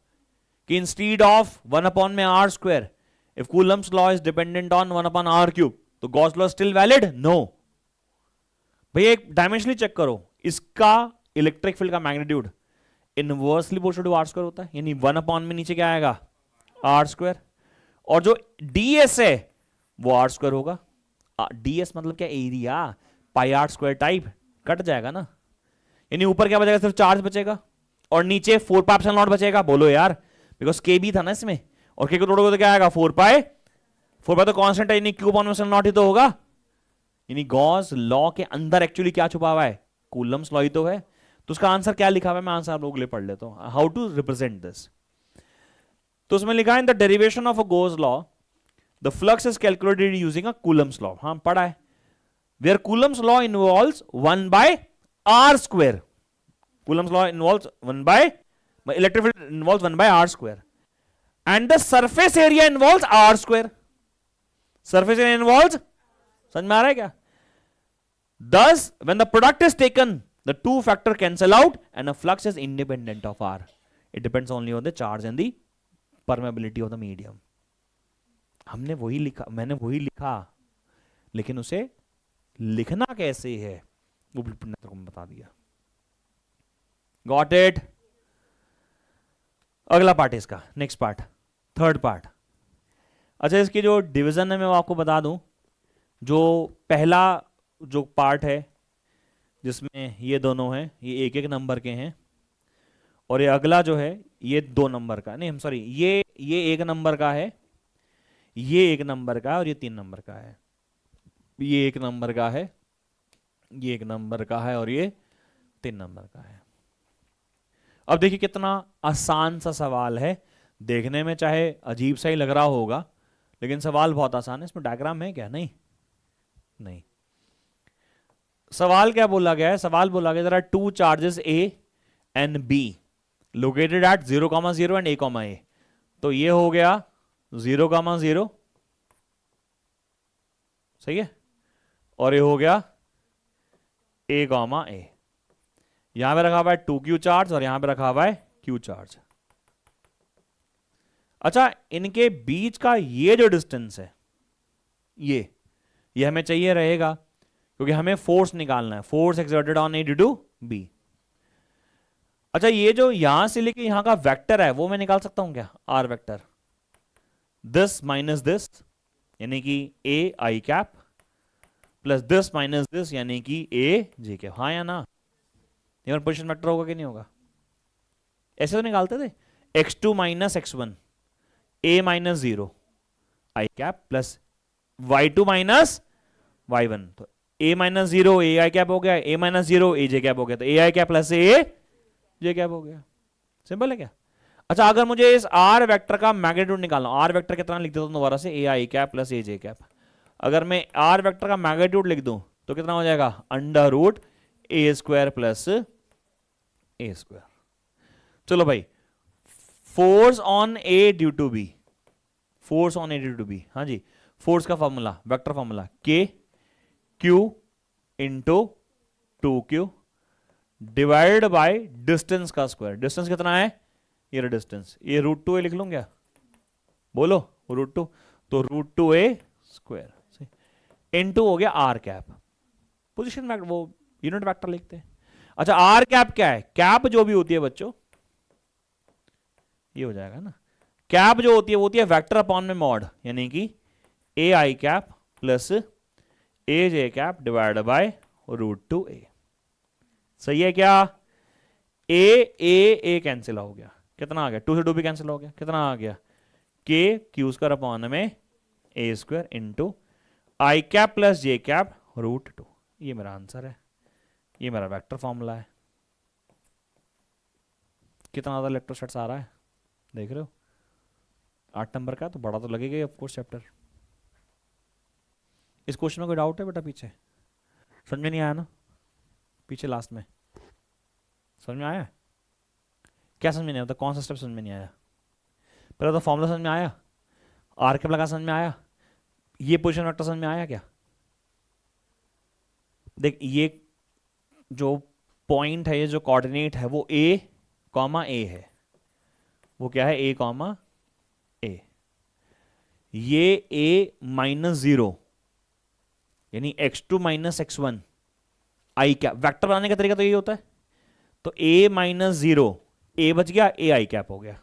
कि इंस्टीड ऑफ 1 में r square, if Coulomb's law is dependent on 1/r cube, तो Gauss law still valid? No. भैया एक डायमेंशनली चेक करो, इसका इलेक्ट्रिक फील्ड का magnitude inversely proportional to r square होता है, यानी 1 में नीचे क्या आएगा, आर स्क्वायर, और जो ds है वो आर स्क्वायर होगा। ds मतलब क्या, area, pi r square type cut जाएगा ना, यानी ऊपर क्या बचेगा, सिर्फ चार्ज बचेगा, और नीचे 4 पाई एप्सिलॉन नॉट बचेगा। बोलो यार, बिकॉज के भी था ना इसमें, और के को तोड़ोगे तो क्या आएगा, 4 पाई तो कांस्टेंट है, यानी क्यू अपॉन एप्सिलॉन नॉट ही तो होगा। यानी गॉस लॉ के अंदर एक्चुअली क्या छुपा हुआ है, कूलम्स लॉ ही तो है। तो उसका आंसर क्या लिखा हुआ है, मैं आंसर आप लोगों के लिए पढ़ लेता हूं, हाउ टू रिप्रेजेंट दिस। तो उसमें लिखा है in the derivation of a Gauss law the flux is calculated using a Coulomb's law. हाँ पढ़ा है, where Coulomb's law involves 1/r square, Coulomb's law involves 1 electric field involves 1/r square, and the surface area involves r square. Surface area involves, समझ में आ रहा है क्या? Thus, when the product is taken, the two factor cancel out and a flux is independent of R. It depends only on the charge and the permeability of the medium. हमने वही लिखा, मैंने वही लिखा, लेकिन उसे लिखना कैसे है वो ब्लूप्रिंट को बता दिया। Got it? अगला पार्ट इसका, नेक्स्ट पार्ट, थर्ड पार्ट। अच्छा, इसकी जो डिवीजन है मैं वो आपको बता दूं। जो पहला जो पार्ट है जिसमें ये दोनों हैं, ये 1-1 नंबर के हैं, और ये अगला जो है ये 2 नंबर का, नहीं हम सॉरी, ये 1 नंबर का है, ये 1 नंबर का है, और ये 3 नंबर का है। ये 1 नंबर का है, ये 1 नंबर का है, और ये 3 नंबर का है। अब देखिए कितना आसान सा सवाल है, देखने में चाहे अजीब सा ही लग रहा होगा, लेकिन सवाल बहुत आसान है। इसमें डायग्राम है क्या? नहीं नहीं। सवाल क्या बोला गया है? सवाल बोला गया there are 2 charges A and B located at 0,0 and A, तो ये हो गया 0,0, सही है, और ये हो गया A, यहां पे रखा हुआ है 2Q चार्ज, और यहां पे रखा हुआ है Q चार्ज। अच्छा, इनके बीच का ये जो डिस्टेंस है, ये हमें चाहिए रहेगा, क्योंकि हमें फोर्स निकालना है, force exerted on A due to B। अच्छा, ये जो यहां से लेके यहां का वेक्टर है वो मैं निकाल सकता हूं क्या? R vector, this minus this यानी कि A i cap, plus this minus this यानी कि A j कैप। हाँ या ना? ये पोजीशन वेक्टर होगा कि नहीं होगा? ऐसे तो निकालते थे, x2 minus x1 A minus 0 i cap plus y2 minus y1, तो a minus 0 A i cap हो गया, a minus 0 A j cap हो गया, तो ए i cap plus a j cap हो गया। सिंपल है क्या? अच्छा, अगर मुझे इस r वेक्टर का मैग्नीट्यूड निकालना, r वेक्टर कितना लिख देता हूं दोबारा से, ए i cap plus a j cap. अगर मैं r वेक्टर का मैग्नीट्यूड लिख दूं तो कितना हो जाएगा, √a² प्लस a स्क्वायर। चलो भाई, force on A due to B, force on A due to B, हाँ जी, फोर्स का formula, vector formula K Q into 2Q divide by distance का स्क्वायर। डिस्टेंस कितना है, ये डिस्टेंस, ये √2a लिख लूं क्या? बोलो, √2, तो √2a स्क्वायर इंटू हो गया r कैप, पोजीशन वेक्टर, वो यूनिट वेक्टर लिखते हैं। अच्छा, r कैप क्या है? कैप जो भी होती है बच्चों, ये हो जाएगा ना, कैप जो होती है वो होती है वेक्टर अपॉन में मॉड, यानी कि a i cap plus a j cap divide by √2a। सही है क्या? ए कैंसिल हो गया, कितना आ गया, 2 से 2 भी कैंसिल हो गया, कितना आ गया, k Q² अपॉन में a² इंटू आई कैप प्लस जे कैप √2। ये मेरा आंसर है, ये मेरा वेक्टर फॉर्मूला है। कितना ज्यादा इलेक्ट्रोस्टैटिक्स आ रहा है, देख रहे हो? 8 नंबर का, तो बड़ा तो लगेगा ही ऑफकोर्स चैप्टर। इस क्वेश्चन में कोई डाउट है बेटा? पीछे समझ में नहीं आया ना? पीछे लास्ट में समझ में आया? क्या समझ में नहीं आता? कौन सा स्टेप समझ में नहीं आया? पहले तो फॉर्मूला समझ में आया, आर कैप लगा समझ में आया, ये पोजीशन वेक्टर समझ में आया क्या? देख, ये जो पॉइंट है, ये जो कोऑर्डिनेट है वो A कॉमा ए है, वो क्या है, ए कॉमा ए। ये ए माइनस 0 यानी x2 माइनस x1 आई कैप, वैक्टर बनाने का तरीका तो यही होता है। तो a माइनस 0, ए बच गया, ए आई कैप हो गया।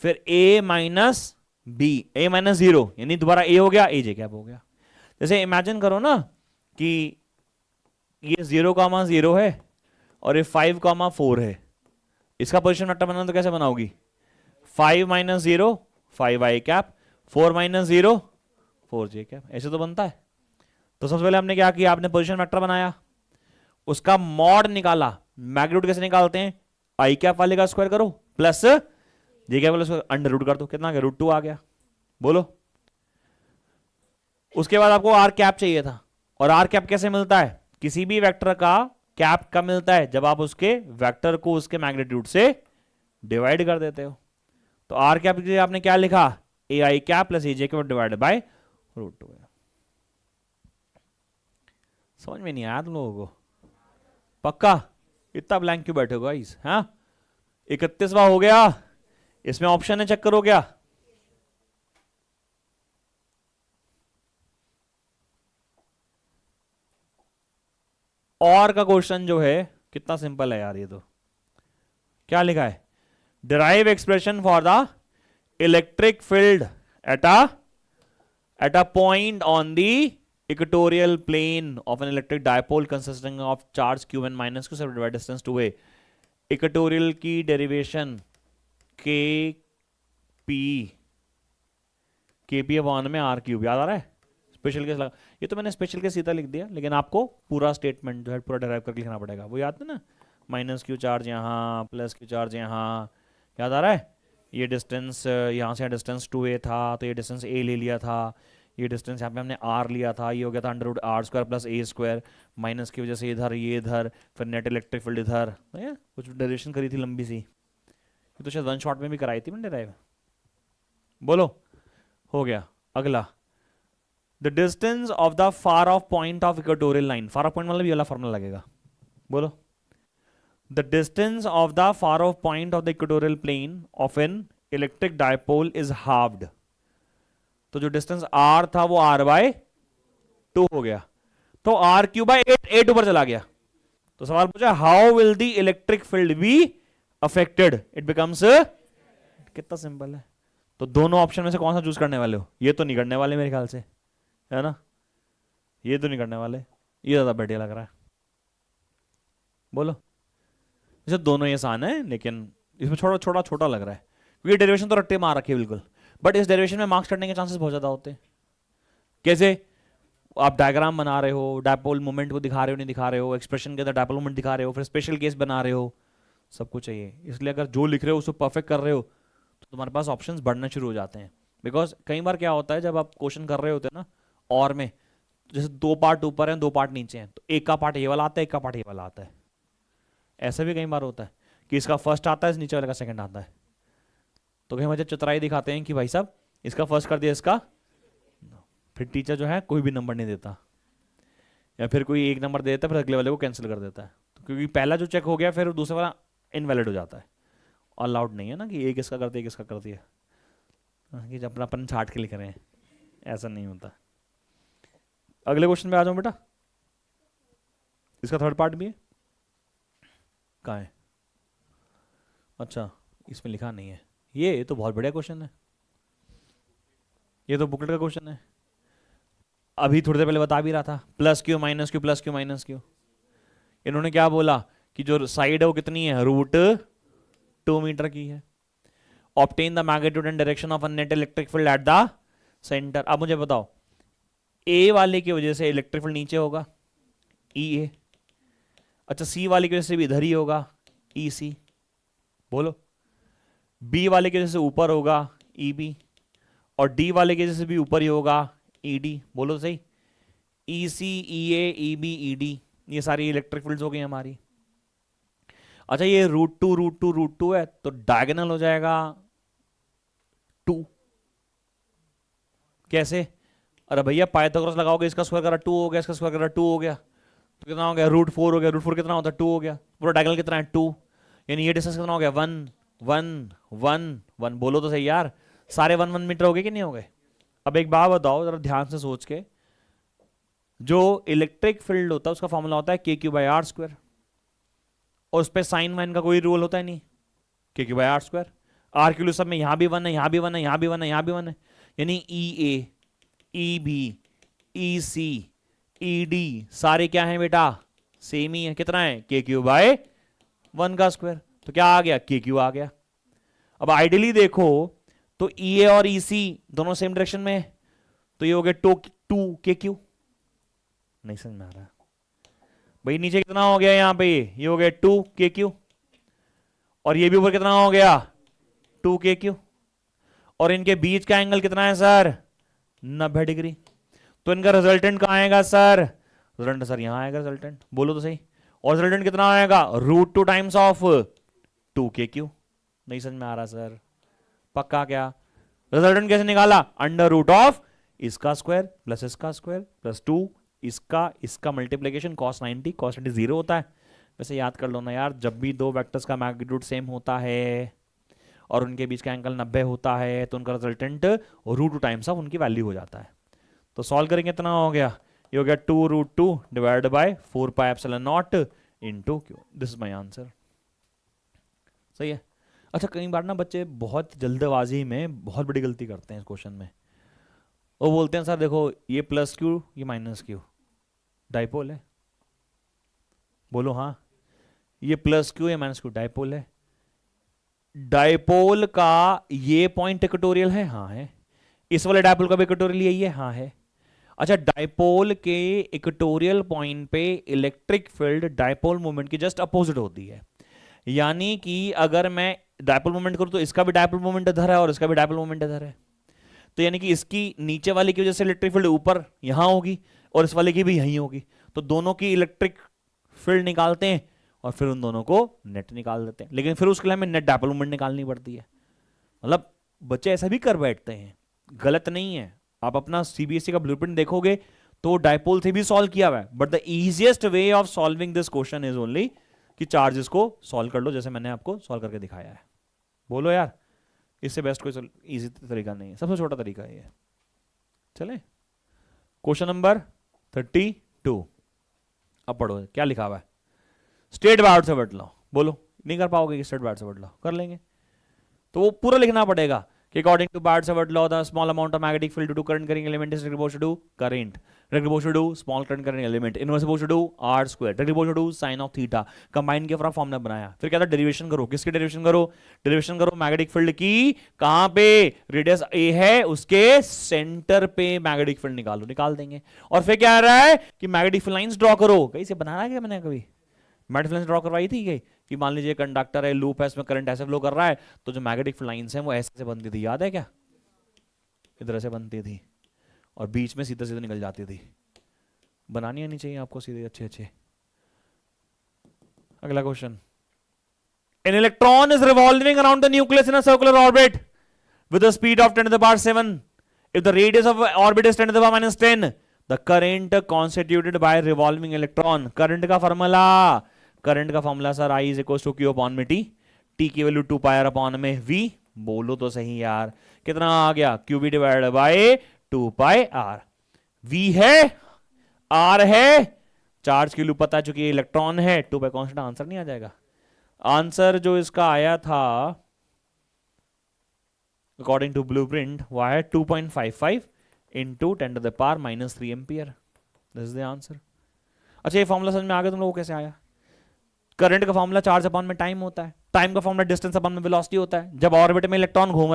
फिर a minus B, A minus 0 यानी दोबारा a हो गया, ए जे कैप हो गया। जैसे इमेजिन करो ना कि ये 0,0 है और ये 5,4 है, इसका पोजीशन वेक्टर बनाना तो कैसे बनाओगी, 5 माइनस 0 5 आई कैप, 4 माइनस 0 4 जे कैप, ऐसे तो बनता है। तो सबसे पहले हमने क्या किया, आपने पोजीशन वेक्टर बनाया, उसका मॉड निकाला। मैग्नीट्यूड कैसे निकालते हैं, आई कैप वाले का स्क्वायर करो प्लस जे कैप वाले स्क्वायर अंडर रूट कर दो, कितना आ गया, √2 आ गया। बोलो। उसके बाद आपको आर कैप चाहिए था, और आर कैप कैसे मिलता है, किसी भी वेक्टर का कैप कब मिलता है, जब आप उसके वेक्टर को उसके मैग्नीट्यूड से डिवाइड कर देते हो। तो आर कैप के लिए आपने क्या लिखा, a i cap plus a j cap divided by √2। समझ में नहीं आया तुम लोगों को, पक्का? इतना ब्लैंक क्यों बैठे हो गाइस? हाँ, 31वां हो गया, इसमें ऑप्शन है, चेक करो क्या। और का क्वेश्चन जो है कितना सिंपल है यार, ये तो क्या लिखा है, derive expression for the electric field at a point on the equatorial plane of an electric dipole consisting of charge q and minus q separated by distance 2a। Equatorial की डेरिवेशन के पी अपॉन में आर क्यूब, याद आ रहा है? स्पेशल केस लगा, ये तो मैंने स्पेशल केस सीधा लिख दिया, लेकिन आपको पूरा स्टेटमेंट जो है पूरा डेराइव करके लिखना पड़ेगा। वो याद है ना, माइनस क्यू चार्ज यहाँ, प्लस क्यू चार्ज यहाँ, याद आ रहा है? ये डिस्टेंस यहाँ से डिस्टेंस 2a था, तो ये डिस्टेंस a ले लिया था, ये डिस्टेंस यहाँ पे हमने r लिया था, ये हो गया था √r² plus a square, minus की वजह से इधर ये इधर, फिर नेट इलेक्ट्रिक फील्ड इधर, कुछ डेरिवेशन करी थी लंबी सी, ये तो शायद वन शॉट में भी कराई थी मैंने डेराइव। बोलो, हो गया। अगला, the distance of the far of point of equatorial line, far of point मतलब ये वाला फॉर्मूला लगेगा। बोलो, the distance of the far of point of the equatorial plane of an electric dipole is halved. तो जो डिस्टेंस r था वो r/2 हो गया, तो r³ 8 ऊपर चला गया। तो सवाल पूछा, how will the electric field be affected, it becomes, कितना सिंपल है। तो दोनों ऑप्शन में से कौन सा चूज करने वाले हो? ये तो नहीं करने वाले मेरे ख्याल से, है ना? ये तो नहीं करने वाले, ये ज्यादा बढ़िया लग रहा है। बोलो, जैसे दोनों ही आसान है, लेकिन इसमें छोटा छोटा छोटा लग रहा है, क्योंकि डेरिवेशन तो रट्टे मार रखी है बिल्कुल, बट इस डेरिवेशन में मार्क्स कटने के चांसेस बहुत ज्यादा होते हैं। कैसे? आप डायग्राम बना रहे हो, डायपोल मोमेंट को दिखा रहे हो नहीं दिखा रहे हो, एक्सप्रेशन के अंदर डायपोल मोमेंट दिखा रहे हो, फिर स्पेशल केस बना रहे हो, सब कुछ चाहिए। इसलिए अगर जो लिख रहे हो उसको परफेक्ट कर रहे हो तो तुम्हारे पास ऑप्शंस बढ़ना शुरू हो जाते हैं। बिकॉज कई बार क्या होता है, जब आप क्वेश्चन कर रहे होते हैं ना, और में जैसे 2 पार्ट ऊपर हैं 2 पार्ट नीचे हैं, तो एक का पार्ट ये वाला आता है, एक का पार्ट ये वाला आता है। ऐसा भी कई बार होता है कि इसका फर्स्ट आता है, इस नीचे वाले का सेकंड आता है। तो कहीं मुझे चतुराई दिखाते हैं कि भाई साहब इसका फर्स्ट कर दिया, इसका, फिर टीचर जो है कोई भी नंबर नहीं देता, या फिर कोई एक नंबर दे देता है, फिर अगले वाले को कैंसिल कर देता है। तो क्योंकि पहला जो चेक हो गया, फिर दूसरा वाला इनवैलिड हो जाता है। अलाउड नहीं है ना कि एक इसका कर दिया, एक इसका कर दिया, कि जब अपन छाट के लिख रहे हैं, ऐसा नहीं होता। अगले क्वेश्चन पे आ जाओ बेटा, इसका थर्ड पार्ट भी है, कहाँ है? अच्छा, इसमें लिखा नहीं है। ये तो बहुत बढ़िया क्वेश्चन है, ये तो बुकलेट का क्वेश्चन है। अभी थोड़ी देर पहले बता भी रहा था, plus Q minus Q, plus Q minus Q. इन्होंने क्या बोला कि जो साइड है वो कितनी है, √2 मीटर की है। Obtain the magnitude and direction of a net electric field at the centre. अब मुझे बताओ, ए वाले की वजह से इलेक्ट्रिक फील्ड नीचे होगा, EA। अच्छा, सी वाले की वजह से भी इधर ही होगा, EC। बोलो, बी वाले की वजह से ऊपर होगा, EB, और डी वाले की वजह से भी ऊपर ही होगा, ED। बोलो तो सही, EC, EA, EB, ED, ये सारी इलेक्ट्रिक फील्ड्स हो गई हमारी। अच्छा, ये √2 है, तो डायगोनल हो जाएगा 2। कैसे? अरे भैया पाइथागोरस लगाओगे, इसका स्क्वायर करा 2 हो गया, इसका स्क्वायर करा 2 हो गया, तो कितना हो गया, √4 हो गया। √4 कितना होता है, 2 हो गया। पूरा डायगोनल कितना है, 2। यानी ये डिस्टेंस कितना हो गया 1 1 1 1, बोलो तो सही यार, सारे 1 1 मीटर हो गए कि नहीं हो गए। अब एक बात बताओ जरा ध्यान से सोच के, जो इलेक्ट्रिक फील्ड होता है उसका फॉर्मूला होता है के क्यू बाई आर स्क्वायर, और उस पर साइन वाइन का कोई रूल होता है नहीं, K Q by r square. R Q सब में यहां भी 1 है, यहां भी 1 है, यहां भी 1 है, यहां भी 1 है, यानी ई ए, ई बी, ई सी, ई डी सारे क्या हैं बेटा, सेम ही है। कितना है, के क्यू बाय 1 का स्क्वायर, तो क्या आ गया, के क्यू आ गया। अब आइडियली देखो तो ई ए और ई सी दोनों सेम डायरेक्शन में है, तो ये हो गया 2 के क्यू। नहीं समझ में आ रहा भाई, नीचे कितना हो गया यहां पे, ये हो गया 2 के क्यू, और ये भी ऊपर कितना हो गया 2 के क्यू, और इनके बीच का एंगल कितना है सर 90 डिग्री। तो इनका रिजल्टेंट कहां आएगा सर, रिजल्टेंट सर यहां आएगा रिजल्टेंट, बोलो तो सही। और रिजल्टेंट कितना आएगा, √2 टाइम्स ऑफ 2 के क्यू। नहीं समझ में आ रहा सर, पक्का क्या, रिजल्टेंट कैसे निकाला, √ऑफ इसका स्क्वायर प्लस इसका स्क्वायर प्लस 2 इसका मल्टीप्लीकेशन, cos 90 cos 90 0 होता है। वैसे याद कर लो ना यार, जब भी दो वेक्टर्स का मैग्नीट्यूड सेम होता है और उनके बीच का एंगल 90 होता है तो उनका रिजल्टेंट √2 टाइम्स ऑफ उनकी वैल्यू हो जाता है। तो सॉल्व करेंगे कितना हो गया, ये हो गया 2√2 divided by 4 pi epsilon not into Q. This is my answer. सही है। अच्छा, कई बार ना बच्चे बहुत जल्दबाजी में बहुत बड़ी गलती करते हैं इस क्वेश्चन में। वो बोलते हैं सर देखो ये प्लस क्यू ये माइनस क्यू डाइपोल है, बोलो हाँ, ये प्लस क्यू या माइनस क्यू डाइपोल है। डाइपोल का ये पॉइंट इक्वेटोरियल है, हाँ है। इस वाले डाइपोल का भी इक्वेटोरियल यही है, हाँ है। अच्छा, डाइपोल के इक्वेटोरियल पॉइंट पे इलेक्ट्रिक फील्ड डाइपोल मोमेंट की जस्ट अपोजिट होती है, यानी कि अगर मैं डाइपोल मोमेंट करूं तो इसका भी डाइपोल मोमेंट इधर है और इसका भी डाइपोल मोमेंट इधर है, तो यानी कि इसकी नीचे वाले की वजह से इलेक्ट्रिक फील्ड ऊपर यहां होगी और इस वाले की भी यहीं होगी, तो दोनों की इलेक्ट्रिक फील्ड निकालते हैं और फिर उन दोनों को नेट निकाल देते हैं। लेकिन फिर उसके लिए हमें नेट डाइपोल मोमेंट निकालनी पड़ती है। मतलब बच्चे ऐसा भी कर बैठते हैं, गलत नहीं है। आप अपना सीबीएसई का ब्लूप्रिंट देखोगे तो डाइपोल से भी सॉल्व किया हुआ है, but the easiest way of solving this question is only कि चार्जेस को सॉल्व कर लो, जैसे मैंने आपको सॉल्व करके दिखाया है। बोलो यार, इससे बेस्ट कोई इजी तरीका नहीं है, सबसे छोटा तरीका है ये। चले क्वेश्चन नंबर 32, अब पढ़ो क्या लिखा हुआ है। स्ट्रेट वायर से बट लो, बोलो नहीं कर पाओगे कि स्ट्रेट वायर से बट लो, कर लेंगे तो वो पूरा लिखना पड़ेगा कि according to Barrett-Savart law the small amount of magnetic field due to current carrying element is directly proportional to current, directly proportional to small current carrying element, inversely proportional to r square, directly proportional to sin of theta। Combine के फॉर्मूला बनाया, फिर क्या था, डेरिवेशन करो। किसकी डेरिवेशन करो, डेरिवेशन करो मैग्नेटिक फील्ड की, कहां पे रेडियस a है उसके सेंटर पे मैग्नेटिक फील्ड निकालो, निकाल देंगे। और फिर क्या आ रहा है कि मैग्नेटिक फील्ड लाइंस ड्रॉ करो। कहीं से बनाना है क्या मैंने कभी, मैग्नेटिक फील्ड ड्रॉ करवाई थी कहीं कि मान लीजिए कंडक्टर है, लूप है, इसमें करंट ऐसे फ्लो कर रहा है, तो जो मैग्नेटिक लाइंस हैं वो ऐसे बनती थी, याद है क्या, इधर से बनती थी और बीच में सीधे सीधे निकल जाती थी। बनानी आनी चाहिए आपको सीधे अच्छे अच्छे। अगला question, an electron is revolving around the nucleus in a circular orbit with the speed of 10⁻⁷ if the radius of orbit is 10⁻⁻10 the current constituted by revolving electron. Current का formula sir I is equal to Q upon में T, T की वैल्यू 2 पाई r अपॉन में V। बोलो तो सही यार, कितना आ गया, QV divided by 2 pi r। V है, R है, चार्ज की वैल्यू पता है चुकी इलेक्ट्रॉन है, 2 पाई कांस्टेंट, आंसर नहीं आ जाएगा। आंसर जो इसका आया था अकॉर्डिंग टू ब्लूप्रिंट वो है 2.55 into 10⁻³ ampere. This is the answer. अच्छा, ये फॉर्मूला समझ में आ गया तुम लोगों को कैसे आया। करंट का फॉर्मूला चार्ज अपॉन में टाइम होता है, टाइम का फॉर्मूला डिस्टेंस अपॉन में वेलोसिटी होता है। जब ऑर्बिट में इलेक्ट्रॉन घूम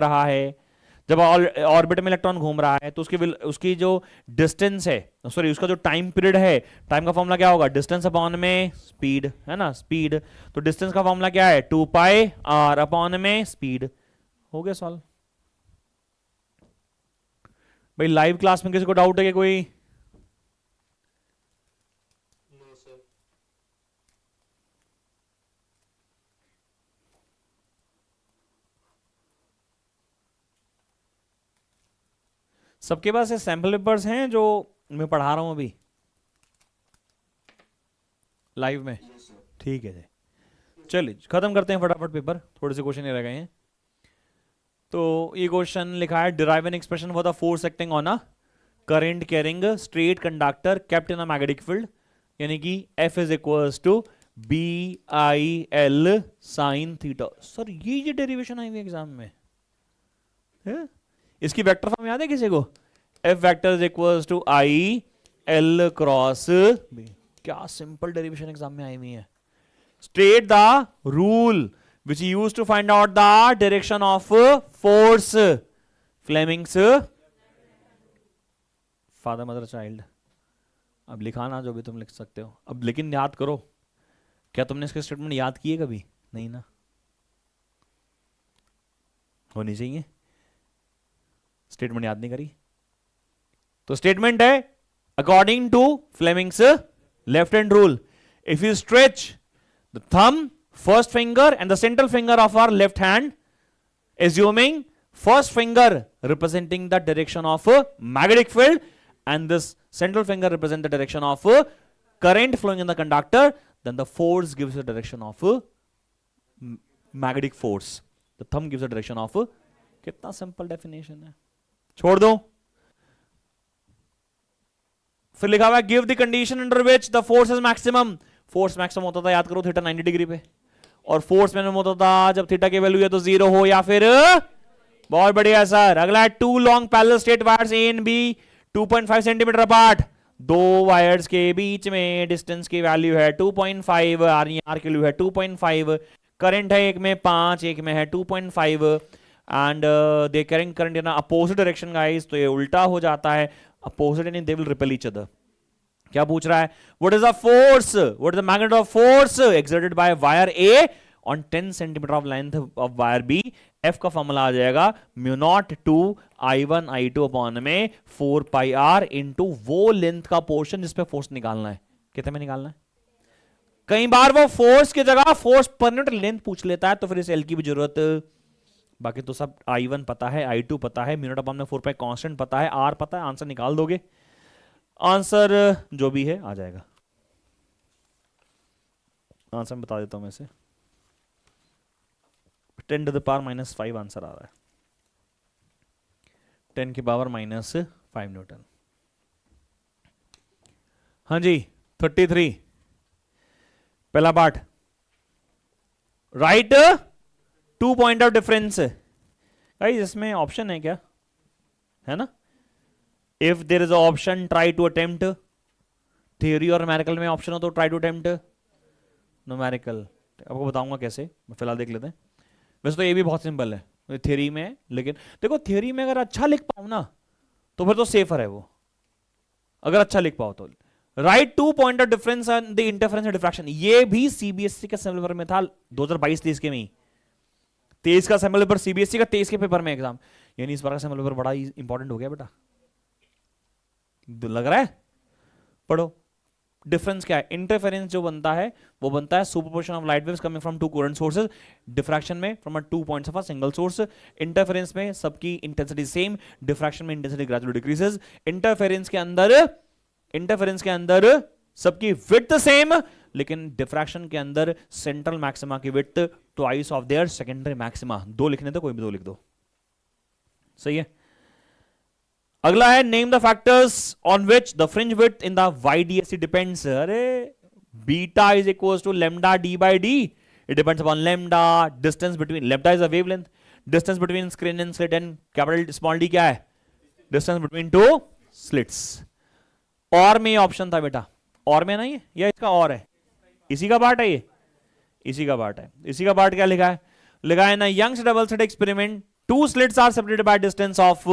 रहा है, तो उसकी जो डिस्टेंस है, सॉरी उसका जो टाइम पीरियड है, टाइम का फॉर्मूला क्या होगा, डिस्टेंस अपॉन में स्पीड, है ना, स्पीड। तो डिस्टेंस का फॉर्मूला क्या है, 2 पाई r अपॉन में स्पीड। हो गया सॉल्व। भाई लाइव क्लास में किसी को डाउट है कि कोई, सबके पास सैंपल पेपर्स हैं जो मैं पढ़ा रहा हूं अभी लाइव में? ठीक है जी, चलिए खत्म करते हैं फटाफट पेपर, थोड़े से क्वेश्चन रह गए हैं। तो ये क्वेश्चन लिखा है derive an expression for the force acting on a current carrying straight conductor kept in a magnetic field, यानी कि F is equals to BIL sine theta. Sir ये डेरिवेशन आई हुई एग्जाम में है? इसकी वेक्टर फॉर्म याद है किसी को? F vector is equals to IL cross B। क्या सिंपल डेरिवेशन एग्जाम में आई हुई है। State the rule which he used to find out the direction of force. Fleming's father, mother, child. अब लिखाना जो भी तुम लिख सकते हो अब, लेकिन याद करो। क्या तुमने इसके स्टेटमेंट याद किए कभी? नहीं ना, होनी चाहिए। स्टेटमेंट याद नहीं करी तो स्टेटमेंट है according to Fleming's left hand rule, if you stretch the thumb, first finger and the central finger of our left hand, assuming first finger representing the direction of a magnetic field and this central finger represent the direction of a current flowing in the conductor, then the force gives the direction of a magnetic force. The thumb gives the direction of a, कितना simple definition है, छोड़ दो। फिर लिखा हुआ है give the condition under which the force is maximum। Force maximum होता था, याद करो, थीटा 90 डिग्री पे, और फोर्स मिनिमम होता था जब थीटा की वैल्यू है तो 0 हो या फिर, बहुत बढ़िया सर। अगला है two long parallel straight wires A and B 2.5 centimetre apart, दो वायर्स के बीच में डिस्टेंस की वैल्यू है 2.5, आर की वैल्यू है 2.5, करंट है एक में 5, एक में है 2.5 and they carrying current in opposite direction guys, तो ये उल्टा हो जाता है, अपोजिट यानी they will repel each other. क्या पूछ रहा है? What is the force, what is the magnet of force exerted by wire A on 10 centimetre of length of wire B. F का फॉर्मूला आ जाएगा mu naught two I1 I2 upon में 4 पाई आर इनटू वो लेंथ का पोर्शन जिसपे फोर्स निकालना है। कितने में निकालना है? कई बार वो फोर्स की जगह फोर्स पर यूनिट लेंथ पूछ लेता है, तो फिर इस एल की भी जरूरत, बाकी तो सब I1 पता है, I2 पता है, म्यू नॉट अपॉन में 4 पाई कांस्टेंट पता है, आर पता है, आंसर निकाल दोगे। आंसर जो भी है आ जाएगा। आंसर बता देता हूं मैं से, 10 टू द पावर -5 आंसर आ रहा है, 10 की पावर -5 न्यूटन। हाँ जी 33 पहला part, write 2 point of difference. Guys इसमें ऑप्शन है क्या? है ना? If there is option try to attempt, theory और न्यूमेरिकल में ऑप्शन हो तो ट्राई टू अटेम्प्ट न्यूमेरिकल। आपको बताऊंगा कैसे, मैं फिलहाल देख लेते हैं। वैसे तो ये भी बहुत सिंपल है थियोरी में, लेकिन देखो थियोरी में अगर अच्छा लिख पाओ ना तो फिर तो सेफर है वो, अगर अच्छा लिख पाओ तो। Right 2 point of difference and the interference and diffraction, ये भी सीबीएसई के असेंबली पेपर में था 2022-23 के में ही। 23 का असेंबली पेपर सीबीएसई का 23 के पेपर में एग्जाम, यानी इस बार का असेंबली पेपर बड़ा इंपॉर्टेंट हो गया बेटा, लग रहा है। पढ़ो डिफरेंस क्या है। इंटरफेरेंस जो बनता है वो बनता है superposition of light waves coming from two coherent sources, diffraction में from a 2 points of a single source. Interference में सबकी इंटेंसिटी सेम, डिफ्रैक्शन में इंटेंसिटी ग्रेजुअली डिक्रीजेस। इंटरफेरेंस के अंदर सबकी विड्थ सेम, लेकिन डिफ्रैक्शन के अंदर सेंट्रल मैक्सिमा की width twice of their secondary maxima. दो लिखने तो कोई भी दो लिख दो, सही है। अगला है name the factors on which the fringe width in the YDSC depends. अरे beta is equals to lambda D by D, it depends upon lambda, distance between, lambda is a wavelength, distance between screen and slit, and capital small D क्या है? Distance between two slits. और में ऑप्शन था बेटा, और में नहीं है या इसका और है? इसी का पार्ट है ये, इसी का पार्ट है। इसी का पार्ट क्या लिखा है? लिखा है ना Young's double slit experiment, 2 slits are separated by distance of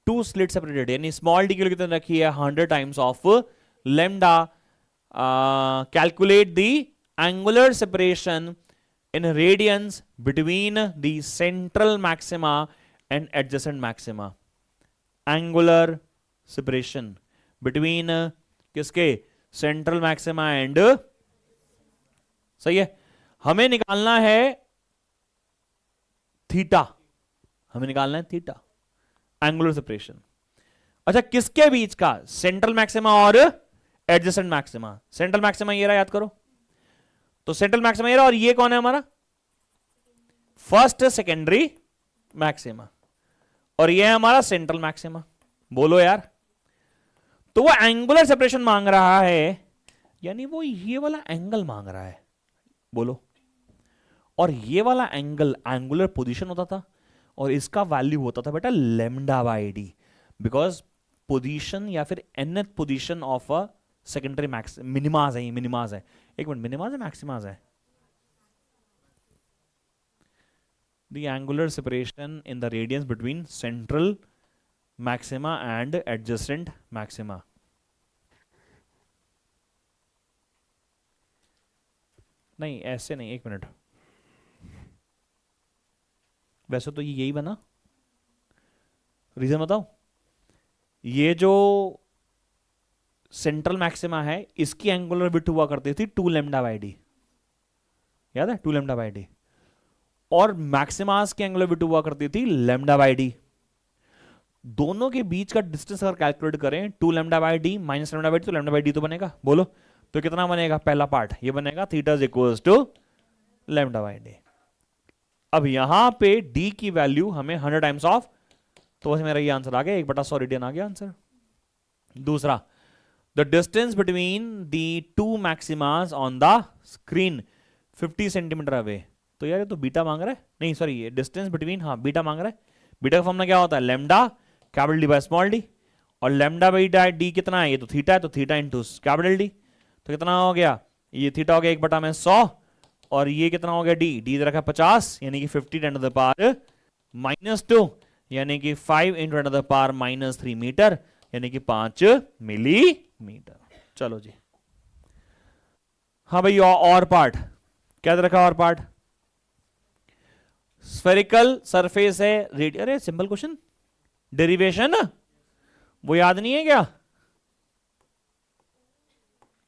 2 slits separated, यानी स्मॉल डी की कितने रखी है 100 times of lambda. Calculate the angular separation in radians between the central maxima and adjacent maxima. Angular separation between किसके? सेंट्रल मैक्सिमा एंड, सही है। हमें निकालना है थीटा, हमें निकालना है थीटा, एंगुलर सेपरेशन। अच्छा किसके बीच का? सेंट्रल मैक्सिमा और एडजेसेंट मैक्सिमा। सेंट्रल मैक्सिमा ये रहा, याद करो। तो सेंट्रल मैक्सिमा ये रहा, और ये कौन है हमारा फर्स्ट सेकेंडरी मैक्सिमा, और ये है हमारा सेंट्रल मैक्सिमा। बोलो यार, तो वो एंगुलर सेपरेशन मांग रहा है, यानी वो ये वाला एंगल मांग रहा है। बोलो, और ये वाला एंगल एंगुलर पोजीशन होता था, और इसका वैल्यू होता था बेटा lambda by D, because position या फिर nth position of a secondary max minimas है, ये मिनिमाज है। एक मिनट, मिनिमाज है मैक्सिमाज है? The angular separation in the radians between central maxima and adjacent maxima. नहीं ऐसे नहीं, एक मिनट, वैसे तो ये यही बना, रीजन बताओ। ये जो सेंट्रल मैक्सिमा है इसकी एंगुलर विड्थ हुआ करती थी 2 लैम्डा बाई डी, याद है 2 लैम्डा बाई डी, और मैक्सिमास की एंगुलर विड्थ हुआ करती थी लैम्डा बाई डी। दोनों के बीच का डिस्टेंस अगर कैलकुलेट करें 2 lambda by D minus lambda by D, तो लैम्डा बाई डी तो बनेगा। बोलो तो कितना बनेगा? पहला पार्ट ये बनेगा theta is equals to lambda by D. अब यहां पे d की वैल्यू हमें 100 टाइम्स ऑफ, तो बस मेरा ये आंसर आ गया, 1/100 रेडियन आ गया आंसर। दूसरा, the distance between the two maximas on the screen 50 centimetre away. तो यार ये तो बीटा मांग रहा है, नहीं सॉरी ये डिस्टेंस बिटवीन, हाँ बीटा मांग रहा है। बीटा का फॉर्मूला क्या होता है? Lambda capital D by small D, और लैम्डा बाई डी कितना है? ये तो थीटा है, तो थीटा इंटू कैपिटल डी, तो कितना हो गया? ये थीटा हो गया 1/100, और ये कितना हो गया? डी डी रखा 50, यानी कि 50 × 10⁻⁻², यानी कि 5 × 10⁻³ मीटर, यानी कि 5 मिलीमीटर। चलो जी, हाँ भाई और पार्ट क्या रखा? और पार्ट स्फेरिकल सरफेस है, अरे सिंपल क्वेश्चन, डेरिवेशन वो याद नहीं है क्या?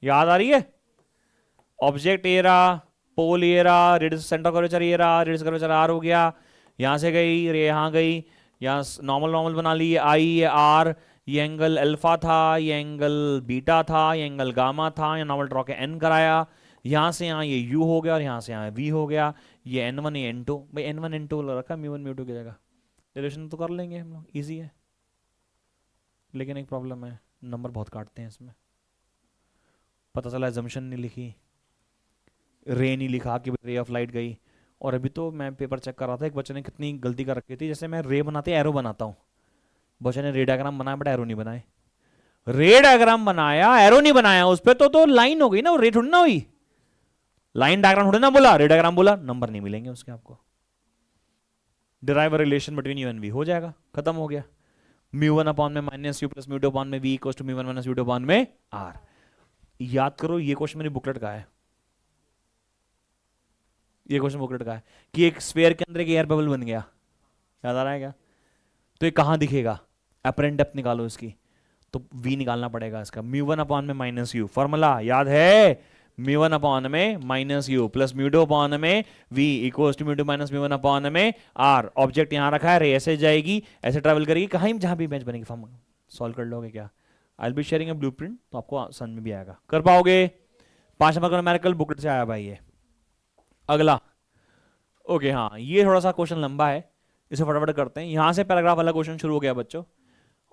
याद आ रही है? ऑब्जेक्ट ये रहा, पोल ये रहा, रेडियस सेंटर कर्वेचर ये रहा, रेडियस कर्वेचर आर हो गया, यहां से गई यहां गई, यहां नॉर्मल नॉर्मल बना ली, ये आई ये आर, ये एंगल अल्फा था, ये एंगल बीटा था, ये एंगल गामा था, ये नॉर्मल ड्रॉ के एन कराया, यहां से यहां ये यू हो गया और यहां से यहां वी हो गया, ये n1 ये n2, भाई n1 n2 रखा μ1 μ2 की जगह, रिलेशन तो कर लेंगे हम लोग, इजी है। लेकिन एक प्रॉब्लम है, नंबर बहुत काटते हैं इसमें। पता चला एजम्पशन नहीं लिखी, रे नहीं लिखा कि रे ऑफ लाइट गई, और अभी तो मैं पेपर चेक कर रहा था, एक बच्चे ने कितनी गलती कर रखी थी, जैसे मैं रे बनाते एरो बनाता हूँ, बच्चे ने रे डायग्राम बनाया बट एरो नहीं बनाए, रे डायग्राम बनाया एरो नहीं बनाया उस पर, तो लाइन हो गई ना, वो रे थोड़ी ना हुई, लाइन डायग्राम थोड़ी ना बोला, रे डायग्राम बोला, नंबर नहीं मिलेंगे उसके आपको। Derive relation between u and v हो जाएगा, खत्म हो गया। μ1 में माइनस यू प्लस μ2 में we equals to μ1 minus u2 में आर। याद करो ये क्वेश्चन मेरी बुकलेट का है, ये क्वेश्चन बुकलेट का है कि एक स्फीयर के अंदर एक एयर बबल बन गया, याद आ रहा है क्या? तो ये कहां दिखेगा? अपरेंट डेप्थ निकालो इसकी, तो v निकालना पड़ेगा इसका, μ1 में माइनस यू, फॉर्मूला याद है, μ1 में माइनस यू प्लस μ2 में v इक्वल्स टू μ2 माइनस μ1 में आर। ऑब्जेक्ट यहां रखा है, रे ऐसे जाएगी, ऐसे ट्रेवल करेगी, कहीं जहां भी इमेज बनेगी, फॉर्म सॉल्व कर लोगे क्या? I will be sharing a blueprint, तो आपको समझ में भी आएगा, कर पाओगे। 5 नंबर का न्यूमेरिकल बुकलेट से आया भाई ये। अगला ओके, हाँ ये थोड़ा सा क्वेश्चन लंबा है, इसे फटाफट करते हैं। यहां से पैराग्राफ वाला क्वेश्चन शुरू हो गया बच्चों,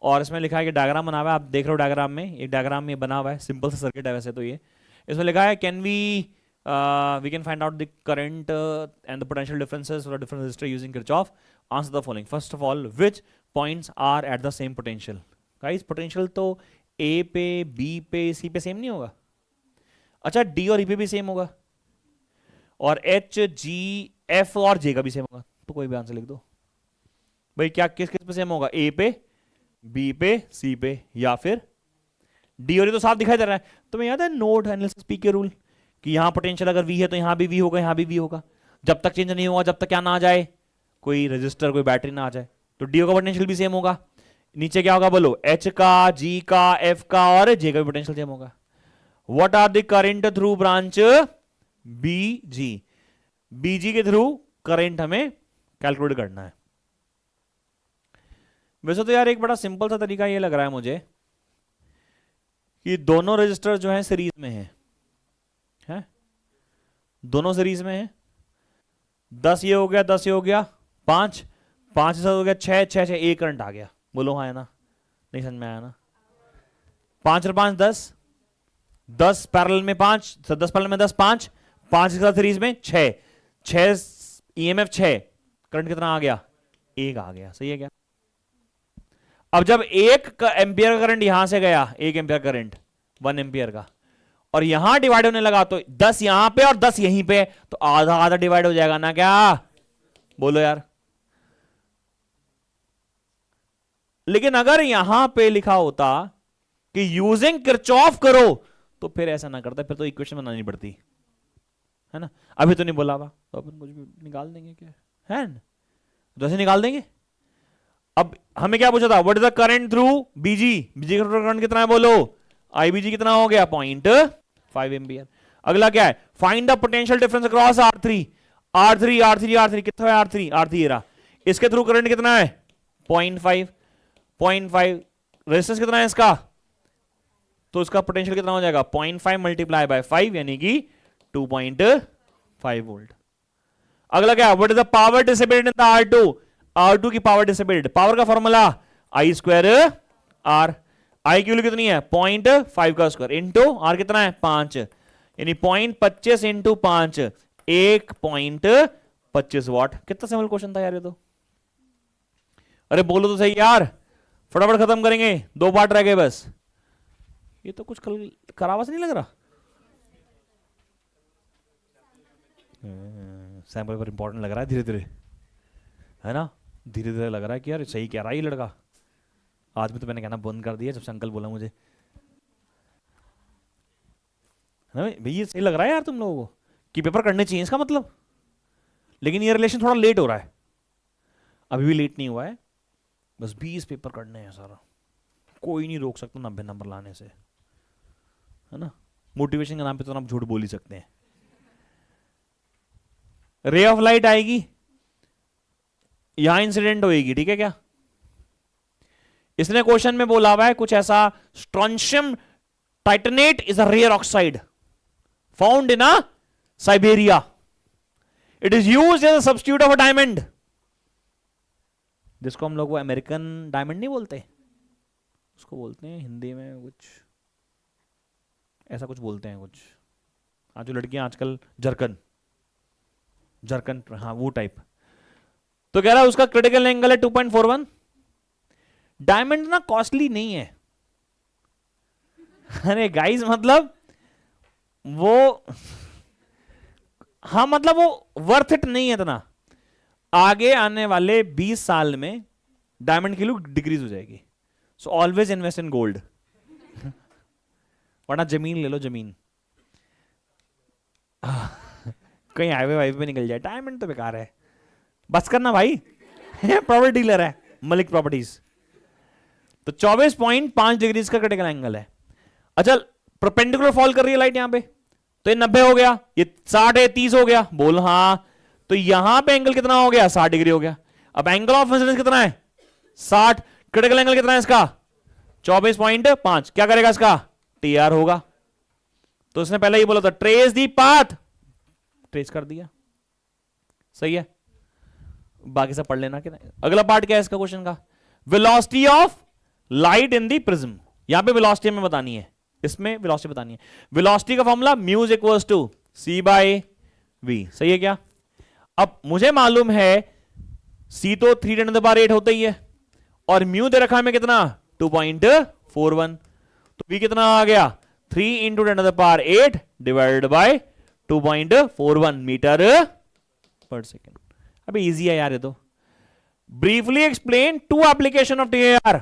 और इसमें लिखा है कि डायग्राम बना हुआ है, आप देख रहे हो डायग्राम में, एक डायग्राम में बना हुआ है, सिंपल सा सर्किट है वैसे तो ये। इसमें लिखा है can we can find out the current and the potential differences for different resistor using Kirchhoff. Answer the following. First of all, which points are at the same potential? Guys potential तो ए पे, बी पे, सी पे सेम नहीं होगा। अच्छा, डी और ई पे भी सेम होगा, और एच, जी, एफ और जे का भी सेम होगा, तो कोई भी आंसर लिख दो भाई। क्या किस किस पे सेम होगा? ए पे, बी पे, सी पे, या फिर डी और ई तो साफ दिखाई दे रहा है। तुम्हें याद है नोड एनालिसिस पी के रूल कि यहां पोटेंशियल अगर वी है तो यहां भी वी होगा, यहां भी वी होगा, जब तक चेंज नहीं होगा, जब तक क्या ना आ जाए, कोई रजिस्टर, कोई बैटरी ना आ जाए। तो डी का पोटेंशियल भी सेम होगा। नीचे क्या होगा बोलो? एच का, जी का, एफ का और जे का भी पोटेंशियल सेम होगा। What are the current through branch B G? BG के थ्रू करंट हमें कैलकुलेट करना है। वैसे तो यार एक बड़ा सिंपल सा तरीका ये लग रहा है मुझे कि दोनों रजिस्टर जो है सीरीज में है? दोनों सीरीज में है। 10 ये हो गया, 10 ये हो गया, 5 5 से 7 हो गया, 6 6 6 एक करंट आ गया। बोलो हाँ है ना? नहीं समझ में आया ना? 5 और 5 10, 10 पैरेलल में 5, 10 पैरेलल में 10 5, 5 के साथ सीरीज में 6 6 ईएमएफ 6, करंट कितना आ गया? 1 आ गया। सही है क्या? अब जब 1 एम्पियर का करंट यहां से गया, 1 एम्पियर करंट 1 एम्पियर का, और यहां डिवाइड होने लगा, तो 10 यहां पे और 10 यहीं पे, तो आधा आधा डिवाइड हो जाएगा ना क्या? बोलो यार। लेकिन अगर यहां पे लिखा होता कि यूजिंग किरचॉफ करो, तो फिर ऐसा ना करता, फिर तो इक्वेशन बनानी पड़ती है ना। अभी तो नहीं बोला हुआ, तो अपन कुछ भी निकाल देंगे क्या है ना? जैसे निकाल देंगे। अब हमें क्या पूछा था? What is the current through BG? BG का करंट कितना है बोलो? आईबीजी कितना हो गया? 0.5 एम्पियर। अगला क्या है? Find the potential difference across R3। R3 R3 R3 कितना है? R3 R3 ये रहा। इसके थ्रू करंट कितना है? 0.5 रेजिस्टेंस कितना है इसका? तो इसका पोटेंशियल कितना हो जाएगा? 0.5 मल्टीप्लाई बाय 5 यानी कि 2.5 वोल्ट। अगला क्या? What is the power dissipated in the R2? R2 की पावर डिसिपेटेड, पावर का formula I square R। I की वैल्यू कितनी है? 0.5 का स्क्वायर इंटू R कितना है? 5, यानी 0.25 इंटू 5 1.25 वाट। कितना सिंपल क्वेश्चन था यार ये तो। अरे बोलो तो सही यार, फटाफट खत्म करेंगे, 2 पार्ट रह गए बस। ये तो कुछ कल करावा से नहीं लग रहा। सैंपल पर इंपॉर्टेंट लग रहा है धीरे धीरे, है ना? धीरे धीरे लग रहा है कि यार सही कह रहा है ये लड़का। आज में तो मैंने कहना बंद कर दिया जब से अंकल बोला मुझे, है ना भाई? ये सही लग रहा है यार तुम लोगों को कि पेपर करने चाहिए इसका मतलब। लेकिन ये रिलेशन थोड़ा लेट हो रहा है, अभी भी लेट नहीं हुआ है। बस 20 पेपर करने हैं सारा, कोई नहीं रोक सकता 90 नंबर लाने से, है ना? मोटिवेशन के नाम पे तो आप झूठ बोल ही सकते हैं। रे ऑफ लाइट आएगी, यहां इंसिडेंट होएगी, ठीक है क्या? इसने क्वेश्चन में बोला हुआ है कुछ ऐसा, strontium titanate is a rare oxide found in Siberia. It is used as a substitute of a diamond, जिसको हम लोग वो अमेरिकन डायमंड नहीं बोलते, उसको बोलते हैं हिंदी में कुछ ऐसा कुछ बोलते हैं कुछ। हाँ, जो लड़कियां आजकल जरकन जरकन, हाँ वो टाइप। तो कह रहा है उसका क्रिटिकल एंगल है 2.41। डायमंड ना कॉस्टली नहीं है। अरे गाइस मतलब वो, हाँ मतलब वो वर्थ इट नहीं है इतना। आगे आने वाले 20 साल में डायमंड की वैल्यू डिक्रीज हो जाएगी। So always invest in gold, वरना जमीन ले लो, जमीन कहीं हाईवे वाईवे पे निकल जाए। डायमंड तो बेकार है, बस करना भाई। प्रॉपर्टी डीलर है मलिक प्रॉपर्टीज। तो 24.5 डिग्री का क्रिटिकल एंगल है। अच्छा, परपेंडिकुलर फॉल कर रही है लाइट यहां पे, तो ये 90 हो गया, ये 60 है, 30 हो गया। बोल हाँ। तो यहां पे एंगल कितना हो गया? 60 डिग्री हो गया। अब एंगल ऑफ इंसिडेंस कितना है? 60। क्रिटिकल एंगल कितना है इसका? 24.5। क्या करेगा इसका? TR होगा। तो उसने पहले ही बोला था ट्रेस दी पाथ, ट्रेस कर दिया। सही है, बाकी सब पढ़ लेना। अगला पार्ट क्या है इसका क्वेश्चन का? Velocity of light in the prism. यहां पे वेलोसिटी में बतानी है, इसमें वेलोसिटी बतानी है। वेलोसिटी का formula mu is equals to C by V। सही है क्या? अब मुझे मालूम है C तो 3 × 10⁸ होता ही है, और म्यू दे रखा है में कितना? 2.41। तो V कितना आ गया? 3 × 10⁸ divided by 2.41 metre per second. अबे इजी है यार ये तो। Briefly explain 2 application of TAR।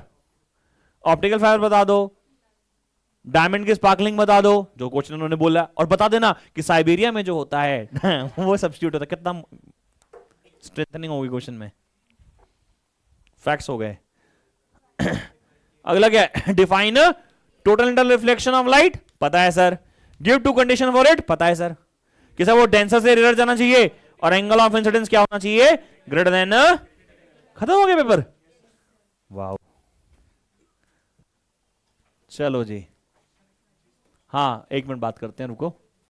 Optical fibre बता दो, डायमंड की स्पार्कलिंग बता दो, जो क्वेश्चन उन्होंने बोला, और बता देना कि साइबेरिया में जो होता है वो सब्स्टिट्यूट होता है। कितना स्ट्रेंथनिंग होगी क्वेश्चन में, फैक्ट्स हो गए। अगला क्या है? Define total internal reflection of light, पता है sir. Give 2 condition for it, पता है सर। कि सर वो डेंसर से रेयर जाना चाहिए, और एंगल ऑफ इंसिडेंस क्या होना चाहिए? Greater than. खत्म हो गया पेपर। वाह, चलो जी। हाँ 1 मिनट बात करते हैं, रुको।